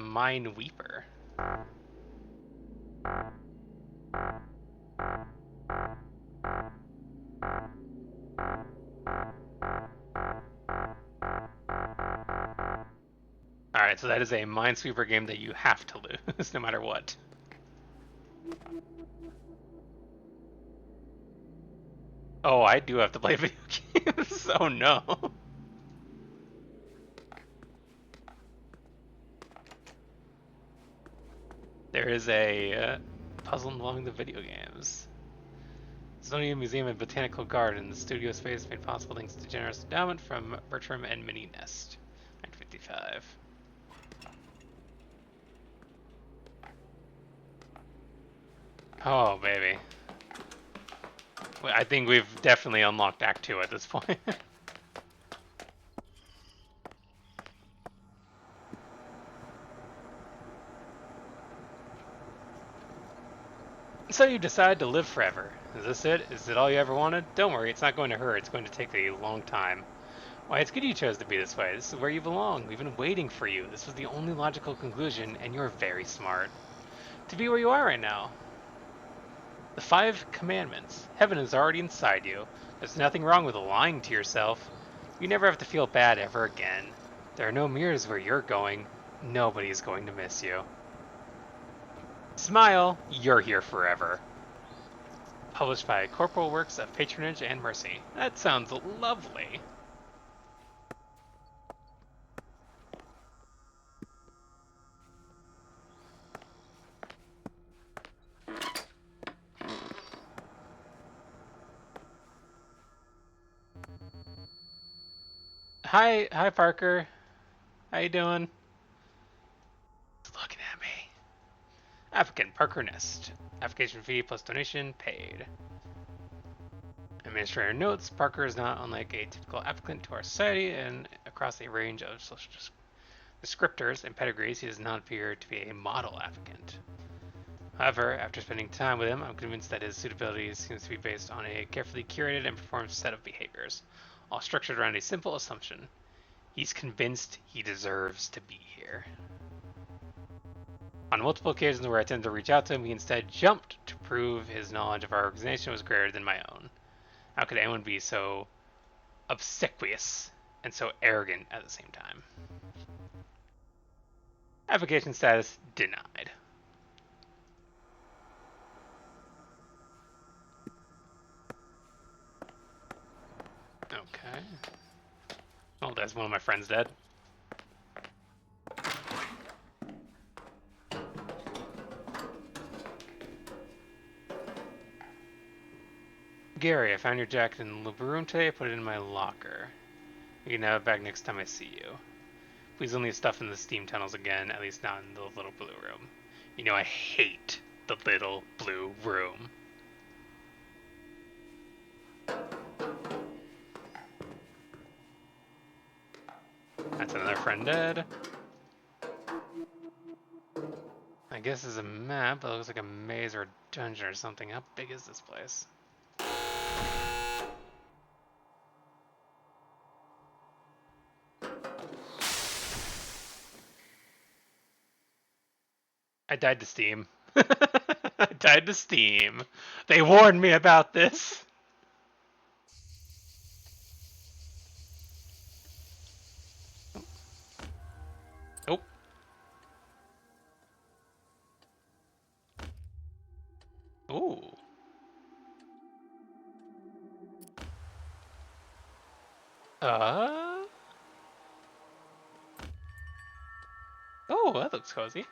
Mine Weeper. Alright, so that is a Minesweeper game that you have to lose, no matter what. Oh, I do have to play video games. Oh no. There is a puzzle involving the video games. Sonia Museum and Botanical Garden. The studio space made possible thanks to generous endowment from Bertram and Minnie Nest. 1955. Oh, baby. I think we've definitely unlocked Act 2 at this point. So you decide to live forever. Is this it? Is it all you ever wanted? Don't worry, it's not going to hurt. It's going to take a long time. Why, it's good you chose to be this way. This is where you belong. We've been waiting for you. This was the only logical conclusion, and you're very smart. To be where you are right now. The 5 commandments. Heaven is already inside you. There's nothing wrong with lying to yourself. You never have to feel bad ever again. There are no mirrors where you're going. Nobody is going to miss you. Smile, you're here forever. Published by Corporal Works of Patronage and Mercy. That sounds lovely. Hi Parker. How you doing? He's looking at me. Applicant Parker Nest. Application fee plus donation paid. Administrator notes, Parker is not unlike a typical applicant to our society, and across a range of social descriptors and pedigrees, he does not appear to be a model applicant. However, after spending time with him, I'm convinced that his suitability seems to be based on a carefully curated and performed set of behaviors. all structured around a simple assumption. He's convinced he deserves to be here. On multiple occasions where I attempted to reach out to him, he instead jumped to prove his knowledge of our organization was greater than my own. How could anyone be so obsequious and so arrogant at the same time? Application status denied. Okay. Oh, there's one of my friends dead. Gary, I found your jacket in the room today. I put it in my locker. You can have it back next time I see you. Please don't leave stuff in the steam tunnels again, at least not in the little blue room. You know I hate the little blue room. That's another friend dead. I guess it's a map, but it looks like a maze or a dungeon or something. How big is this place? I died to Steam. I died to Steam. They warned me about this. Oh. Ooh. Uh. Oh, that looks cozy.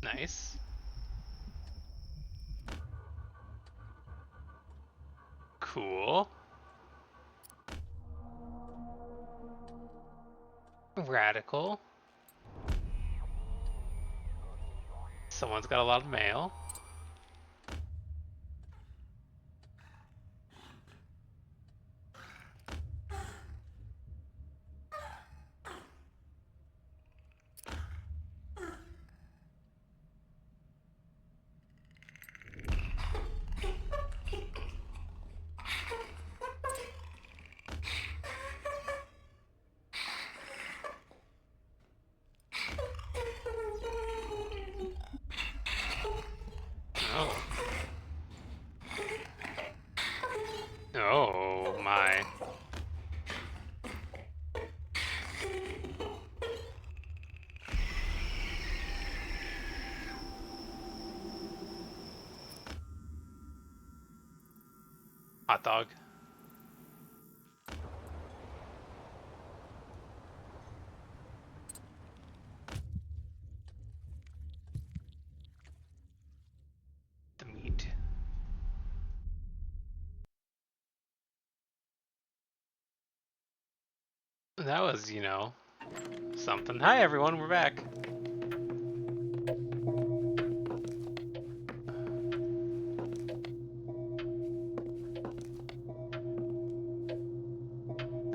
Nice. Cool. Radical. Someone's got a lot of mail. Oh. Oh my. Hot dog. The meat. That was, something. Hi everyone, we're back.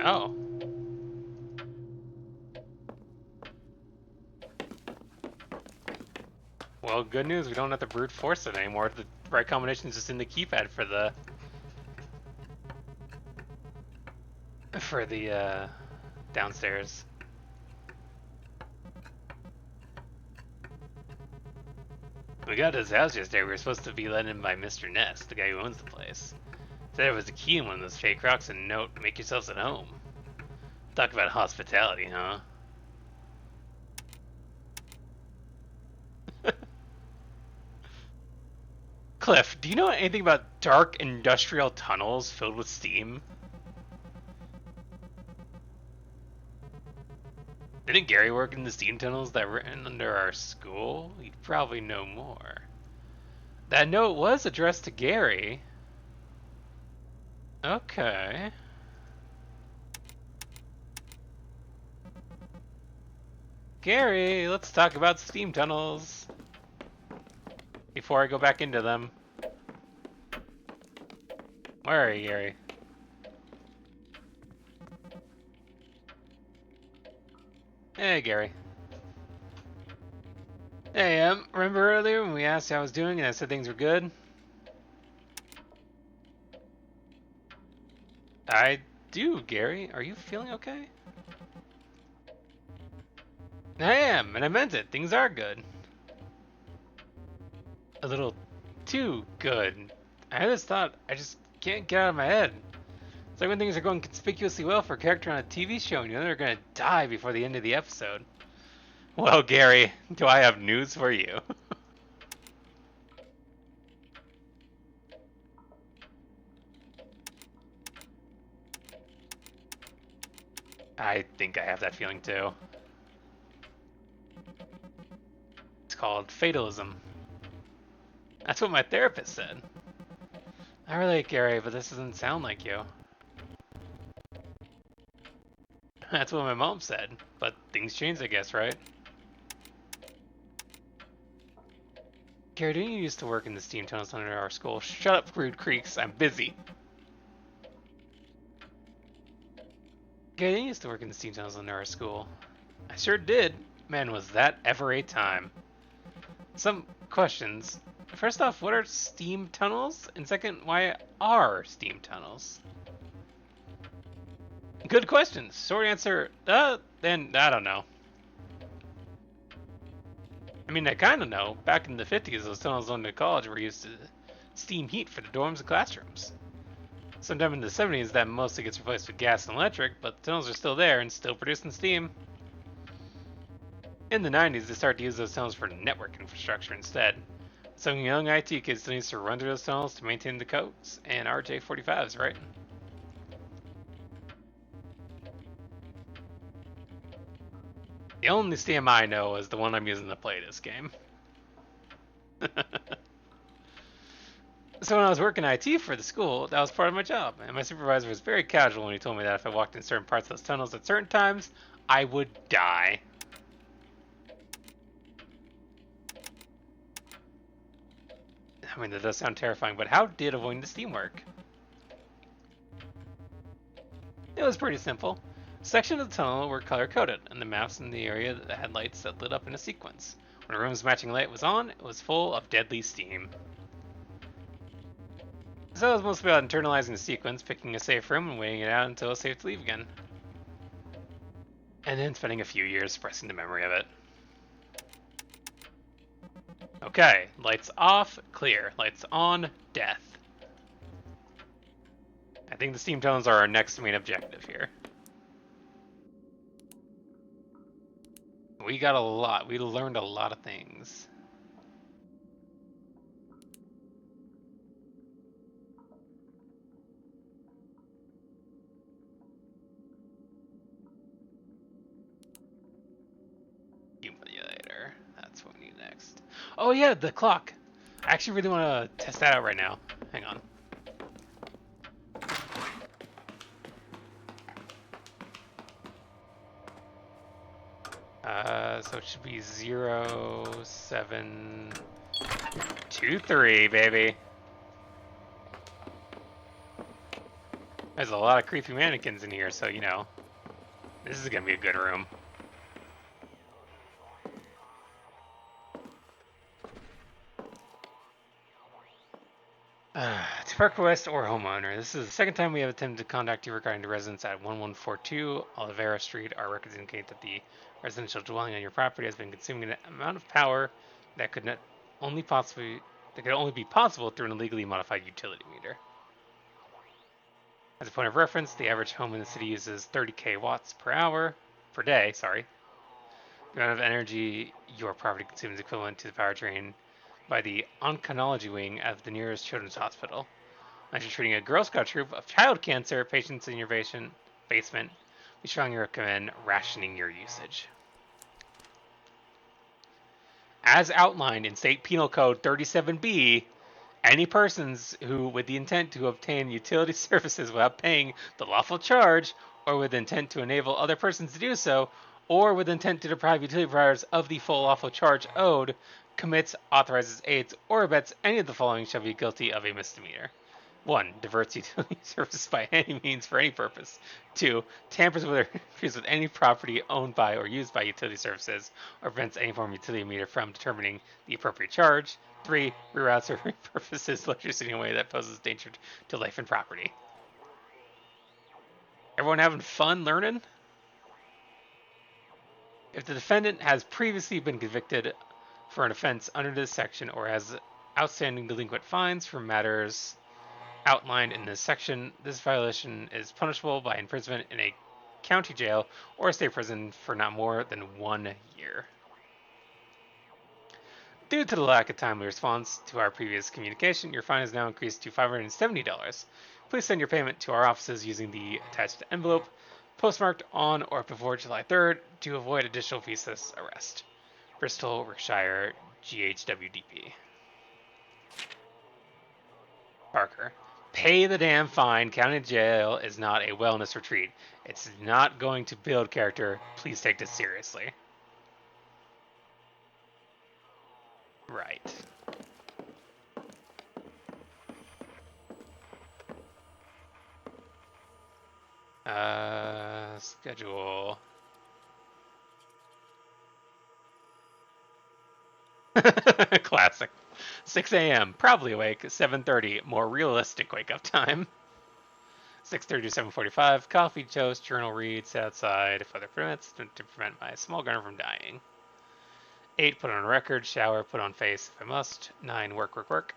Oh. Well, good news, we don't have to brute force it anymore. The right combination is just in the keypad for the downstairs. We got to his house yesterday. We were supposed to be let in by Mr. Ness, the guy who owns the place. Said it was a key in one of those fake rocks and a note, make yourselves at home. Talk about hospitality, huh? Cliff, do you know anything about dark industrial tunnels filled with steam? Didn't Gary work in the steam tunnels that were in under our school? He'd probably know more. That note was addressed to Gary. Okay. Gary, let's talk about steam tunnels. Before I go back into them. Where are you, Gary? Hey, Gary. Hey, remember earlier when we asked how I was doing and I said things were good? I do, Gary. Are you feeling okay? I am, and I meant it. Things are good. A little too good. I just thought I just can't get out of my head. It's like when things are going conspicuously well for a character on a TV show and you know they're gonna die before the end of the episode. Well, Gary, do I have news for you? I think I have that feeling too. It's called fatalism. That's what my therapist said. I relate, Gary, but this doesn't sound like you. That's what my mom said, but things change, I guess, right? Gary, didn't you used to work in the steam tunnels under our school? Shut up, Crude Creeks, I'm busy. Gary, didn't you used to work in the steam tunnels under our school? I sure did. Man, was that ever a time. Some questions. First off, what are steam tunnels? And second, why are steam tunnels? Good questions. Short answer, then I don't know. I mean, I kind of know. Back in the 50s, those tunnels under college were used to steam heat for the dorms and classrooms. Sometime in the 70s, that mostly gets replaced with gas and electric, but the tunnels are still there and still producing steam. In the 90s, they started to use those tunnels for network infrastructure instead. Some young IT kids still need to run through those tunnels to maintain the codes and RJ45s, right? The only steam I know is the one I'm using to play this game. So when I was working IT for the school, that was part of my job, and my supervisor was very casual when he told me that if I walked in certain parts of those tunnels at certain times, I would die. I mean, that does sound terrifying, but how did avoiding the steam work? It was pretty simple. Sections of the tunnel were color-coded, and the maps in the area that had lights that lit up in a sequence. When a room's matching light was on, it was full of deadly steam. So it was mostly about internalizing the sequence, picking a safe room, and waiting it out until it was safe to leave again. And then spending a few years suppressing the memory of it. Okay, lights off, clear. Lights on, death. I think the steam tunnels are our next main objective here. We learned a lot of things. Accumulator, that's what we need next. Oh yeah, the clock. I actually really want to test that out right now. Hang on. So it should be 0723, baby. There's a lot of creepy mannequins in here, so you know, this is gonna be a good room. To Park West or homeowner, this is the second time we have attempted to contact you regarding the residence at 1142 Olivera Street. Our records indicate that the residential dwelling on your property has been consuming an amount of power that could only be possible through an illegally modified utility meter. As a point of reference, the average home in the city uses 30k watts per day. The amount of energy your property consumes is equivalent to the power drain by the oncology wing of the nearest children's hospital. Unless you're treating a Girl Scout troop of child cancer patients in your basement, we strongly recommend rationing your usage. As outlined in State Penal Code 37B, any persons who, with the intent to obtain utility services without paying the lawful charge, or with intent to enable other persons to do so, or with intent to deprive utility providers of the full lawful charge owed, commits, authorizes, aids, or abets any of the following shall be guilty of a misdemeanor. 1. Diverts utility services by any means for any purpose. 2. Tampers with or interferes with any property owned by or used by utility services, or prevents any form of utility meter from determining the appropriate charge. 3. Reroutes or repurposes electricity in a way that poses danger to life and property. Everyone having fun learning? If the defendant has previously been convicted for an offense under this section or has outstanding delinquent fines for matters outlined in this section, this violation is punishable by imprisonment in a county jail or state prison for not more than 1 year. Due to the lack of timely response to our previous communication, your fine is now increased to $570. Please send your payment to our offices using the attached envelope, postmarked on or before July 3rd, to avoid additional visa arrest. Bristol, Berkshire, GHWDP. Parker. Pay the damn fine. County jail is not a wellness retreat. It's not going to build character. Please take this seriously. Right. Schedule. Classic. 6 a.m. Probably awake. 7:30. More realistic wake up time. 6:30 to 7:45. Coffee, toast, journal read, sit outside if weather permits to prevent my small gunner from dying. 8. Put on a record. Shower. Put on face if I must. 9. Work.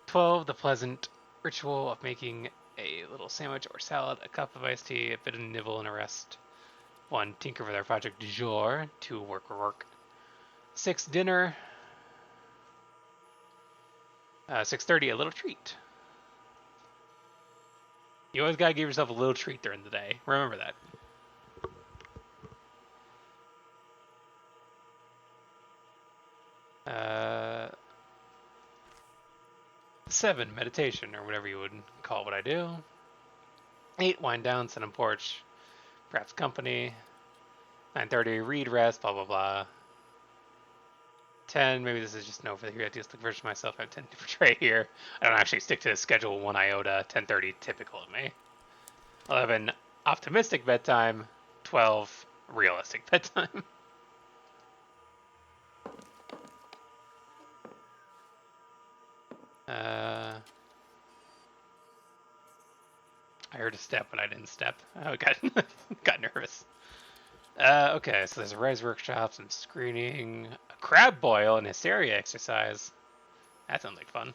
12. The pleasant ritual of making a little sandwich or salad, a cup of iced tea, a bit of nibble and a rest. 1. Tinker with our project du jour. 2. Work. 6. Dinner. 6:30. A little treat. You always gotta give yourself a little treat during the day. Remember that. Uh, 7. Meditation, or whatever you would call what I do. 8. Wind down, sit on porch, perhaps company. 9:30. Read, rest, blah blah blah. 10. Maybe this is just an overrealistic version of myself I tend to portray here. I don't actually stick to the schedule 1 iota. 10:30. Typical of me. 11. Optimistic bedtime. 12. Realistic bedtime. I heard a step, but I didn't step. Oh, got nervous. Okay, so there's a rise workshop, some screening, a crab boil, and hysteria exercise. That sounds like fun.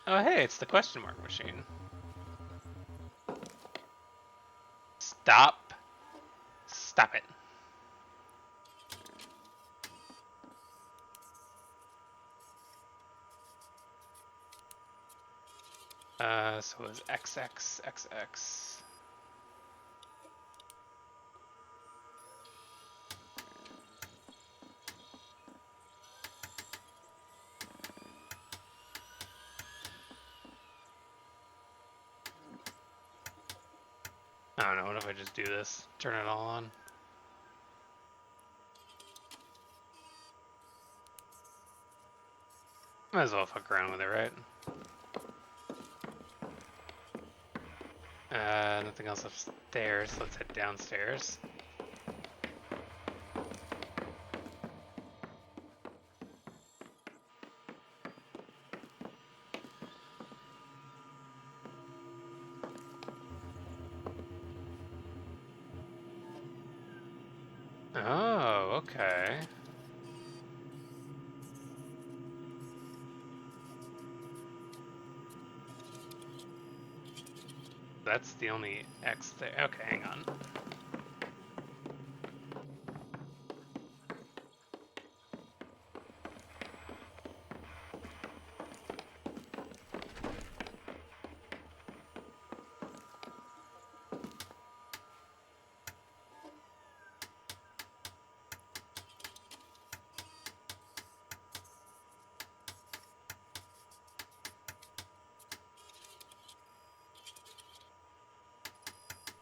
Oh, hey, it's the question mark machine. Stop. Stop it. So it was XXXX. I don't know, what if I just do this? Turn it all on. Might as well fuck around with it, right? Nothing else upstairs. Let's head downstairs. Oh, okay. That's the only X there. Okay, hang on.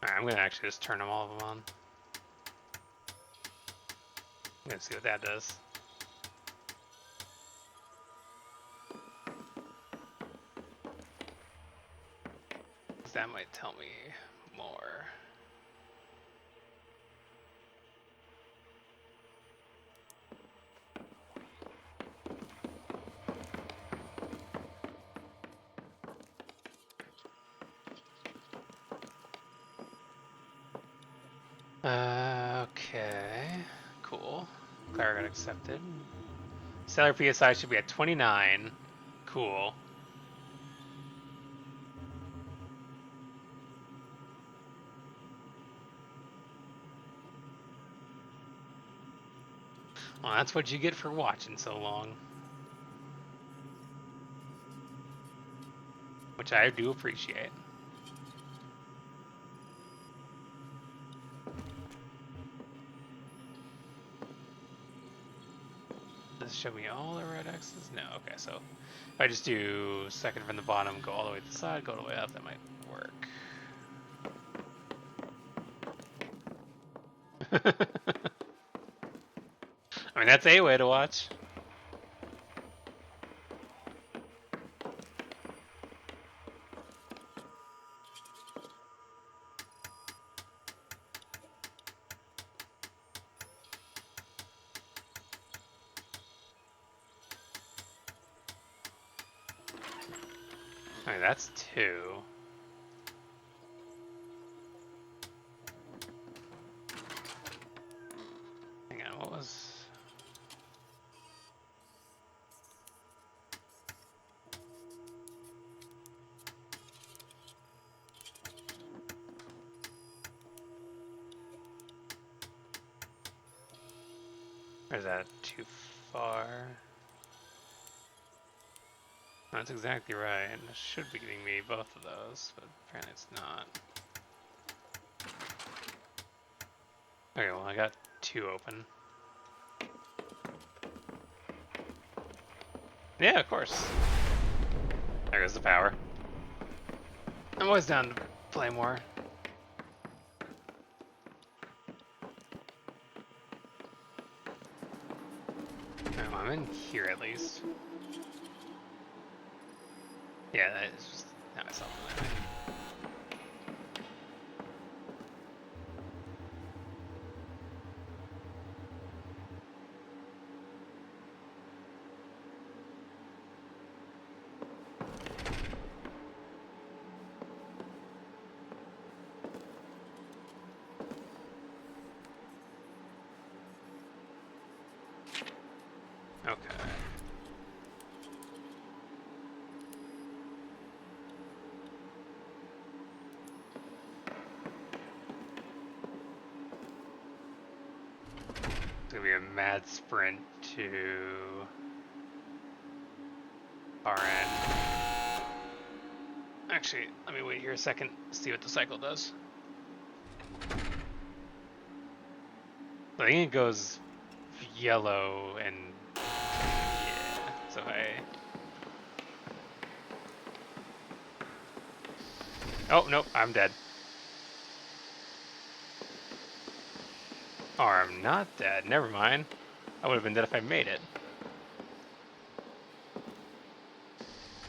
Alright, I'm gonna actually just turn all of them on. I'm gonna see what that does. That might tell me more. Okay. Cool. Clara got accepted. Stellar PSI should be at 29. Cool. Well, that's what you get for watching so long. Which I do appreciate. Does it show me all the red X's? No, okay, so if I just do second from the bottom, go all the way to the side, go all the way up, that might work. I mean, that's a way to watch. I mean, that's 2. Hang on, what was... Or is that too far? That's exactly right. It should be giving me both of those, but apparently it's not. Okay, well, I got 2 open. Yeah, of course. There goes the power. I'm always down to play more. I'm in here at least. Yeah, that is just not myself in that way. Okay. It's gonna be a mad sprint to RN. Actually, let me wait here a second, see what the cycle does. I think it goes yellow and yeah, so oh, nope, I'm dead. Or I'm not dead, never mind. I would have been dead if I made it.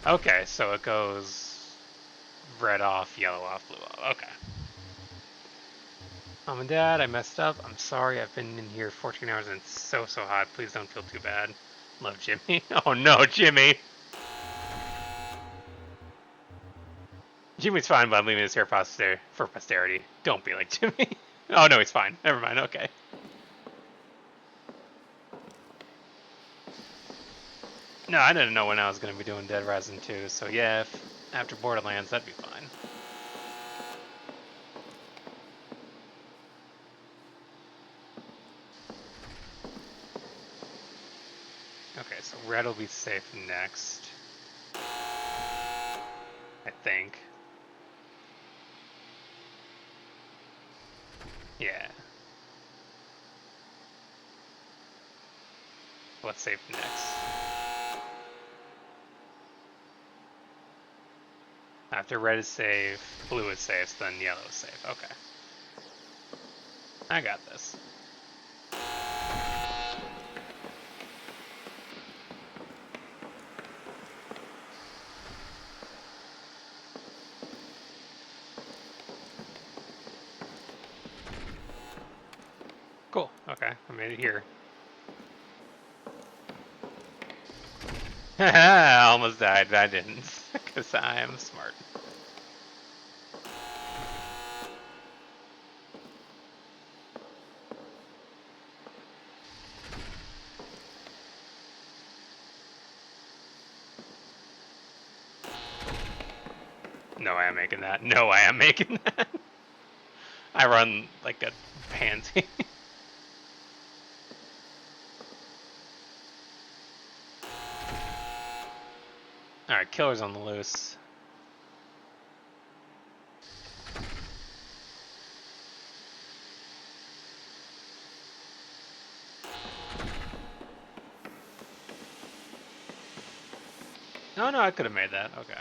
Okay, so it goes red off, yellow off, blue off. Okay. Mom and Dad, I messed up. I'm sorry. I've been in here 14 hours and it's so hot. Please don't feel too bad. Love, Jimmy. Oh no, Jimmy. Jimmy's fine, but I'm leaving this here for posterity. Don't be like Jimmy. Oh no, he's fine. Never mind. Okay. No, I didn't know when I was going to be doing Dead Rising 2, so yeah, if after Borderlands, that'd be fine. Okay, so red will be safe next. I think. Yeah. What's safe next? After red is safe, blue is safe, then yellow is safe. Okay. I got this. Cool. Okay, I made it here. I almost died, but I didn't, because I am smart. No, I am making that. No, I am making that. I run like a pansy. Alright, killer's on the loose. No, I could have made that. Okay.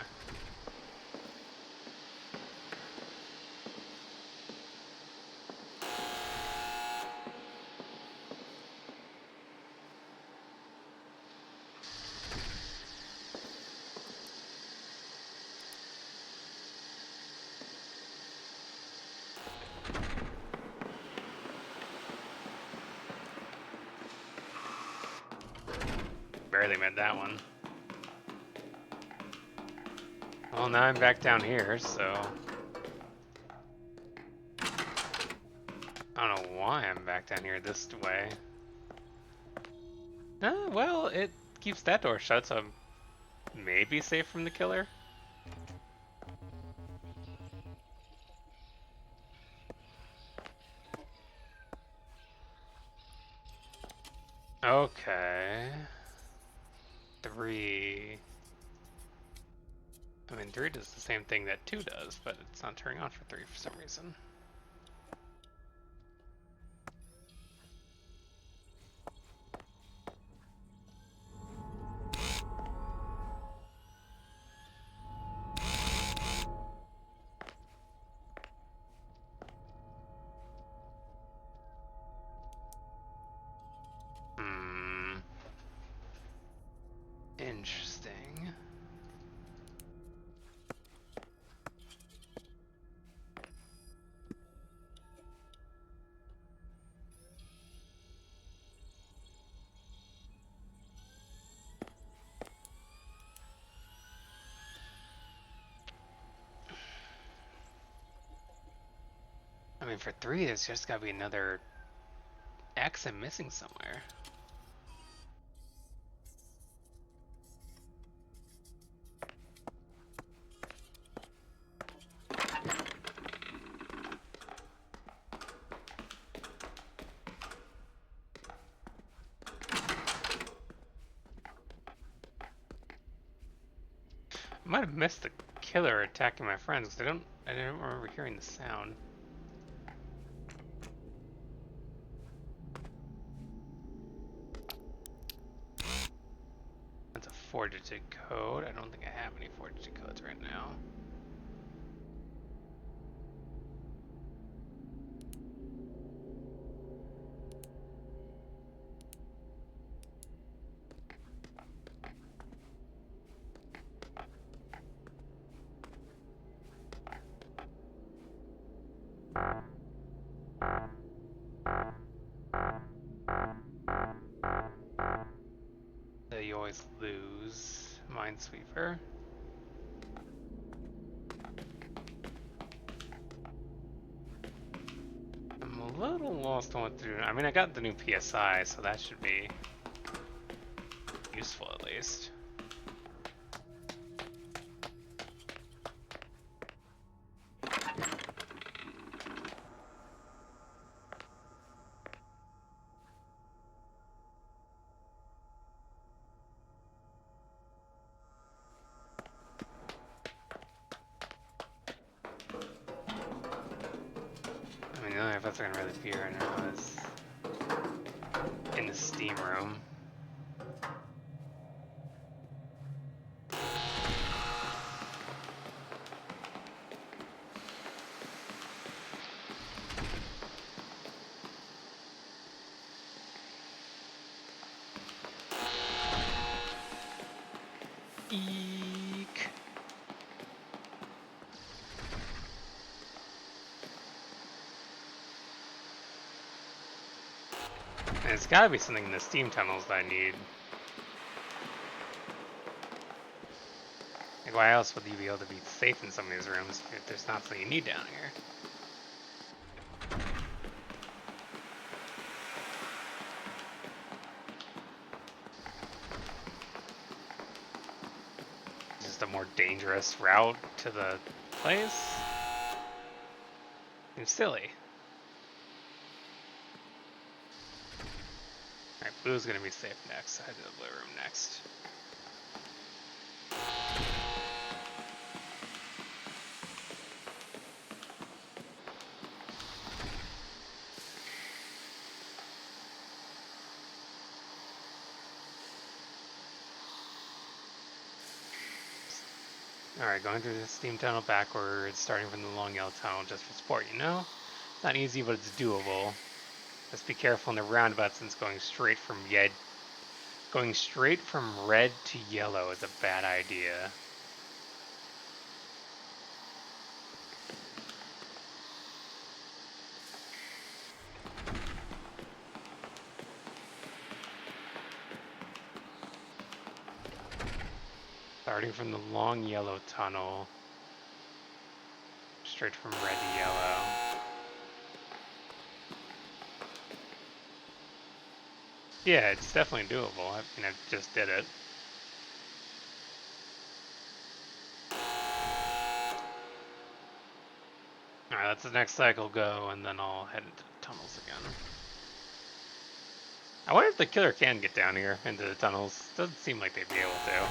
Barely made that one. Well, now I'm back down here, so... I don't know why I'm back down here this way. Well, it keeps that door shut, so I'm maybe safe from the killer. Okay. 3... I mean, 3 does the same thing that 2 does, but it's not turning on for 3 for some reason. Interesting. I mean, for 3, there's just gotta be another X I'm missing somewhere. I might have missed the killer attacking my friends because I don't remember hearing the sound. That's a 4-digit code. I don't think I have any 4-digit codes right now. So you always lose Minesweeper. I'm a little lost on what to do. I mean, I got the new PSI, so that should be useful at least. I mean, the only place I can really be right now is in the steam room. Eek. And it's gotta be something in the steam tunnels that I need. Like, why else would you be able to be safe in some of these rooms if there's not something you need down here? Just a more dangerous route to the place. Seems silly. Alright, blue's gonna be safe next. I head to the blue room next. Alright, going through the steam tunnel backwards, starting from the long yellow tunnel just for sport, you know? It's not easy, but it's doable. Just be careful in the roundabout since going straight from red to yellow is a bad idea. Starting from the long yellow tunnel, straight from red to yellow. Yeah, it's definitely doable. I mean, I just did it. Alright, let's the next cycle go, and then I'll head into the tunnels again. I wonder if the killer can get down here into the tunnels. Doesn't seem like they'd be able to.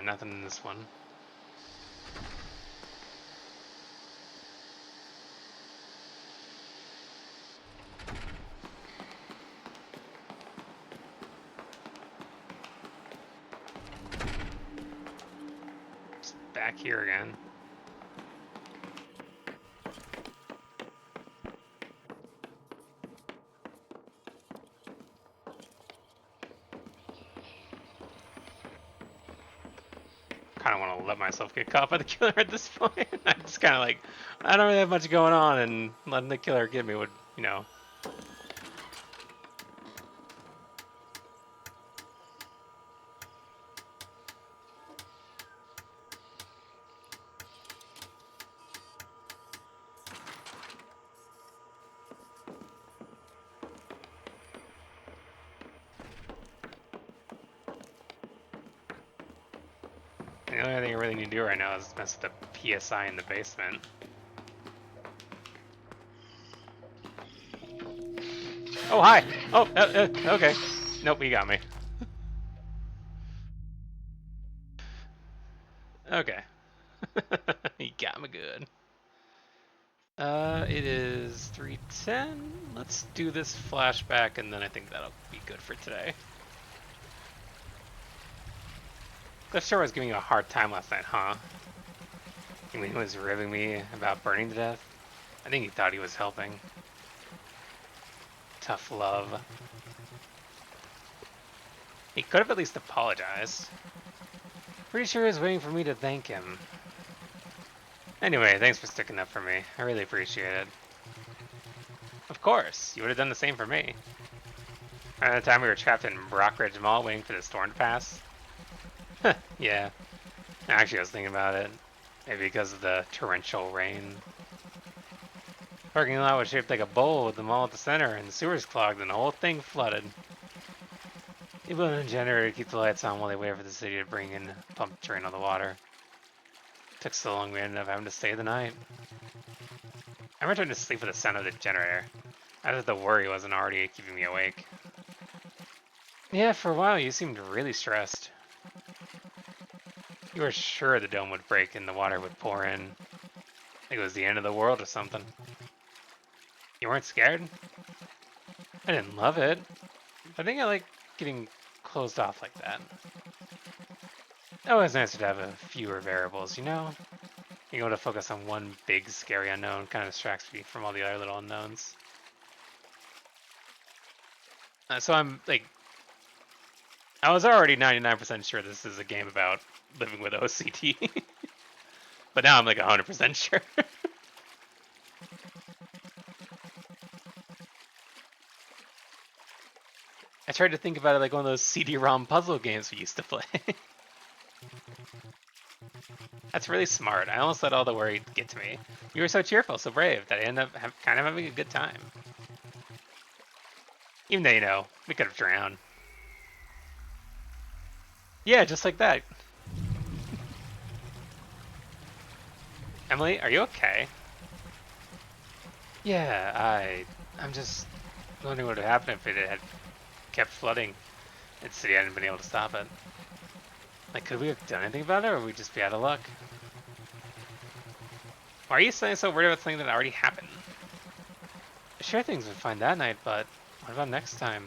Nothing in this one. Just back here again. Kind of want to let myself get caught by the killer at this point. I'm just kind of like, I don't really have much going on, and letting the killer get me would, you know. The only thing I really need to do right now is mess with the PSI in the basement. Oh, hi! Oh, okay. Nope, he got me. Okay. He got me good. It is 3:10. Let's do this flashback, and then I think that'll be good for today. Cliff sure was giving you a hard time last night, huh? You mean he was ribbing me about burning to death? I think he thought he was helping. Tough love. He could have at least apologized. Pretty sure he was waiting for me to thank him. Anyway, thanks for sticking up for me. I really appreciate it. Of course, you would have done the same for me. At the time we were trapped in Brockridge Mall waiting for the storm to pass. Yeah. Actually, I was thinking about it. Maybe because of the torrential rain. Parking lot was shaped like a bowl with the mall at the center, and the sewers clogged, and the whole thing flooded. People in a generator to keep the lights on while they waited for the city to bring in pump to drain all the water. It took so long we ended up having to stay the night. I returned to sleep with the sound of the generator, as if the worry wasn't already keeping me awake. Yeah, for a while you seemed really stressed. You were sure the dome would break and the water would pour in. Like it was the end of the world or something. You weren't scared? I didn't love it. I think I like getting closed off like that. It was nicer to have a fewer variables, you know? Being able to focus on one big, scary unknown kind of distracts me from all the other little unknowns. So I'm like, I was already 99% sure this is a game about living with OCD. But now I'm like 100% sure. I tried to think about it like one of those CD-ROM puzzle games we used to play. That's really smart. I almost let all the worry get to me. You were so cheerful, so brave, that I ended up kind of having a good time. Even though, we could have drowned. Yeah, just like that. Emily, are you okay? Yeah, I'm just wondering what would happen if it had kept flooding and the city hadn't been able to stop it. Like, could we have done anything about it, or would we just be out of luck? Why are you saying so worried about something that already happened? Sure, things were fine that night, but what about next time?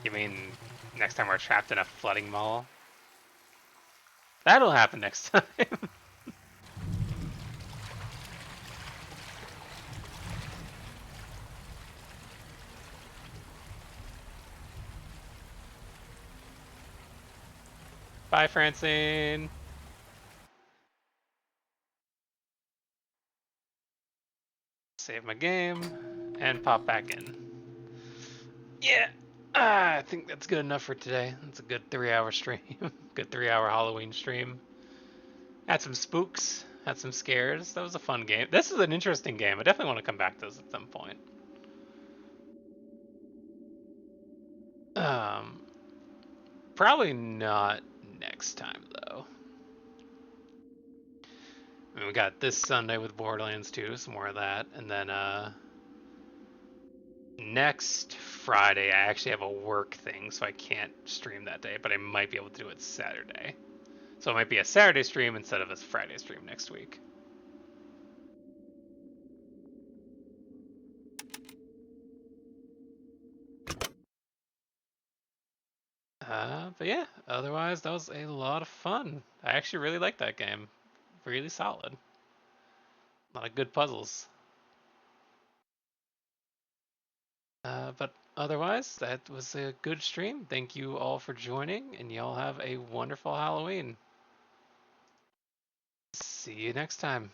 You mean next time we're trapped in a flooding mall? That'll happen next time. Bye, Francine. Save my game and pop back in. Yeah, I think that's good enough for today. That's a good 3-hour stream. Good 3-hour Halloween stream. Had some spooks, had some scares. That was a fun game. This is an interesting game. I definitely want to come back to this at some point. Um, Probably not next time though. I mean, we got this Sunday with Borderlands 2, some more of that, and then next Friday I actually have a work thing, so I can't stream that day, but I might be able to do it Saturday. So it might be a Saturday stream instead of a Friday stream next week. But yeah, otherwise that was a lot of fun. I actually really liked that game. Really solid. A lot of good puzzles. But otherwise, that was a good stream. Thank you all for joining, and y'all have a wonderful Halloween. See you next time.